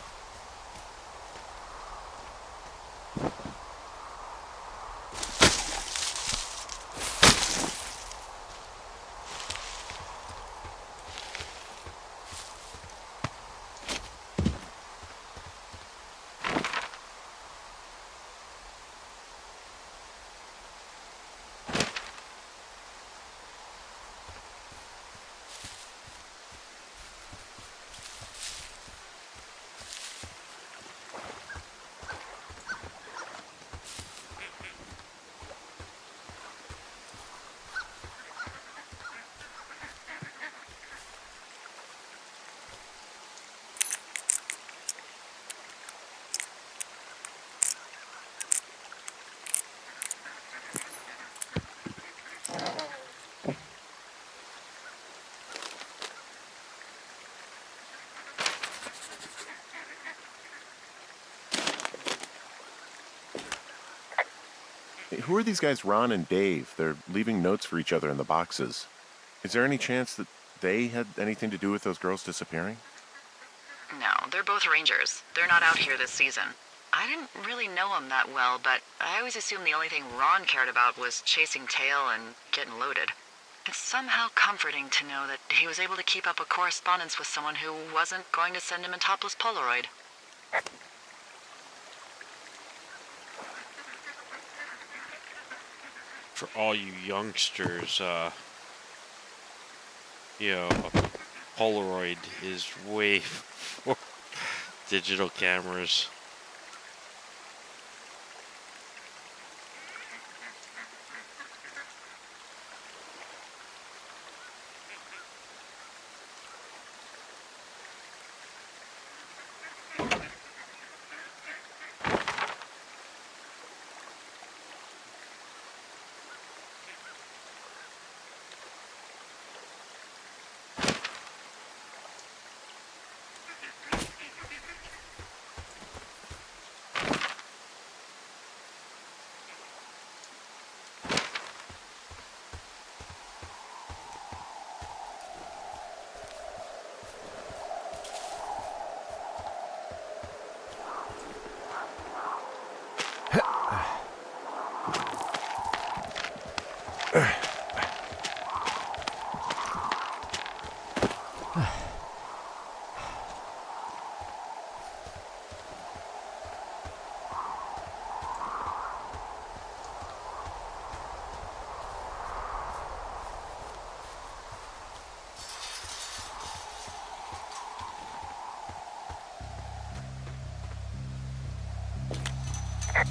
Hey, who are these guys, Ron and Dave? They're leaving notes for each other in the boxes. Is there any chance that they had anything to do with those girls disappearing? No, they're both rangers. They're not out here this season. I didn't really know him that well, but I always assumed the only thing Ron cared about was chasing tail and getting loaded. It's somehow comforting to know that he was able to keep up a correspondence with someone who wasn't going to send him a topless Polaroid. For all you youngsters, you know, a Polaroid is way for digital cameras.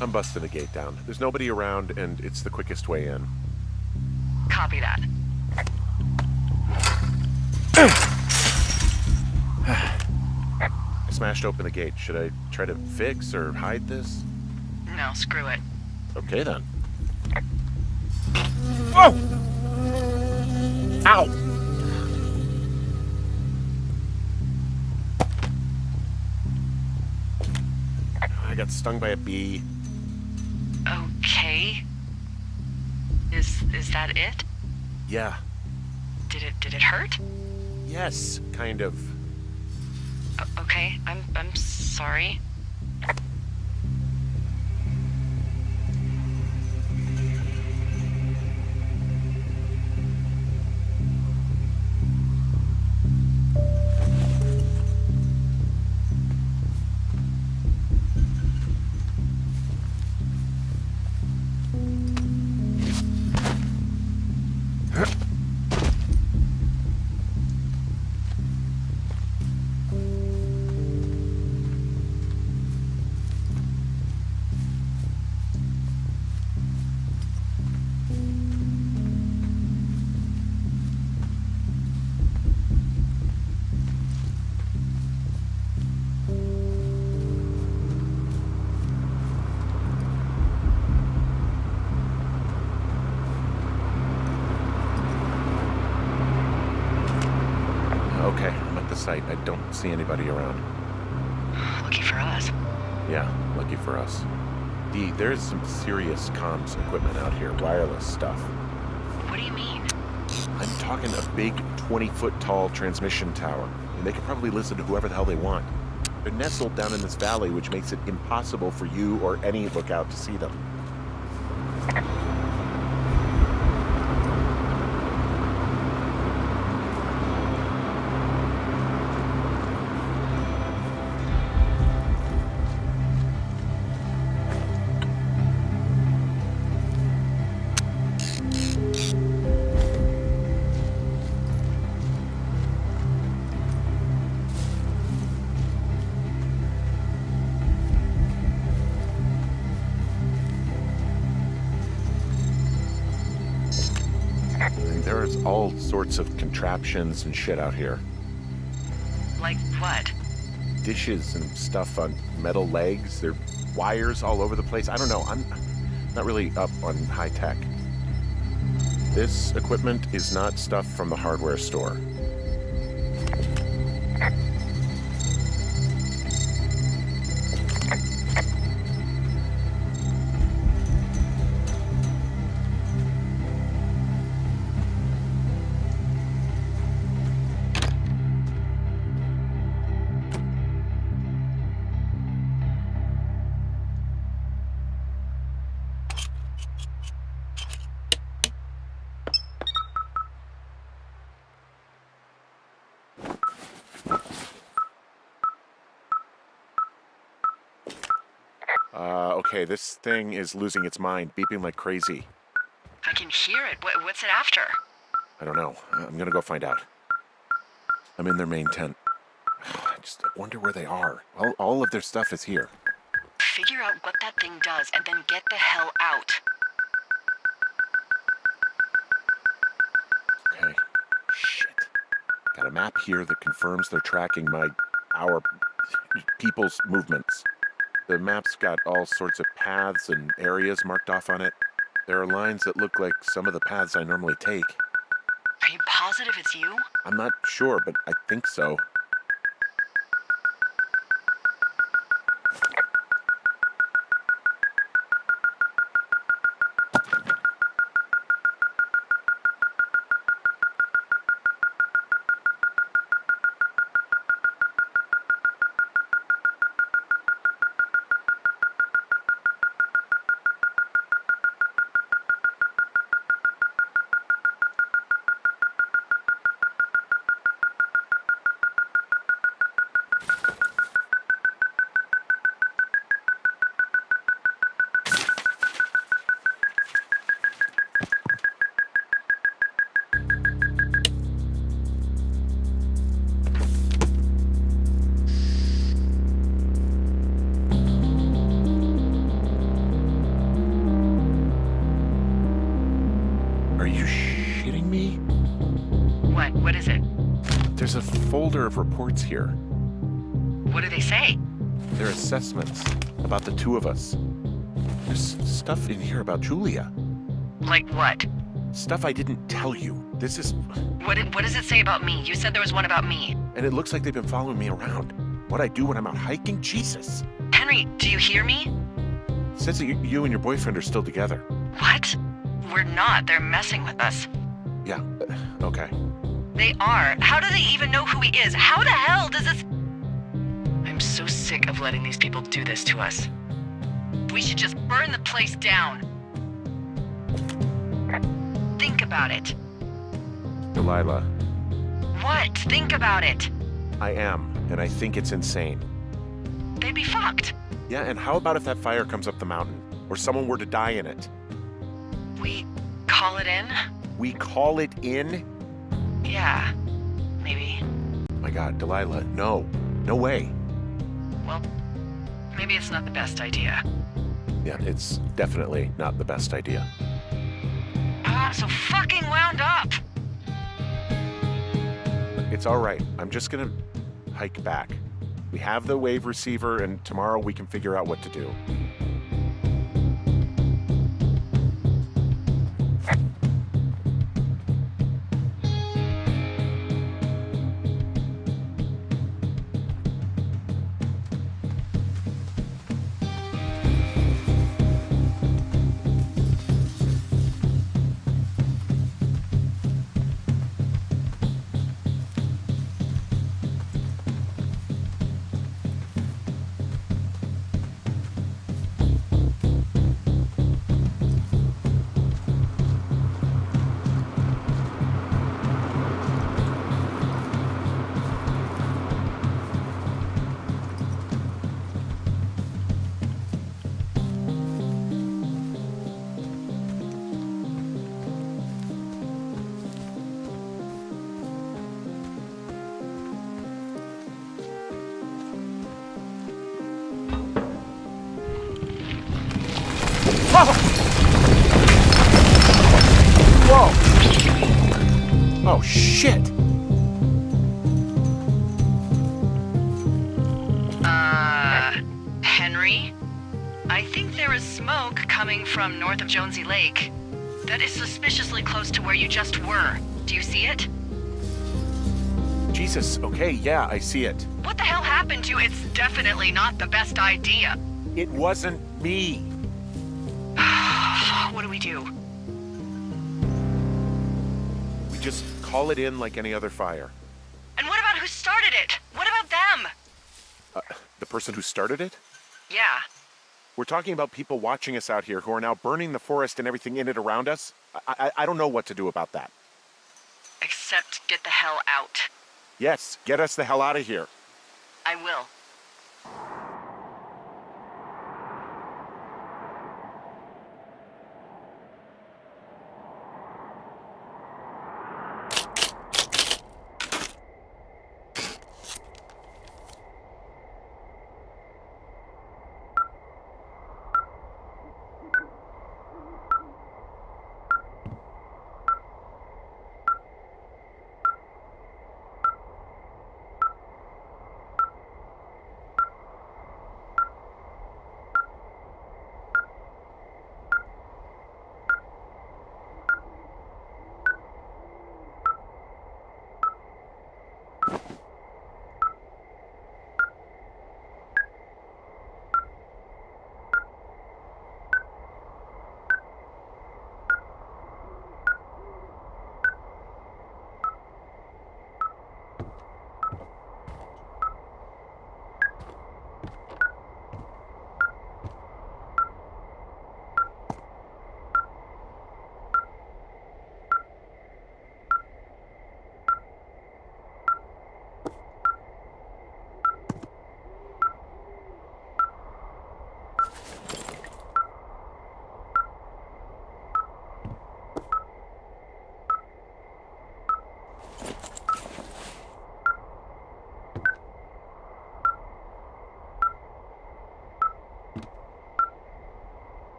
I'm busting the gate down. There's nobody around, and it's the quickest way in. Copy that. I smashed open the gate. Should I try to fix or hide this? No, screw it. Okay, then. Whoa! Ow! I got stung by a bee. Okay. Is that it? Yeah. Did it hurt? Yes, kind of. Okay, I'm sorry. Okay, I'm at the site. I don't see anybody around. Lucky for us. Yeah, lucky for us. Dee, there's some serious comms equipment out here, wireless stuff. What do you mean? I'm talking a big 20-foot tall transmission tower, and they can probably listen to whoever the hell they want. They're nestled down in this valley, which makes it impossible for you or any lookout to see them. There's all sorts of contraptions and shit out here. Like what? Dishes and stuff on metal legs. There are wires all over the place. I don't know. I'm not really up on high tech. This equipment is not stuff from the hardware store. Okay, this thing is losing its mind, beeping like crazy. I can hear it. What's it after? I don't know. I'm gonna go find out. I'm in their main tent. I just wonder where they are. All of their stuff is here. Figure out what that thing does and then get the hell out. Okay. Shit. Got a map here that confirms they're tracking our people's movements. The map's got all sorts of paths and areas marked off on it. There are lines that look like some of the paths I normally take. Are you positive it's you? I'm not sure, but I think so. Are you shitting me? What is it? There's a folder of reports here. What do they say? They're assessments about the two of us. There's stuff in here about Julia. Like what? Stuff I didn't tell you. This is... What does it say about me? You said there was one about me. And it looks like they've been following me around. What I do when I'm out hiking? Jesus. Henry, do you hear me? It says that you and your boyfriend are still together. What? We're not. They're messing with us. Yeah, okay. They are. How do they even know who he is? How the hell does this... I'm so sick of letting these people do this to us. We should just burn the place down. Think about it. Delilah, What? Think about it. I am, and I think it's insane. They'd be fucked. Yeah, and how about if that fire comes up the mountain? Or someone were to die in it? We call it in? We call it in? Yeah. Maybe. My God, Delilah, no. No way. Well, maybe it's not the best idea. Yeah, it's definitely not the best idea. I'm so fucking wound up. It's all right. I'm just gonna hike back. We have the wave receiver, and tomorrow we can figure out what to do. Whoa! Oh, shit! Henry? I think there is smoke coming from north of Jonesy Lake. That is suspiciously close to where you just were. Do you see it? Jesus, okay, yeah, I see it. What the hell happened to you? It's definitely not the best idea. It wasn't me. What do we do? We just call it in like any other fire. And what about who started it? What about them? The person who started it? Yeah. We're talking about people watching us out here who are now burning the forest and everything in it around us. I don't know what to do about that. Except get the hell out. Yes, get us the hell out of here. I will.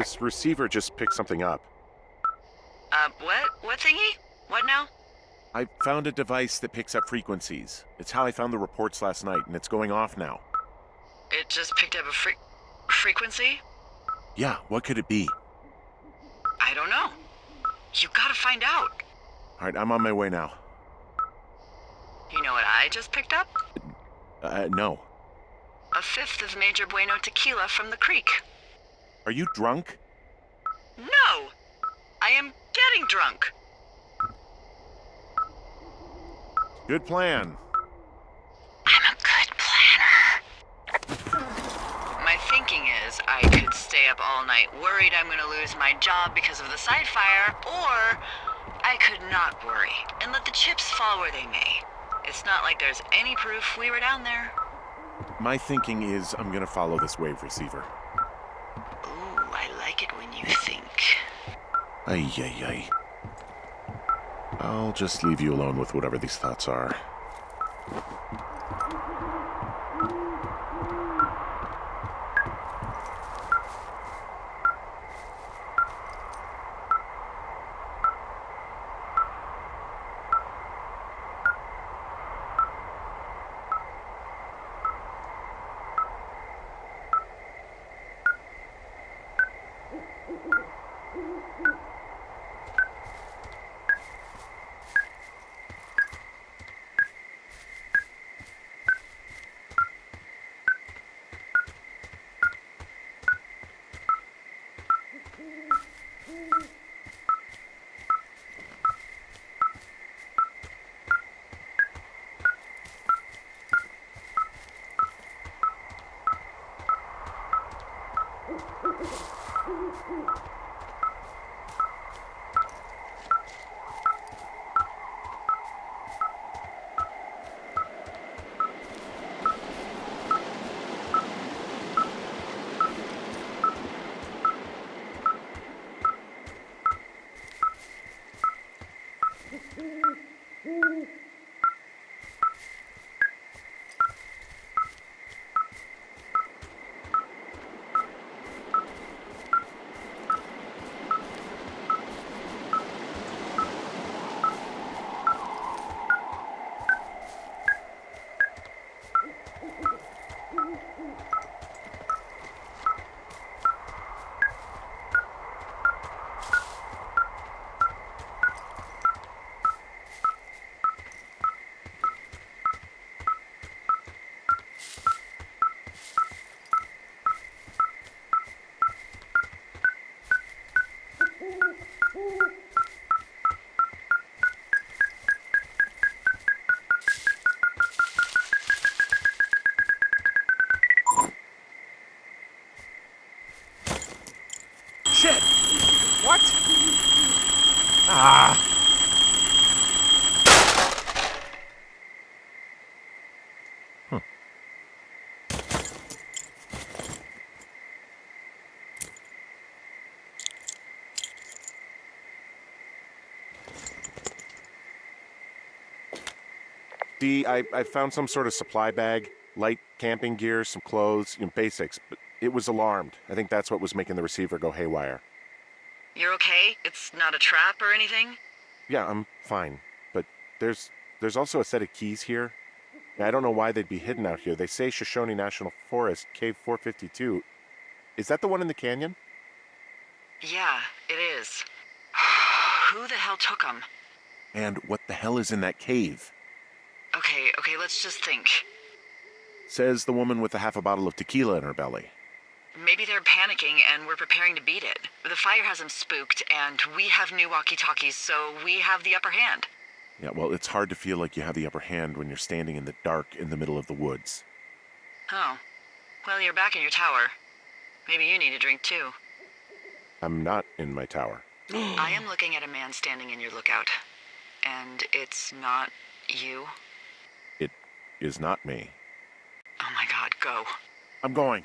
this receiver just picked something up. What? What thingy? What now? I found a device that picks up frequencies. It's how I found the reports last night, and it's going off now. It just picked up a frequency? Yeah, what could it be? I don't know. You gotta find out. All right, I'm on my way now. You know what I just picked up? No. A fifth of Major Bueno tequila from the creek. Are you drunk? No! I am getting drunk. Good plan. I'm a good planner. My thinking is I could stay up all night worried I'm gonna lose my job because of the side fire, or I could not worry and let the chips fall where they may. It's not like there's any proof we were down there. My thinking is I'm gonna follow this wave receiver. Ooh, I like it when you think. Ay, ay, ay. I'll just leave you alone with whatever these thoughts are. Shit! What? Ah! I found some sort of supply bag, light camping gear, some clothes, basics, but it was alarmed. I think that's what was making the receiver go haywire. You're okay? It's not a trap or anything? Yeah, I'm fine, but there's also a set of keys here. I don't know why they'd be hidden out here. They say Shoshone National Forest, Cave 452. Is that the one in the canyon? Yeah, it is. Who the hell took them? And what the hell is in that cave? Okay, let's just think. Says the woman with a half a bottle of tequila in her belly. Maybe they're panicking and we're preparing to beat it. The fire has them spooked, and we have new walkie-talkies, so we have the upper hand. Yeah, well, it's hard to feel like you have the upper hand when you're standing in the dark in the middle of the woods. Oh. Well, you're back in your tower. Maybe you need a drink, too. I'm not in my tower. I am looking at a man standing in your lookout. And it's not you? It is not me. Oh my god, go. I'm going.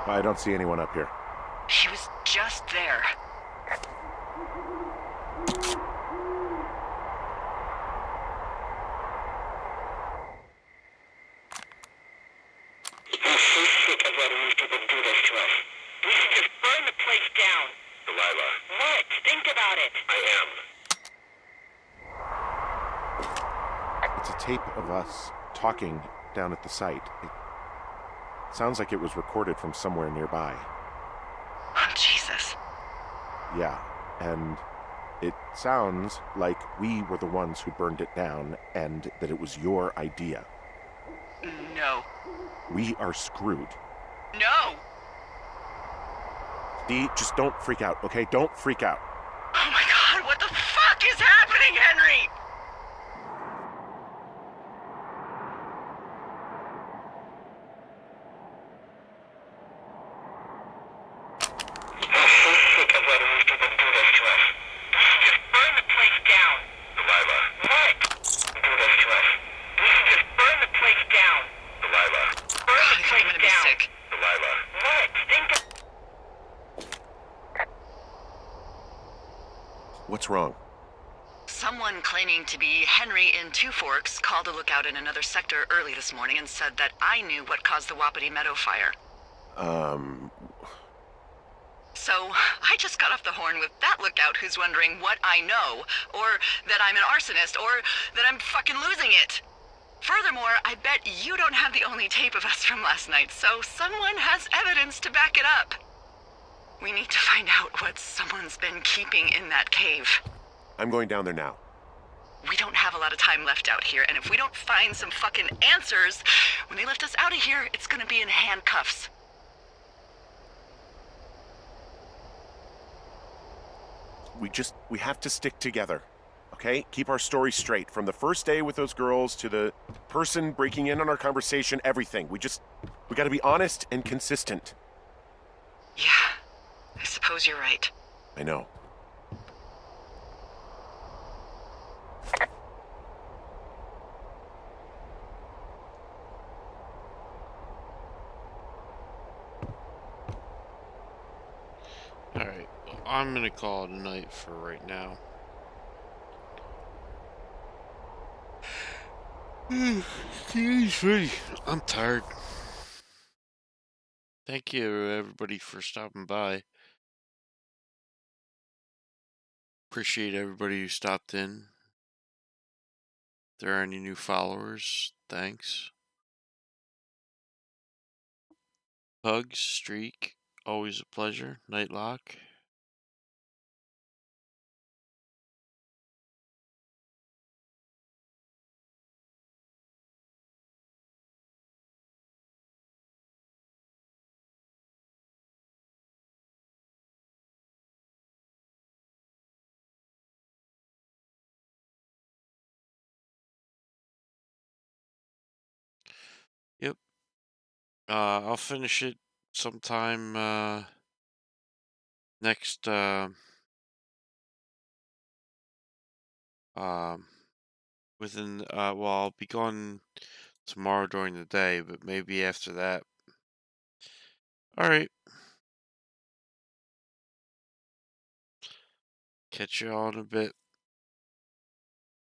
I don't see anyone up here. He was just there. I'm so sick of letting these people do this to us. We should just burn the place down. Delilah. What? Think about it. I am. It's a tape of us talking down at the site. It sounds like it was recorded from somewhere nearby. Oh, Jesus. Yeah, and it sounds like we were the ones who burned it down and that it was your idea. No. We are screwed. No! Dee, just don't freak out, okay? Don't freak out. Oh my god, what the fuck is happening, Henry? I'm so sick of letting these people do this to us. We should just burn the place down. Delilah. What? Do this to us. We should just burn the place down. Delilah. Burn God, I the think I'm place gonna be down. sick. Delilah. What? Think of... What's wrong? Someone claiming to be Henry in Two Forks called a lookout in another sector early this morning and said that I knew what caused the Wapiti Meadow fire. So, I just got off the horn with that lookout who's wondering what I know, or that I'm an arsonist, or that I'm fucking losing it. Furthermore, I bet you don't have the only tape of us from last night, so someone has evidence to back it up. We need to find out what someone's been keeping in that cave. I'm going down there now. We don't have a lot of time left out here, and if we don't find some fucking answers, when they lift us out of here, it's gonna be in handcuffs. We have to stick together, okay? Keep our story straight. From the first day with those girls to the person breaking in on our conversation, everything. We gotta be honest and consistent. Yeah, I suppose you're right. I know. Alright, well, I'm gonna call it a night for right now. I'm tired. Thank you, everybody, for stopping by. Appreciate everybody who stopped in. If there are any new followers, thanks. Hugs, Streak, always a pleasure. Nightlock. Yep. I'll finish it sometime next um within well, I'll be gone tomorrow during the day, but maybe after that. All right. Catch you all in a bit.